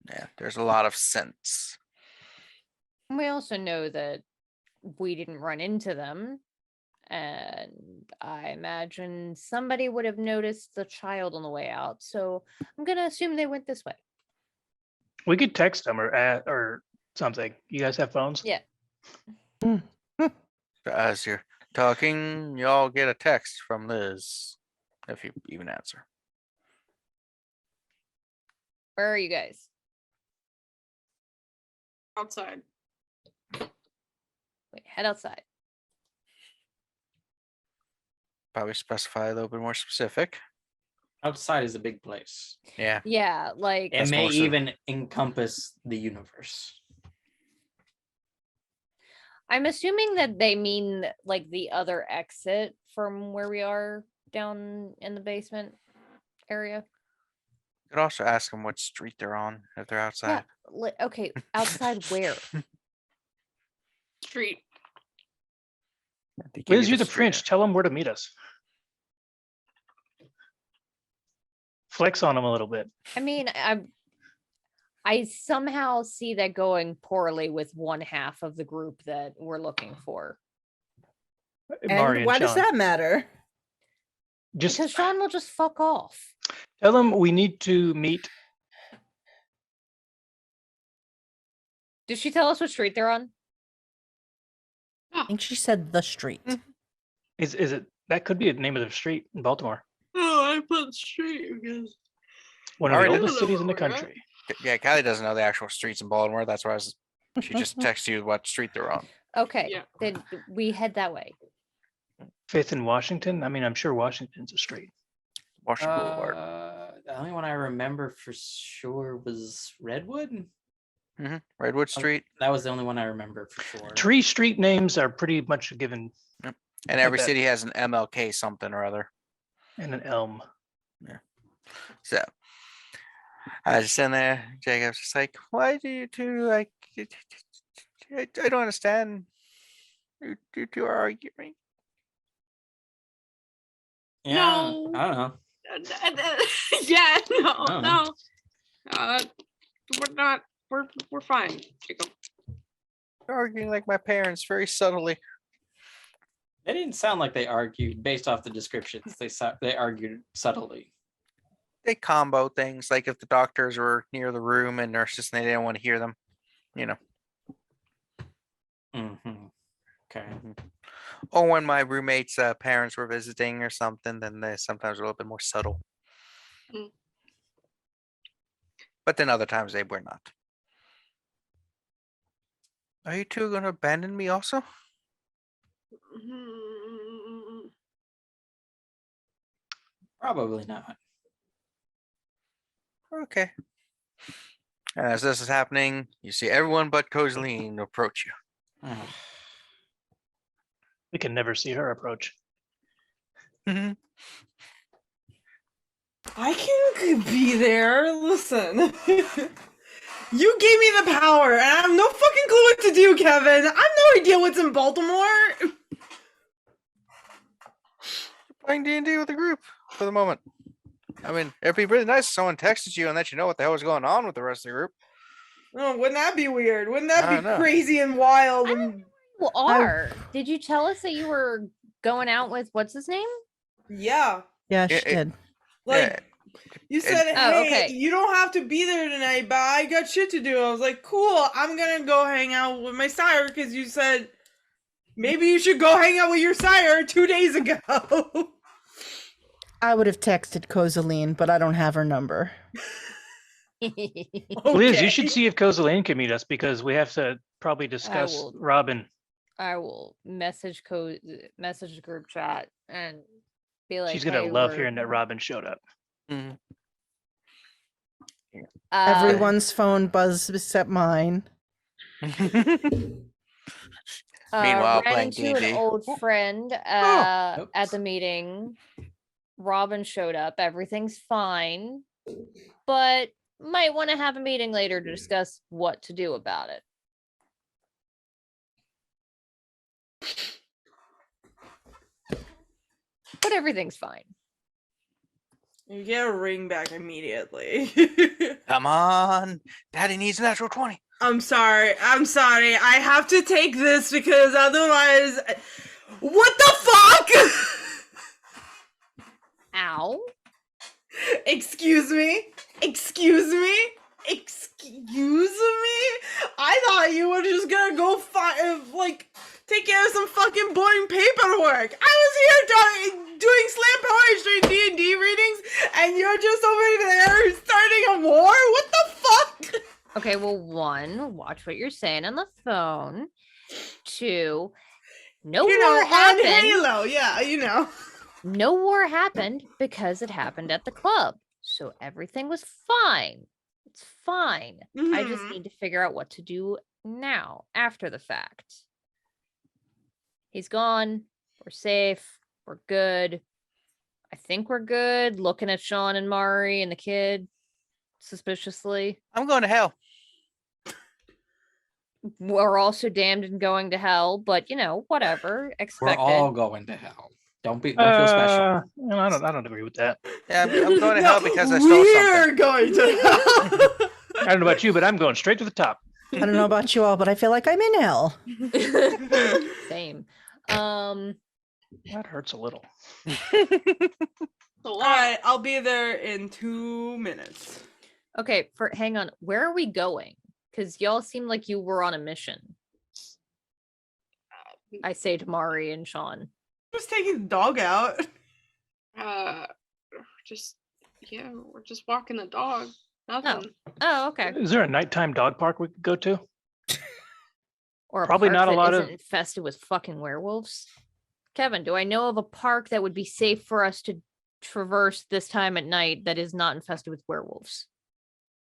Yeah, there's a lot of sense. We also know that we didn't run into them. And I imagine somebody would have noticed the child on the way out. So I'm going to assume they went this way. We could text them or something. You guys have phones? Yeah. So as you're talking, you all get a text from Liz, if you even answer. Where are you guys? Outside. Wait, head outside. Probably specify a little bit more specific. Outside is a big place. Yeah. Yeah, like It That's may more so. even encompass the universe. I'm assuming that they mean like the other exit from where we are down in the basement area. You could also ask them what street they're on if they're outside. Yeah. Okay, outside where? Street. They give Liz, you you're the street. prince. Tell them where to meet us. Flex on them a little bit. I mean, I somehow see that going poorly with one half of the group that we're looking for. Mari And why does Sean. that matter? Just Because Sean will just fuck off. tell them we need to meet. Did she tell us what street they're on? I think she said the street. Is it that could be a name of the street in Baltimore? Oh, I put street because One of the Already- oldest cities in the Right? country. Yeah, Callie doesn't know the actual streets in Baltimore. That's why she just texted you what street they're on. Okay, Yeah. then we head that way. Fifth in Washington. I mean, I'm sure Washington's a street. Washington Boulevard. The only one I remember for sure was Redwood. Redwood Street. That was the only one I remember for sure. Tree street names are pretty much a given, And every bet. city has an MLK something or other. and an elm. So I was just in there, Jacob's just like, why do you two like I don't understand. You two are arguing. Yeah, No. I don't know. Yeah, no, Oh. no. We're not. We're fine, Jacob. You're arguing like my parents very subtly. They didn't sound like they argued based off the descriptions. They argued subtly. They combo things, like if the doctors were near the room and nurses and they didn't want to hear them, Mm-hmm. Okay. Or when my roommate's parents were visiting or something, then they sometimes a little bit more subtle. Mm. But then other times they were not. Are you two going to abandon me also? Probably not. Okay. And as this is happening, you see everyone but Kozaline approach you. We can never see her approach. I can be there. Listen. You gave me the power, and I have no fucking clue what to do, Kevin. I have no idea what's in Baltimore. Playing D&D with the group for the moment. I mean, it'd be really nice if someone texted you and let you know what the hell was going on with the rest of the group. Oh, wouldn't that be weird? Wouldn't that I be know. crazy and wild? And You are. Did you tell us that you were going out with what's his name? yeah, Yeah, Yeah, she did. like you said, Oh, hey, okay. you don't have to be there tonight, but I got shit to do. I was like, cool. I'm gonna go hang out with my sire because you said maybe you should go hang out with your sire 2 days ago. I would have texted Kozaline, but I don't have her number. Liz, you should see if Kozaline can meet us because we have to probably discuss will- Robin. I will message the group chat and be like, She's gonna "Hey, love we're- hearing that Robin showed up. Mhm. Everyone's phone buzzed except mine. Meanwhile, ran playing into an D&D. old friend oops. at the meeting. Robin showed up. Everything's fine, but might want to have a meeting later to discuss what to do about it. But everything's fine. You get a ring back immediately. Come on. Daddy needs a natural 20. I'm sorry. I have to take this because otherwise, what the fuck? Ow. Excuse me? I thought you were just gonna go take care of some fucking boring paperwork. I was here doing slam poetry D&D readings, and you're just over there starting a war? What the fuck? Okay, well, 1, watch what you're saying on the phone. 2, no war on happened. Halo, yeah, No war happened because it happened at the club. So everything was fine. It's fine. I just Mhm. need to figure out what to do now, after the fact. He's gone. We're safe. We're good. I think we're good. Looking at Sean and Mari and the kid suspiciously. I'm going to hell. We're also damned and going to hell, but whatever. We're Expected. all going to hell. Don't feel special. No, I don't agree with that. Yeah, I'm going to hell because I stole something. We're going to hell. I don't know about you, but I'm going straight to the top. I don't know about you all, but I feel like I'm in hell. Same. That hurts a little. Alright, I'll be there in 2 minutes. Okay, hang on. Where are we going? Because y'all seem like you were on a mission. I say to Mari and Sean. Just taking the dog out. We're just walking the dog. Nothing. Oh, okay. Is there a nighttime dog park we could go to? Or Probably park not a that lot isn't of- infested with fucking werewolves. Kevin, do I know of a park that would be safe for us to traverse this time at night that is not infested with werewolves?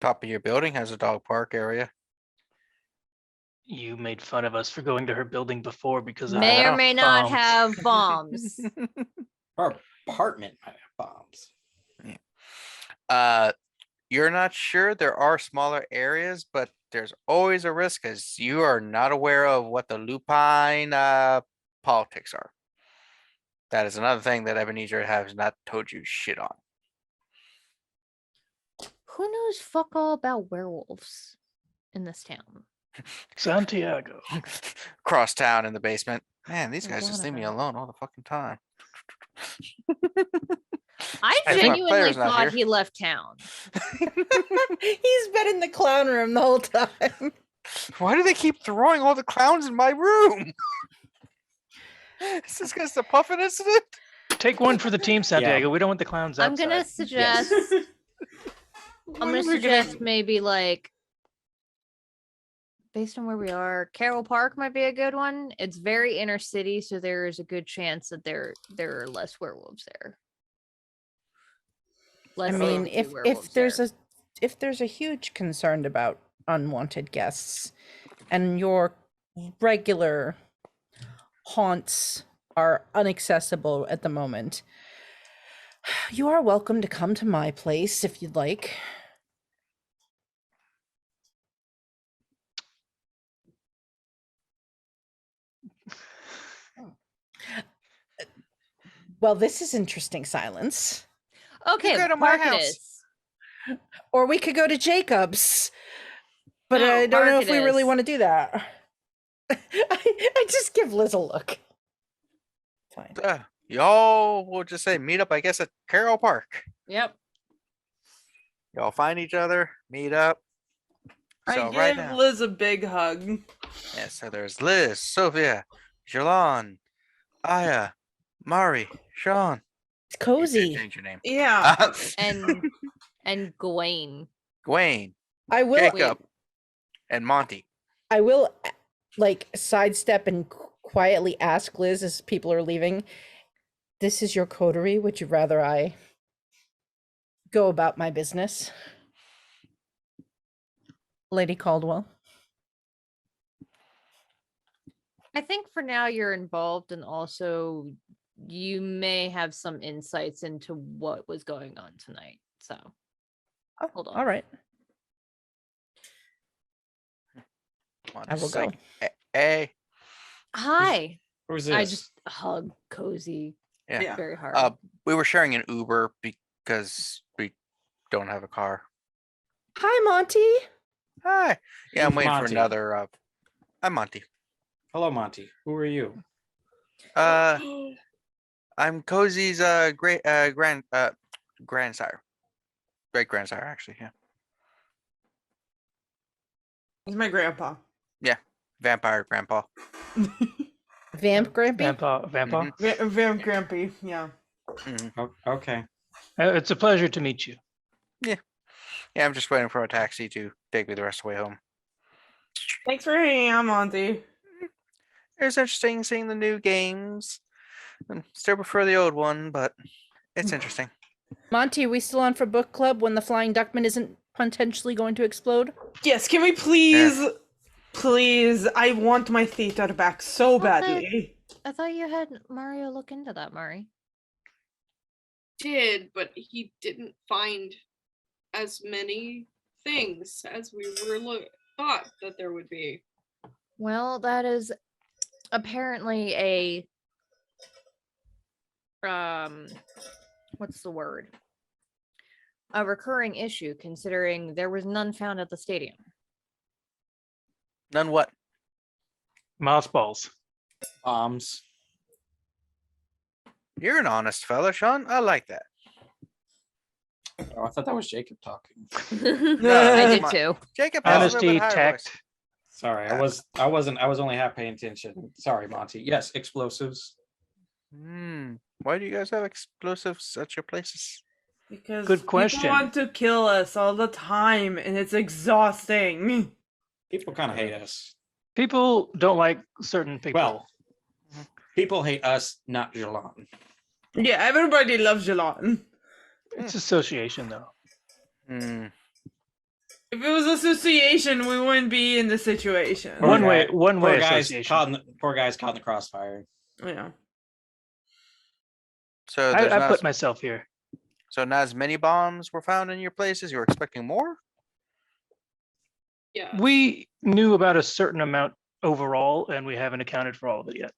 Top of your building has a dog park area. You made fun of us for going to her building before because May or of may not bombs. have bombs. Our apartment might have bombs. You're not sure. There are smaller areas, but there's always a risk because you are not aware of what the lupine politics are. That is another thing that Ebenezer has not told you shit on. Who knows fuck all about werewolves in this town? Santiago. Cross town in the basement. Man, these Oh, guys just leave me whatever. alone all the fucking time. I I think my genuinely player's not thought here. he left town. He's been in the clown room the whole time. Why do they keep throwing all the clowns in my room? Is this guy's the puffin incident? Take one for the team, Santiago. We don't want the clowns outside. I'm gonna suggest. I'm gonna suggest maybe like, based on where we are, Carroll Park might be a good one. It's very inner city, so there is a good chance that there are less werewolves there. I mean, if there's a huge concern about unwanted guests, and your regular haunts are inaccessible at the moment, you are welcome to come to my place if you'd like. Well, this is interesting silence. Okay, go to my park house. it is. Or we could go to Jacob's. But No, I don't know park if it we really is. want to do that. I just give Liz a look. Fine. Y'all will just say meet up, I guess, at Carroll Park. Yep. Y'all find each other, meet up. So I right give now, Liz a big hug. yeah. So there's Liz, Sophia, Jilon, Aya, Mari, Sean. It's cozy. Change your name. Yeah. And Gawain. Gwen, I will Jacob, and Monty. I will like sidestep and quietly ask Liz as people are leaving, this is your coterie, would you rather I go about my business? Lady Caldwell. I think for now you're involved, and also you may have some insights into what was going on tonight. So hold on. All right. Monty's I will go. like, hey. Hi. Who's this? I just hug Cozy Yeah. very hard. We were sharing an Uber because we don't have a car. Hi, Monty. Hi. Yeah, I'm Who's waiting for Monty? another. I'm Monty. Hello, Monty. Who are you? I'm Cozy's grandsire. Great grandsire, actually. Yeah. He's my grandpa. Vampire grandpa. Vamp Grampy? Vampa. Vamp Grampy, yeah. Okay. It's a pleasure to meet you. Yeah, I'm just waiting for a taxi to take me the rest of the way home. Thanks for hanging out, Monty. It was interesting seeing the new games. I still prefer the old one, but it's interesting. Monty, we still on for book club when the Flying Duckman isn't potentially going to explode? Yes, can we please, please, I want my theater back so badly. I thought you had Mario look into that, Mari. Did, but he didn't find as many things as we were thought that there would be. Well, that is apparently a what's the word? A recurring issue, considering there was none found at the stadium. None what? Mouse balls. Bombs. You're an honest fella, Sean. I like that. Oh, I thought that was Jacob talking. I did too. Jacob has a little Honesty, bit higher tact. voice. Sorry, I was only half paying attention. Sorry, Monty. Yes, explosives. Why do you guys have explosives at your places? Because Good question. people want to kill us all the time, and it's exhausting. People kind of hate us. People don't like certain people. Well, people hate us, not Jilon. Yeah, everybody loves Jilon. It's association, though. If it was association, we wouldn't be in this situation. One way Poor guys association. caught in the crossfire. Yeah. So I put myself here. So not as many bombs were found in your places. You were expecting more? Yeah. We knew about a certain amount overall, and we haven't accounted for all of it yet.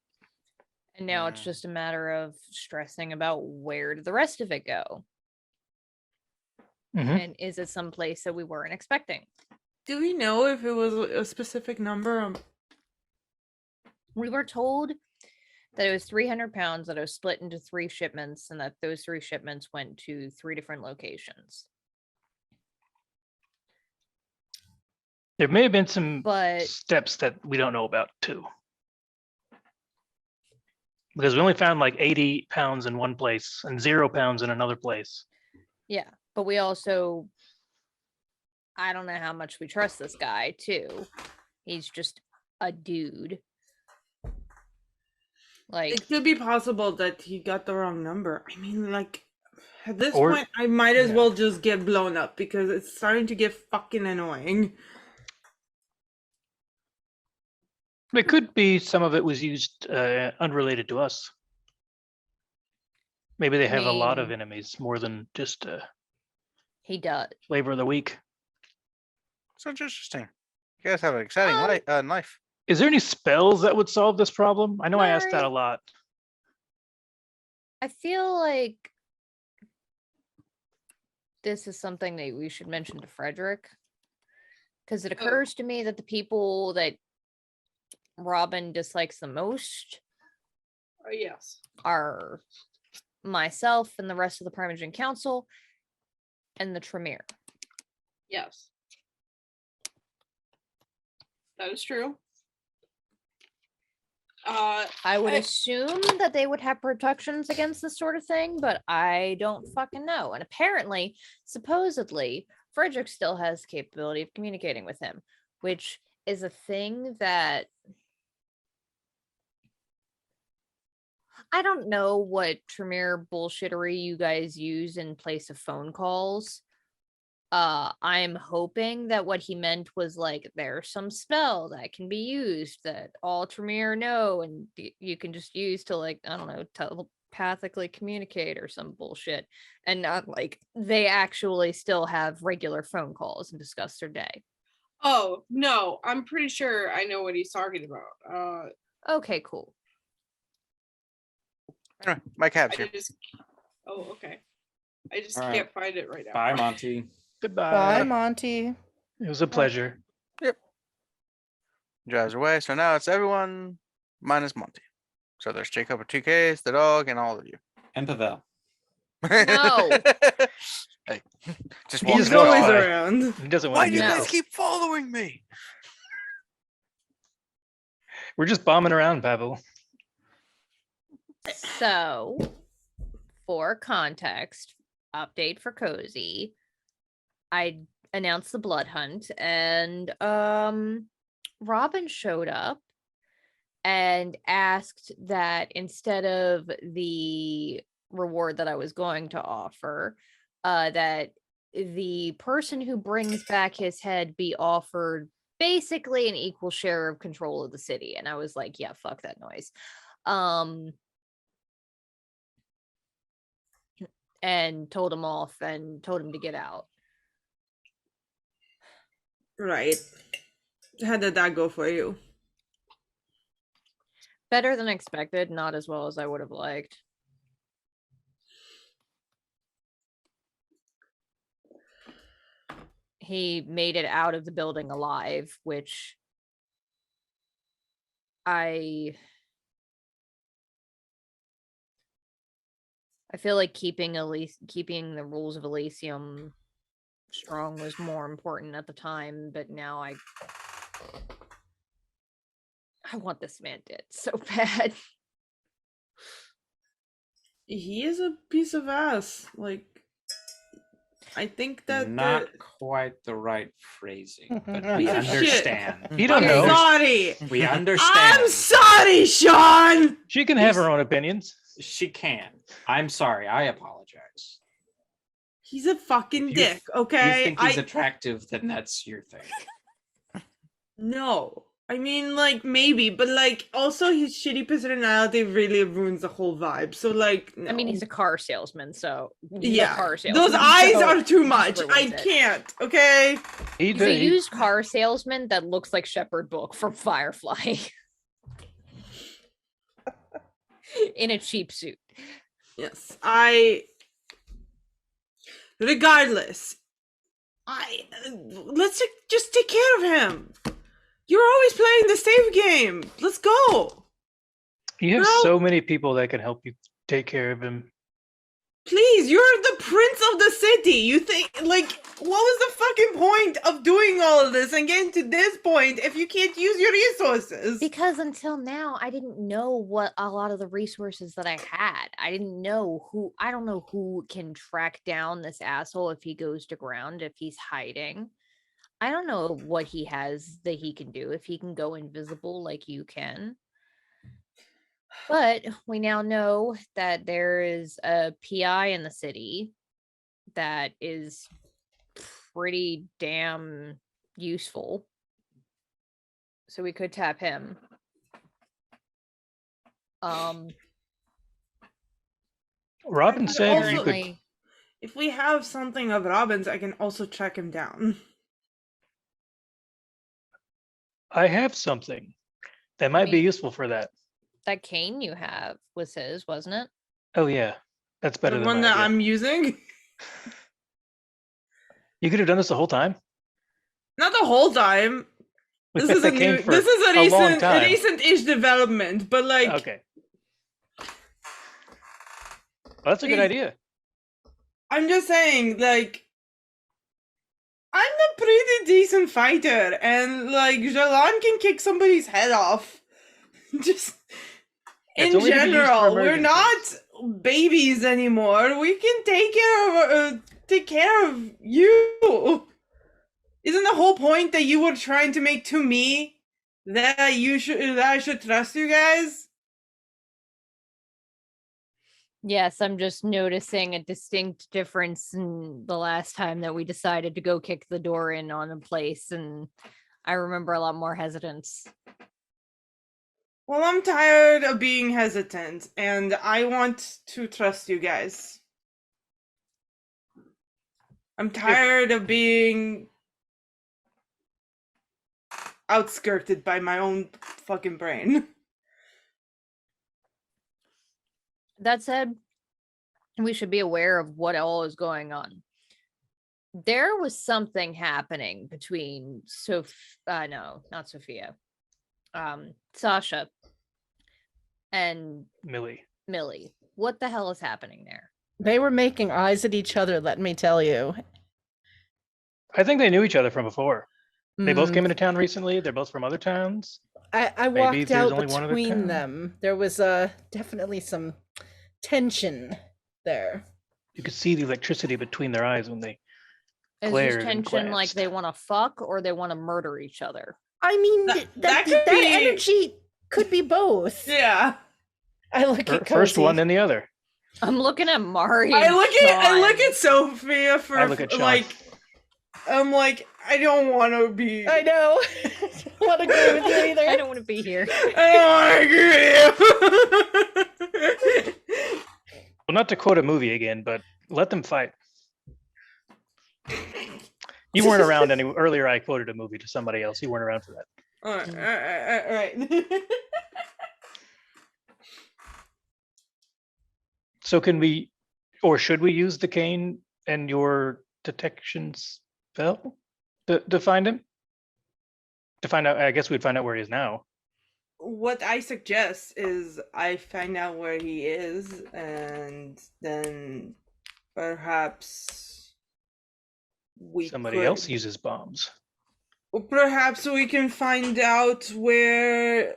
And now it's just a matter of stressing about where did the rest of it go? Mhm. And is it someplace that we weren't expecting? Do we know if it was a specific number? We were told that it was 300 pounds, that it was split into 3 shipments, and that those 3 shipments went to 3 different locations. There may have been some But steps that we don't know about, too. Because we only found like 80 pounds in one place and 0 pounds in another place. Yeah, but we also, I don't know how much we trust this guy too. He's just a dude. Like, It could be possible that he got the wrong number. I mean, like, at this Or- point, I might as yeah. well just get blown up because it's starting to get fucking annoying. It could be some of it was used unrelated to us. Maybe they have a lot of mean- enemies, more than just he does. flavor of the week. Sounds interesting. You guys have an exciting life. Is there any spells that would solve this problem? I know I asked that a Larry. lot. I feel like this is something that we should mention to Frederick. Because it occurs to me that the people that Robin dislikes the most Yes. are myself and the rest of the Primogen Council and the Tremere. Yes. That is true. I would assume that they would have protections against this sort of thing, but I don't fucking know. And apparently, supposedly, Frederick still has the capability of communicating with him, which is a thing that I don't know what Tremere bullshittery you guys use in place of phone calls. I'm hoping that what he meant was like there's some spell that can be used that all Tremere know and you can just use to, like, I don't know, telepathically communicate or some bullshit, and not like they actually still have regular phone calls and discuss their day. Oh, no, I'm pretty sure I know what he's talking about. Okay, cool. Anyway, my cab's here. Okay. I just All right. can't find it right now. Bye, Monty. Goodbye. Bye, Monty. It was a pleasure. Drives away. So now it's everyone minus Monty. So there's Jacob with 2Ks, the dog, and all of you. And Pavel. No. Hey, just He walk just He's walks always by. around. He doesn't Why want do to you do No. guys keep following me? We're just bombing around, Pavel. So, for context, update for Cozy. I announced the blood hunt, and Robin showed up and asked that instead of the reward that I was going to offer, that the person who brings back his head be offered basically an equal share of control of the city. And I was like, yeah, fuck that noise. And told him off and told him to get out. Right. How did that go for you? Better than expected, not as well as I would have liked. He made it out of the building alive, which I feel like keeping the rules of Elysium strong was more important at the time, but now I want this man dead so bad. He is a piece of ass. Like, I think that Not quite the right phrasing, but we Piece of shit. understand. You don't I'm know. sorry. We understand. I'm sorry, Sean. She can have her own opinions. She can. I'm sorry. I apologize. He's a fucking If dick. you Okay. think he's attractive, then that's your thing. No. I mean, like, maybe, but like, also his shitty personality really ruins the whole vibe. So, like, I mean, no. he's a car salesman, so yeah. car salesman. Those eyes so are too he much. ruins I it. can't. Okay. He's a used car salesman that looks like Shepherd Book from Firefly. In a cheap suit. Yes. Regardless, let's just take care of him. You're always playing the save game. Let's go. You have No. so many people that can help you take care of him. Please, you're the prince of the city. You think, like, what was the fucking point of doing all of this and getting to this point if you can't use your resources? Because until now, I didn't know what a lot of the resources that I had. I don't know who can track down this asshole if he goes to ground, if he's hiding. I don't know what he has that he can do, if he can go invisible like you can. But we now know that there is a PI in the city that is pretty damn useful. So we could tap him. Robin said you could. Apparently, If we have something of Robin's, I can also track him down. I have something that might be useful for that. that cane you have was his, wasn't it? Oh yeah, that's better The than one my that idea. I'm using? You could have done this the whole time. Not the whole time. We This kept is a that cane new, for this is a a long recent, time. recent-ish development, but like, Okay. Well, that's a good Please. idea. I'm just saying, like, I'm a pretty decent fighter, and like, Jilon can kick somebody's head off. Just It's in only to be used for general, we're emergencies. not babies anymore. We can take care of you. Isn't the whole point that you were trying to make to me that I should trust you guys? Yes, I'm just noticing a distinct difference in the last time that we decided to go kick the door in on a place, and I remember a lot more hesitance. Well, I'm tired of being hesitant, and I want to trust you guys. I'm tired of being outskirted by my own fucking brain. That said, we should be aware of what all is going on. There was something happening between no, not Sophia. Sasha and Millie. Millie. What the hell is happening there? They were making eyes at each other, let me tell you. I think they knew each other from before. They both Mm. came into town recently. They're both from other towns. I Maybe walked there's out only one other between town. them. There was definitely some tension there. You could see the electricity between their eyes when they Is glared this and tension like glanced. they want to fuck or they want to murder each other? I mean, That- that that could be- energy could be both. Yeah. I look at First Cozy. one, then the other. I'm looking at Mari. I and look Sean. at Sophia for I look at Sean. like, I'm like, I don't want to be. I know. I don't want to agree with you either. I don't want to be here. I don't want to agree with you. Well, not to quote a movie again, but let them fight. You weren't around any earlier. I quoted a movie to somebody else. You weren't around for that. All right. So can we, or should we use the cane and your detection spell to find him? To find out, I guess we'd find out where he is now. What I suggest is I find out where he is, and then perhaps Somebody else uses bombs. Perhaps we can find out where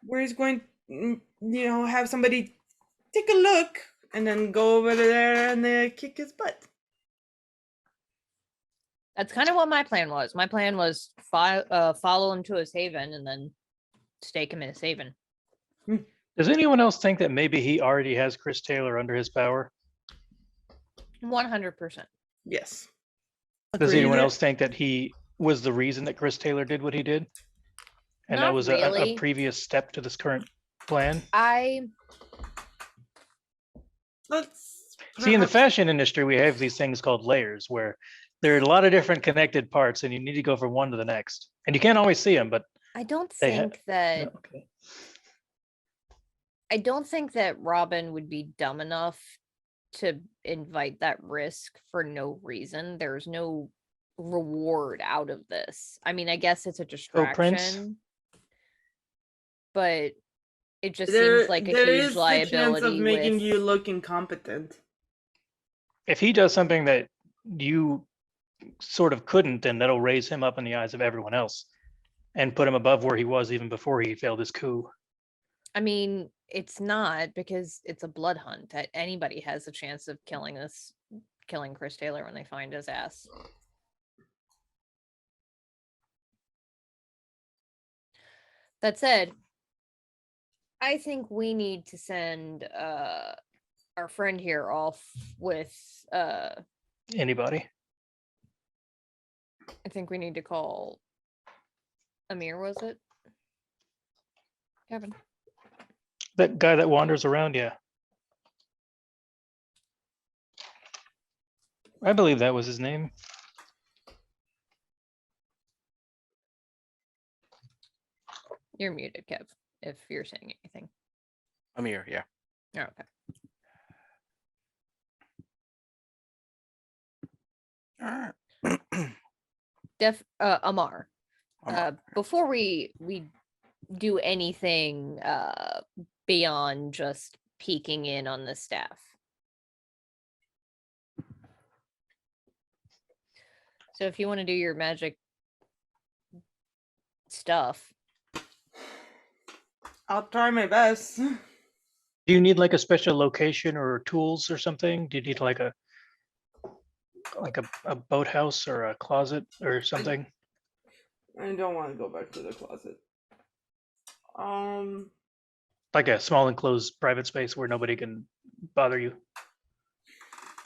he's going. Have somebody take a look, and then go over there and kick his butt. That's kind of what my plan was. My plan was follow him to his haven and then stake him in his haven. Does anyone else think that maybe he already has Chris Taylor under his power? 100%. Yes. Does anyone Agreed. else think that he was the reason that Chris Taylor did what he did? And that Not was really. a previous step to this current plan? Let's See, in the perhaps- fashion industry, we have these things called layers where there are a lot of different connected parts and you need to go from one to the next. And you can't always see them, but I don't They ha- think that okay. I don't think that Robin would be dumb enough to invite that risk for no reason. There's no reward out of this. I mean, I guess it's a Oh, Prince? distraction. But It just There, seems like a there huge is the chance of liability making with you look incompetent. If he does something that you sort of couldn't, then that'll raise him up in the eyes of everyone else and put him above where he was even before he failed his coup. I mean, it's not, because it's a blood hunt. Anybody has a chance of killing Chris Taylor when they find his ass. That said, I think we need to send our friend here off with Anybody? I think we need to call Amir, was it? Kevin. That guy that wanders around, yeah. I believe that was his name. You're muted, Kev, if you're saying anything. Amir, yeah. Oh, okay. All right. Amar. Before we do anything beyond just peeking in on the staff. So if you want to do your magic stuff, I'll try my best. Do you need like a special location or tools or something? Do you need like a boathouse or a closet or something? I don't want to go back to the closet. Like a small enclosed private space where nobody can bother you.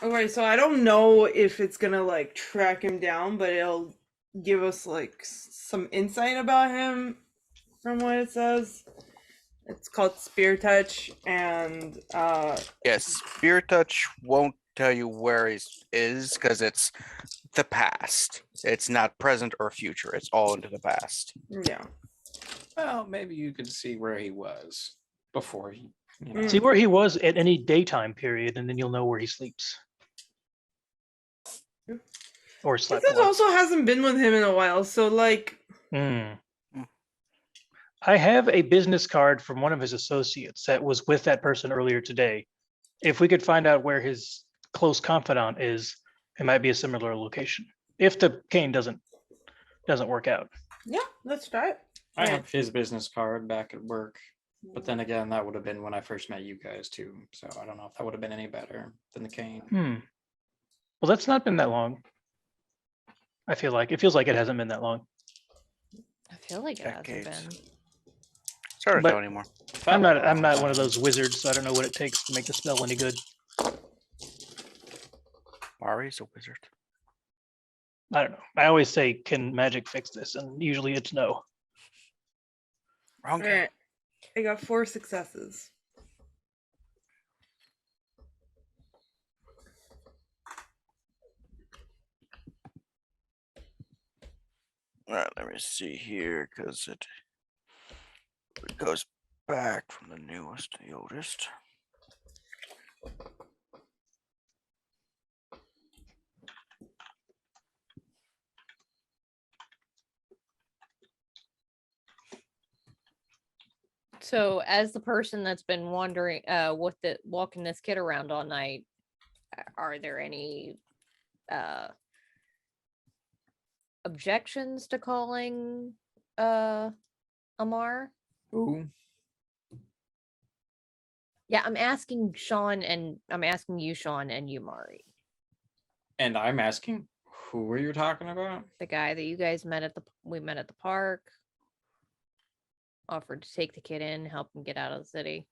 Okay, so I don't know if it's gonna like track him down, but it'll give us like some insight about him from what it says. It's called Spear Touch, and Yes, Spear Touch won't tell you where he is because it's the past. It's not present or future. It's all into the past. yeah. Well, maybe you could see where he was before he. You know. See where he was at any daytime period, and then you'll know where he sleeps. Or slept. This also hasn't been with him in a while, so like. I have a business card from one of his associates that was with that person earlier today. If we could find out where his close confidant is, it might be a similar location. If the cane doesn't work out. Yeah, let's try it. I have his business card back at work, but then again, that would have been when I first met you guys too. So I don't know if that would have been any better than the cane. Well, that's not been that long. I feel like it feels like it hasn't been that long. I feel like it hasn't Decades. been. It's hard to But- tell anymore. I'm not one of those wizards, so I don't know what it takes to make the spell any good. Mari's a wizard. I don't know. I always say, can magic fix this? And usually it's no. Wrong. Alright. I got 4 successes. All right, let me see here because it goes back from the newest to the oldest. So as the person that's been wandering walking this kid around all night, are there any objections to calling Amar? Ooh. Yeah, I'm asking Sean, and I'm asking you, Sean, and you, Mari. And I'm asking, who are you talking about? The guy that you guys met at the park. Offered to take the kid in, help him get out of the city.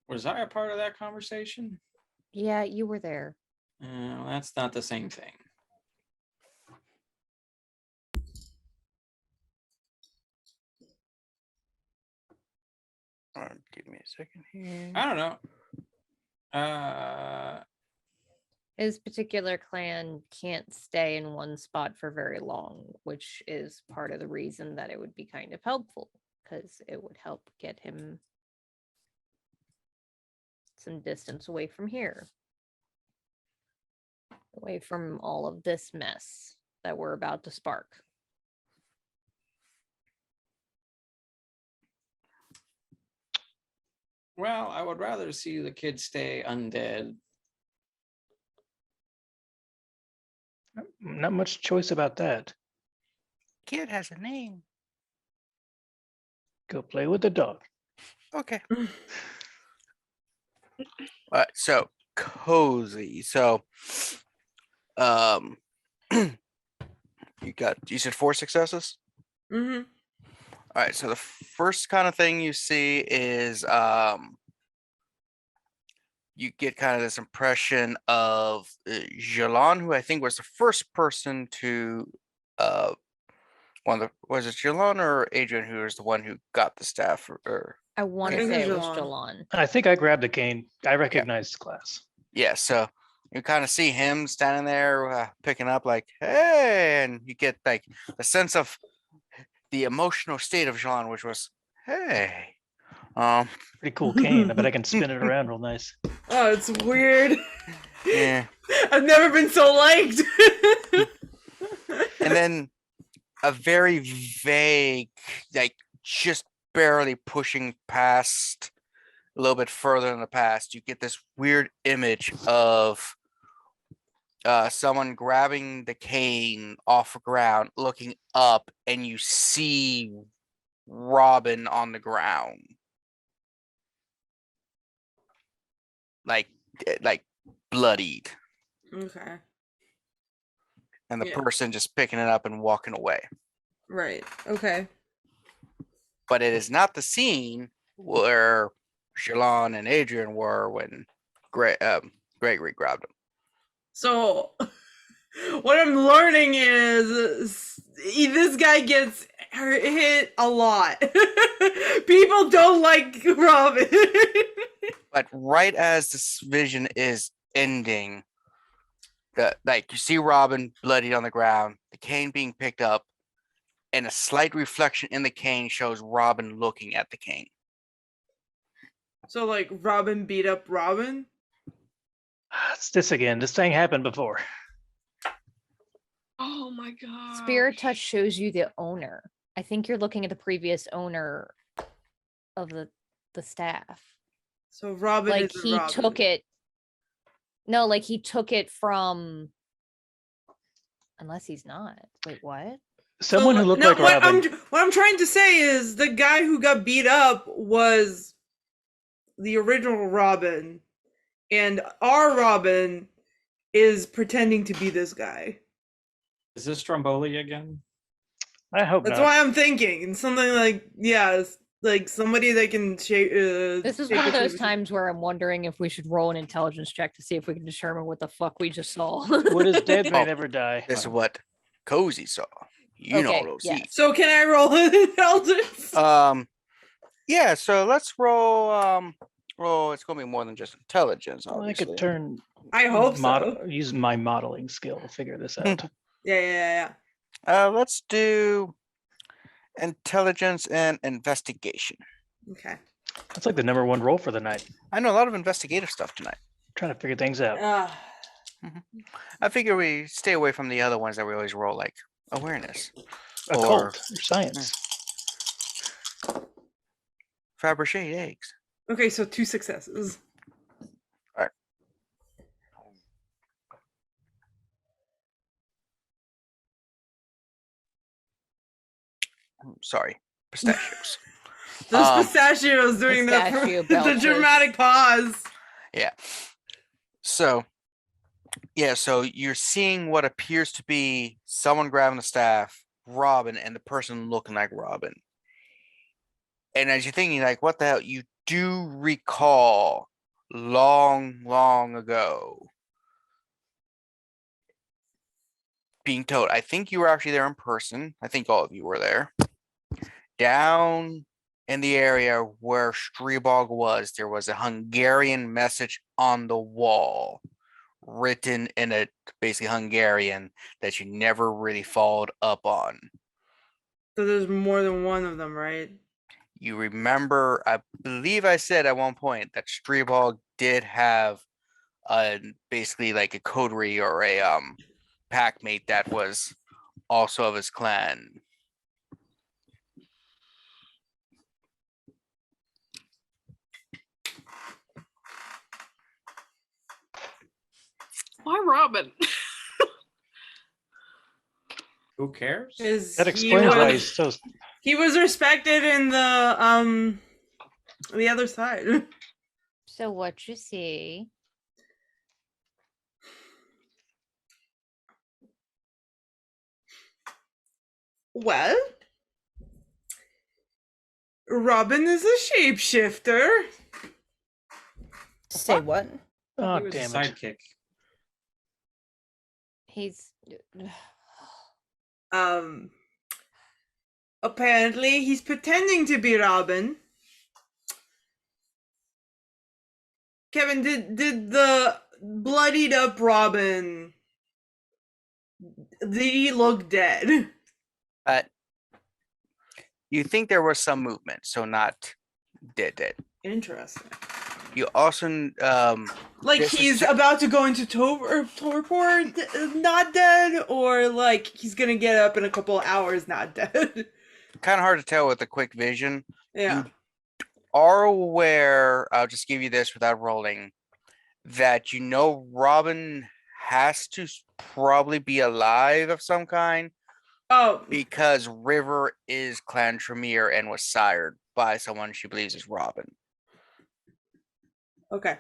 Was I a part of that conversation? Yeah, you were there. That's not the same thing. Give me a second here. I don't know. His particular clan can't stay in one spot for very long, which is part of the reason that it would be kind of helpful, because it would help get him some distance away from here. Away from all of this mess that we're about to spark. Well, I would rather see the kid stay undead. Not much choice about that. Kid has a name. Go play with the dog. Okay. All right, so cozy. So, you said 4 successes. Mm-hmm. All right, so the first kind of thing you see is you get kind of this impression of Jilon, who I think was the first person to was it Jilon or Adrian who was the one who got the staff or I want to think say it's it was Jilon. Jilon. I think I grabbed the cane. I recognized the class. yeah, so you kind of see him standing there picking up like, hey, and you get like the sense of the emotional state of Jean, which was, hey. Pretty cool cane. I bet I can spin it around real nice. Oh, it's weird. Yeah. I've never been so liked. And then a very vague, like just barely pushing past a little bit further in the past, you get this weird image of someone grabbing the cane off the ground, looking up, and you see Robin on the ground. Like bloodied. Okay. And the Yeah. person just picking it up and walking away. Right. Okay. But it is not the scene where Jilon and Adrian were when Gregory grabbed him. So, what I'm learning is this guy gets hit a lot. People don't like Robin. But right as this vision is ending, you see Robin bloodied on the ground, the cane being picked up, and a slight reflection in the cane shows Robin looking at the cane. So, like, Robin beat up Robin? It's this again. This thing happened before. Oh my god. Spirit touch shows you the owner. I think you're looking at the previous owner of the staff. So Robin Like is he Robin. took it. No, like he took it from. Unless he's not. Wait, what? Someone who looked no, like Robin. What I'm trying to say is the guy who got beat up was the original Robin, and our Robin is pretending to be this guy. Is this Stromboli again? I hope That's not. why I'm thinking something like, yeah, it's like somebody that can shape. This is one of those times where I'm wondering if we should roll an intelligence check to see if we can determine what the fuck we just saw. What is dead may Oh, never die. This is what Cozy saw. You know Okay, those yeah. seeds. So can I roll an intelligence? Yeah, so let's roll it's gonna be more than just intelligence, Well, I obviously. could turn. I hope so. Use my modeling skill to figure this out. Yeah. Let's do intelligence and investigation. Okay. That's like the #1 roll for the night. I know a lot of investigative stuff tonight. Trying to figure things out. I figure we stay away from the other ones that we always roll, like awareness, Occult or science. Fabergé eggs. Okay, so 2 successes. Sorry, pistachios. Those pistachios doing Pistachio the belches. dramatic pause. Yeah. So you're seeing what appears to be someone grabbing the staff, Robin, and the person looking like Robin. And as you're thinking, like, what the hell? You do recall long, long ago being told, I think you were actually there in person. I think all of you were there. Down in the area where Strebog was, there was a Hungarian message on the wall written in a basically Hungarian that you never really followed up on. So there's more than one of them, right? You remember, I believe I said at one point that Strebog did have basically like a coterie or a packmate that was also of his clan. Why Robin? Who cares? That explains why he's so. He was respected in the other side. So what you see? Well, Robin is a shapeshifter. Say what? Oh, He was a damn it. sidekick. He's Apparently he's pretending to be Robin. Kevin, did the bloodied up Robin, did he look dead? You think there was some movement, so not dead. Interesting. You also Like This is he's ju- about to go into torpor, not dead, or like he's gonna get up in a couple of hours, not dead. kind of hard to tell with a quick vision. Yeah. Are aware, I'll just give you this without rolling, that you know Robin has to probably be alive of some kind Oh, because River is Clan Tremere and was sired by someone she believes is Robin. okay.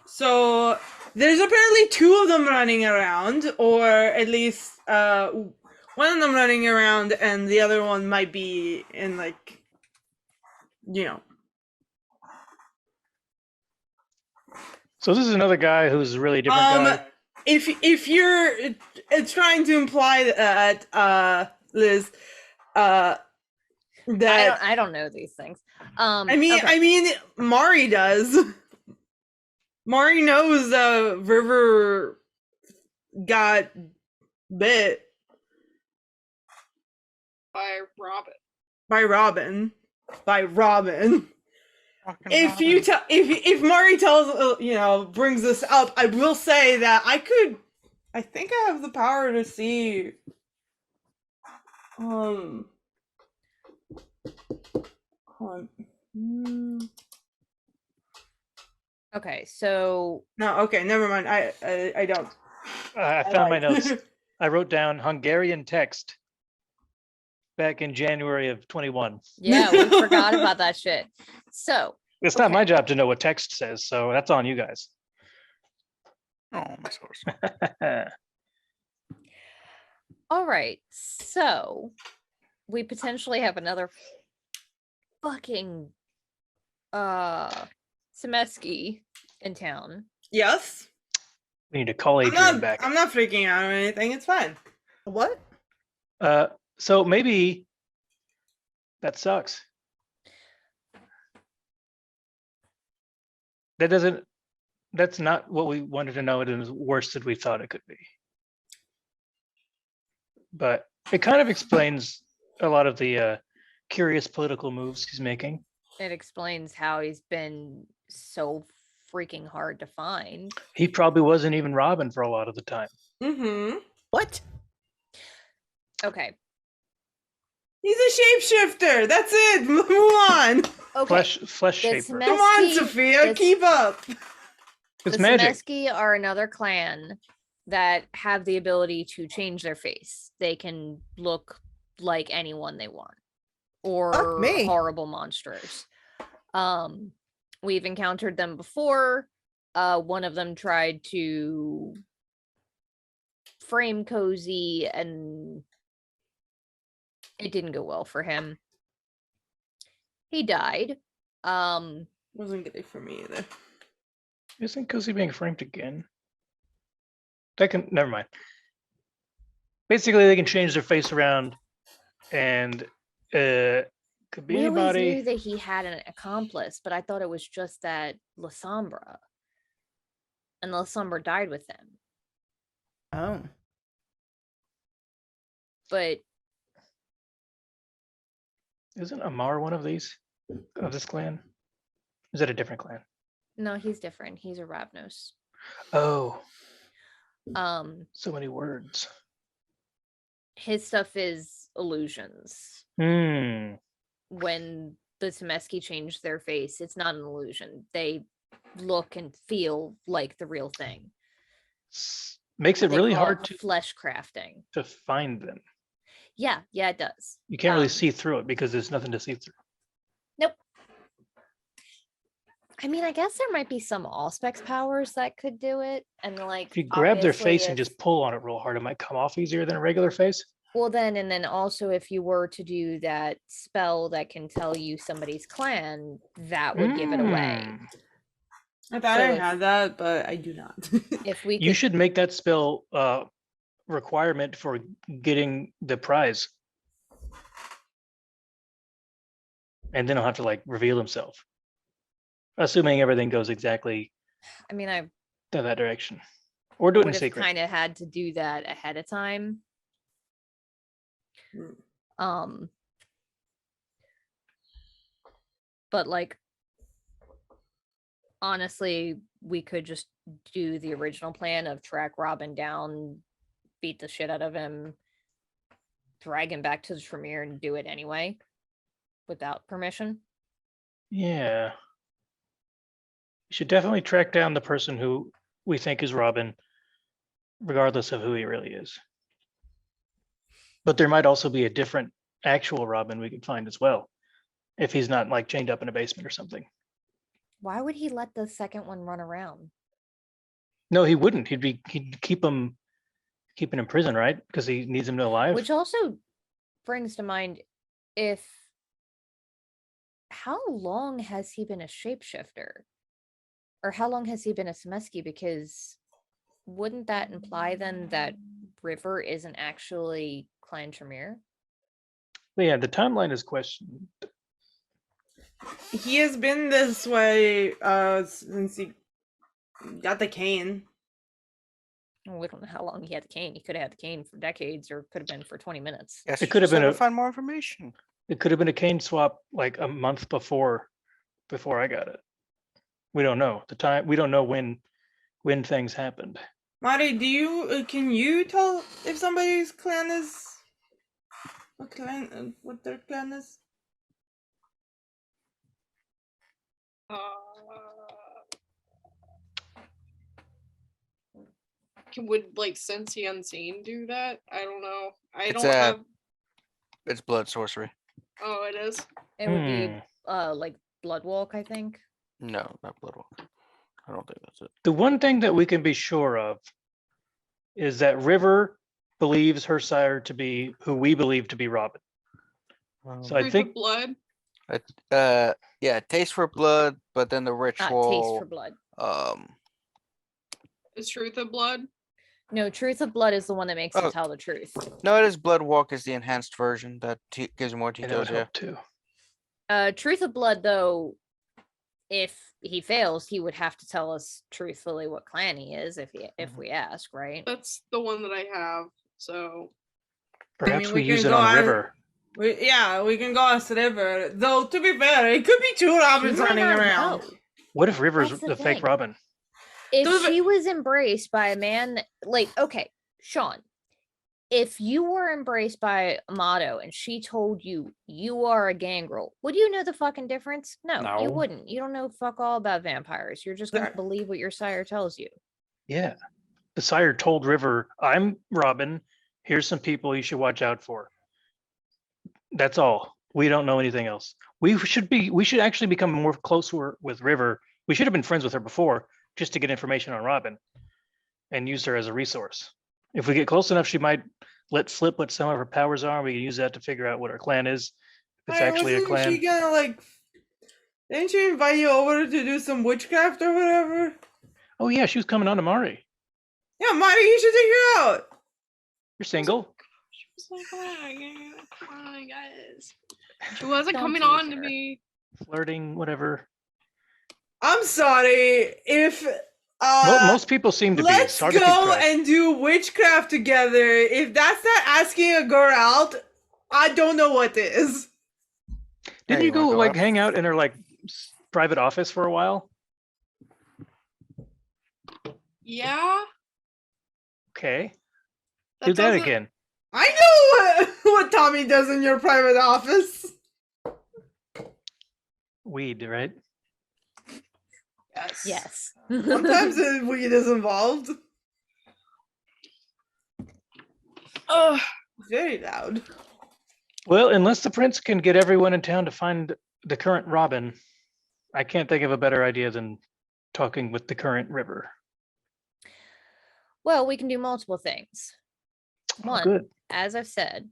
So there's apparently two of them running around, or at least one of them running around, and the other one might be in like, you know. So this is another guy who's a really different guy. If you're trying to imply that, Liz, that I don't know these things. I mean, okay. Mari does. Mari knows River got bit By Robin. by Robin. Fucking If Robin. you tell, if Mari tells, brings this up, I will say that I think I have the power to see. Hold on. Okay, so No, okay, never mind. I don't. I found my notes. I wrote down Hungarian text back in January of 21. yeah, we forgot about that shit. So It's not Okay. my job to know what text says, so that's on you guys. Oh, my source. all right, so we potentially have another fucking Semeski in town. Yes. We need to call I'm Adrian not. back. I'm not freaking out or anything. It's fine. What? So maybe that sucks. That's not what we wanted to know. It is worse than we thought it could be. But it kind of explains a lot of the curious political moves he's making. It explains how he's been so freaking hard to find. He probably wasn't even Robin for a lot of the time. Mm-hmm. What? Okay. He's a shapeshifter. That's it. Move on. Okay. Flesh The shaper. Come on, Semeski- Sophia. the- Keep up. It's the magic. Semeski are another clan that have the ability to change their face. They can look like anyone they want, or me. horrible monsters. We've encountered them before. One of them tried to frame Cozy, and it didn't go well for him. He died. Wasn't good for me either. Isn't Cozy being framed again? Never mind. Basically, they can change their face around, and could be We always anybody. knew that he had an accomplice, but I thought it was just that La Sombra. And La Sombra died with him. Oh. But Isn't Amar one of these? Of this clan? Is that a different clan? no, he's different. He's a Ravnos. Oh, Um, so many words. his stuff is illusions. Hmm. When the Semeski change their face, it's not an illusion. They look and feel like the real thing. makes it They really call hard it flesh crafting. to find them. Yeah, it does. You can't really see through it because there's nothing to see through. Nope. I mean, I guess there might be some Auspex powers that could do it, and like If you grab their obviously face and if- just pull on it real hard, it might come off easier than a regular face. Well, then also if you were to do that spell that can tell you somebody's clan, that would give it away. Mm. I thought So I if- had that, but I do not. If we You could, should make that spell requirement for getting the prize. And then he'll have to like reveal himself. Assuming everything goes exactly I mean, I in that direction. Or do it in would have secret. kind of had to do that ahead of time. Mm. But like, honestly, we could just do the original plan of track Robin down, beat the shit out of him, drag him back to the Tremere and do it anyway without permission. Yeah. You should definitely track down the person who we think is Robin, regardless of who he really is. But there might also be a different actual Robin we could find as well, if he's not like chained up in a basement or something. Why would he let the second one run around? No, he wouldn't. He'd keep him in prison, right? Because he needs him to alive. Which also brings to mind how long has he been a shapeshifter? Or how long has he been a Semeski? Because wouldn't that imply then that River isn't actually Clan Tremere? But yeah, the timeline is questioned. He has been this way since he got the cane. Well, we don't know how long he had the cane. He could have had the cane for decades, or could have been for 20 minutes. Yes, It could have been to a- find more information. It could have been a cane swap like a month before I got it. We don't know the time. We don't know when things happened. Mari, can you tell if somebody's clan is what their clan is? Would like Sensi Unseen do that? I don't know. I It's don't a- have. It's blood sorcery. Oh, it is. It would be Hmm. like Bloodwalk, I think. No, not blood walk. I don't think that's it. The one thing that we can be sure of is that River believes her sire to be who we believe to be Robin. So I Truth think of blood. Yeah, taste for blood, but then the Not ritual. Taste for Blood. Is truth of blood? No, Truth of Blood is the one that makes Oh. him tell the truth. No, it is blood walk is the enhanced version that gives you more and that would details. Yeah. help too. Truth of Blood, though, if he fails, he would have to tell us truthfully what clan he is if we ask, right? That's the one that I have. So Perhaps mean, we we use can it go on on- River. We can go as River. Though to be fair, it could be two Robins She might running not around. know. What if River's That's the, the fake thing. Robin? If Those are- she was embraced by a man okay, Sean, if you were embraced by Amato and she told you you are a gangrel, would you know the fucking difference? No, you No. wouldn't. You don't know fuck all about vampires. You're just gonna Right. believe what your sire tells you. Yeah. The sire told River, "I'm Robin. Here's some people you should watch out for." That's all. We don't know anything else. We should actually become more closer with River. We should have been friends with her before just to get information on Robin and use her as a resource. If we get close enough, she might let slip what some of her powers are. We can use that to figure out what her clan is. If it's Hey, actually a wasn't clan. she gonna didn't she invite you over to do some witchcraft or whatever? Oh yeah, she was coming on to Mari. Yeah, Mari, you should take her out. You're single. she was like, "Come on, guys." She wasn't Don't coming tease on to her. me. Flirting, whatever. I'm sorry if Most people seem to be. let's It's hard to keep go track. and do witchcraft together. If that's not asking a girl out, I don't know what is. Didn't Hey, you you wanna go go like out? hang out in her like private office for a while? Yeah. Okay. Do that doesn't- again. I know what Tommy does in your private office. Weed, right? Yes. Yes. Sometimes weed is involved. Oh, very loud. Well, unless the prince can get everyone in town to find the current Robin, I can't think of a better idea than talking with the current river. Well, we can do multiple things. One, good. as I've said,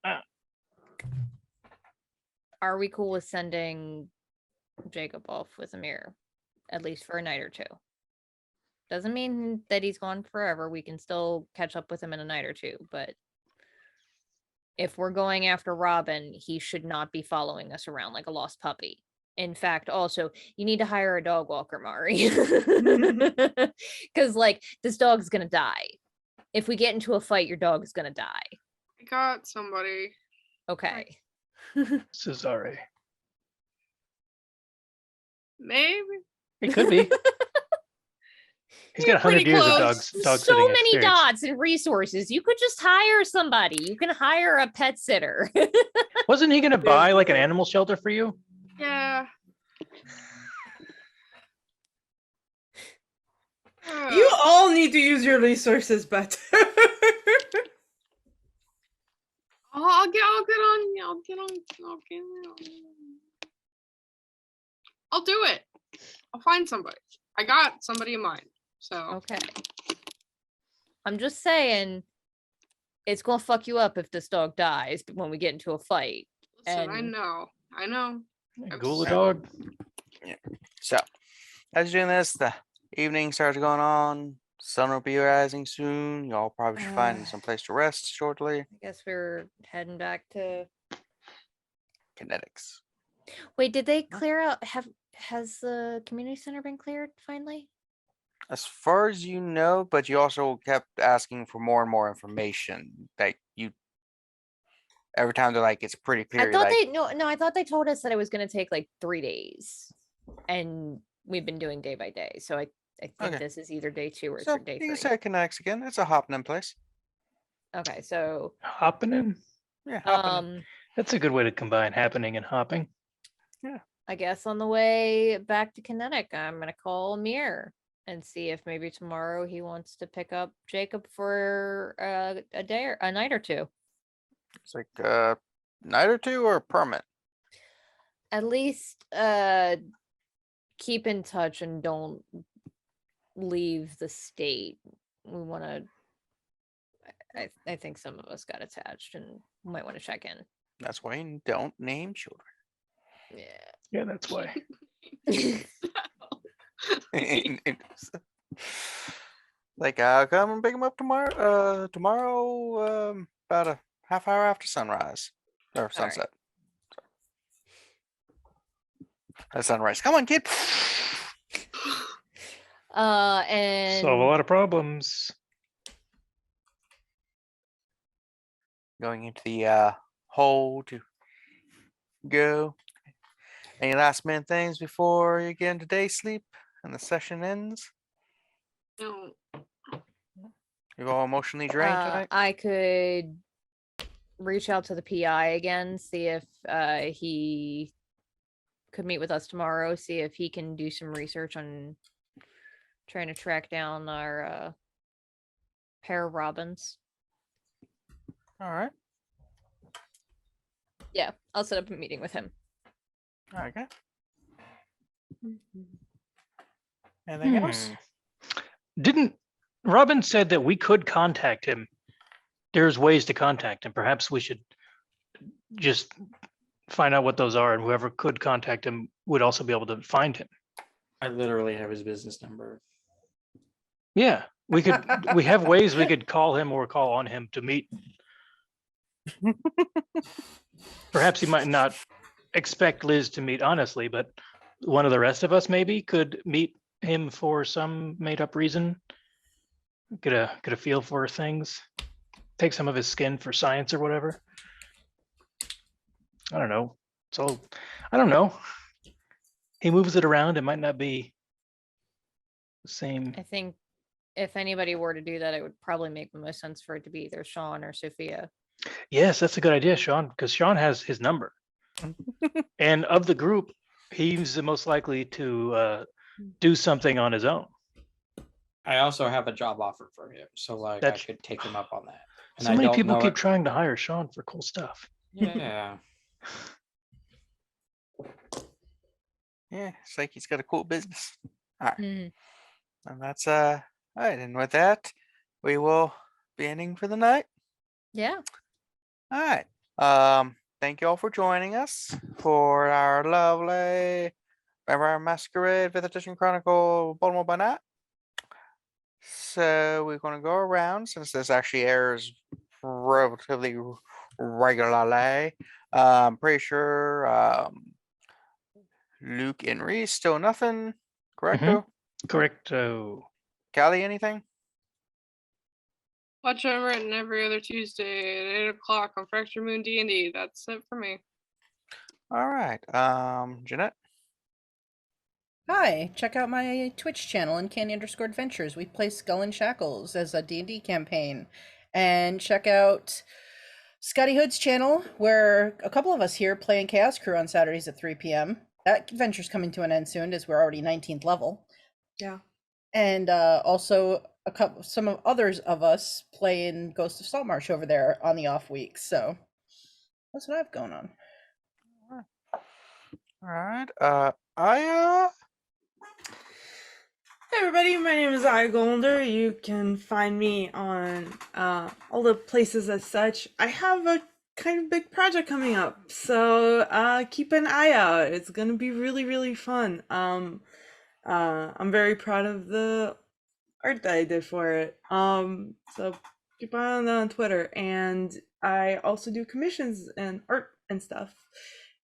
Ah. are we cool with sending Jacob off with Amir, at least for a night or two? Doesn't mean that he's gone forever. We can still catch up with him in a night or two, but if we're going after Robin, he should not be following us around like a lost puppy. In fact, also, you need to hire a dog walker, Mari. Because, like, this dog's gonna die. If we get into a fight, your dog is gonna die. I got somebody. Okay. Cesare. Maybe. It could be. He's got 100 pretty years of close. dog So sitting many experience. dots and resources. You could just hire somebody. You can hire a pet sitter. Wasn't he going to buy like an animal shelter for you? Yeah. You all need to use your resources better. I'll get on. I'll do it. I'll find somebody. I got somebody in mind. So Okay. I'm just saying, it's gonna fuck you up if this dog dies when we get into a fight. listen, And- I know. Ghoul dog. So, as you're doing this, the evening starts going on. Sun will be rising soon. Y'all probably should find some place to rest shortly. I guess we're heading back to. Kinetics. Wait, did they clear out? Has the community center been cleared finally? As far as you know, but you also kept asking for more and more information. That you every time they're like, it's pretty clear. I you're thought like, no. I thought they told us that it was going to take like 3 days, and we've been doing day by day. So I think Okay. this is either day 2 or so day you 3. can say Kinetics again. It's a hopping in place. Okay, so Hopping in. Yeah, hopping in. That's a good way to combine happening and hopping. I guess on the way back to Kinetic, I'm gonna call Amir and see if maybe tomorrow he wants to pick up Jacob for a day or a night or two. It's like night or two or permit. At least keep in touch and don't leave the state. We want to. I think some of us got attached and might want to check in. That's why you don't name children. Yeah. Yeah, that's why. Like I'll come and pick him up tomorrow. About a half hour after sunrise or sunset. Sunrise. Come on, kid. And Solve a lot of problems. Going into the hole to go. Any last minute things before you get into day sleep and the session ends? No. You're all emotionally drained tonight? I could reach out to the PI again, see if he could meet with us tomorrow, see if he can do some research on trying to track down our pair of robins. All right. Yeah, I'll set up a meeting with him. Okay. Anything else? Didn't Robin said that we could contact him? There's ways to contact him. Perhaps we should just find out what those are, and whoever could contact him would also be able to find him. I literally have his business number. Yeah, we could. We have ways we could call him or call on him to meet. Perhaps he might not expect Liz to meet honestly, but one of the rest of us maybe could meet him for some made-up reason. Get a feel for things. Take some of his skin for science or whatever. I don't know. So I don't know. He moves it around. It might not be the same. I think if anybody were to do that, it would probably make the most sense for it to be either Sean or Sophia. Yes, that's a good idea, Sean, because Sean has his number. And of the group, he's the most likely to do something on his own. I also have a job offer for him, so like I That's- could take him up on that. And So I many don't people know keep it- trying to hire Sean for cool stuff. Yeah. Yeah, it's like he's got a cool business. All right. Mhm. And that's all right. And with that, we will be ending for the night. Yeah. All right. Thank you all for joining us for our lovely Vampire Masquerade 5th Edition Chronicle Baltimore by Night. So we're gonna go around since this actually airs relatively regularly. Pretty sure Luke and Reese still nothing. Correcto? Correcto. Callie, anything? Watch I'm written every other Tuesday at 8 o'clock on Fracture Moon D&D. That's it for me. All right. Jeanette. Hi, check out my Twitch channel, Uncanny_Adventures. We play Skull and Shackles as a D&D campaign. And check out Scotty Hood's channel, where a couple of us here play in Chaos Crew on Saturdays at 3 p.m. That adventure's coming to an end soon, as we're already 19th level. Yeah. And also some of others of us play in Ghost of Saltmarsh over there on the off weeks. So that's what I have going on. All right. Aya. Hey everybody, my name is Aya Golder. You can find me on all the places as such. I have a kind of big project coming up, so keep an eye out. It's gonna be really, really fun. I'm very proud of the art that I did for it. So keep an eye on that on Twitter, and I also do commissions and art and stuff.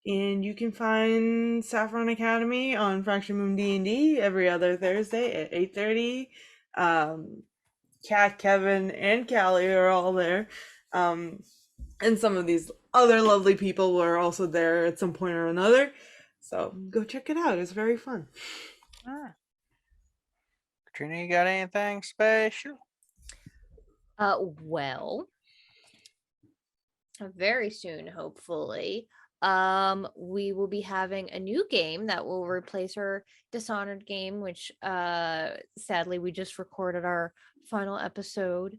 And you can find Saffron Academy on Fracture Moon D&D every other Thursday at 8:30. Kat, Kevin, and Callie are all there. And some of these other lovely people were also there at some point or another. So go check it out. It's very fun. All right. Katrina, you got anything special? Well, very soon, hopefully, we will be having a new game that will replace our Dishonored game, which sadly we just recorded our final episode.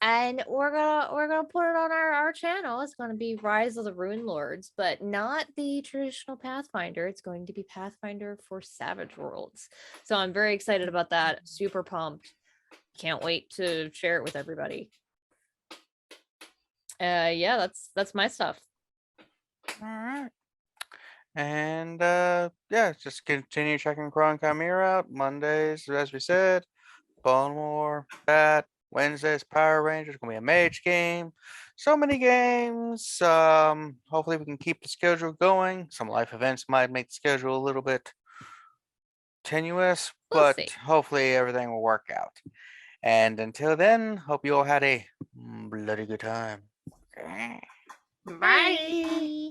And we're gonna put it on our channel. It's gonna be Rise of the Ruin Lords, but not the traditional Pathfinder. It's going to be Pathfinder for Savage Worlds. So I'm very excited about that. Super pumped. Can't wait to share it with everybody. Yeah, that's my stuff. All right. And yeah, just continue checking Cron Chimera out. Mondays, as we said, Baltimore, Bat, Wednesdays, Power Rangers, gonna be a mage game. So many games. Hopefully we can keep the schedule going. Some life events might make the schedule a little bit tenuous, We'll but see. hopefully everything will work out. And until then, hope you all had a bloody good time. Bye.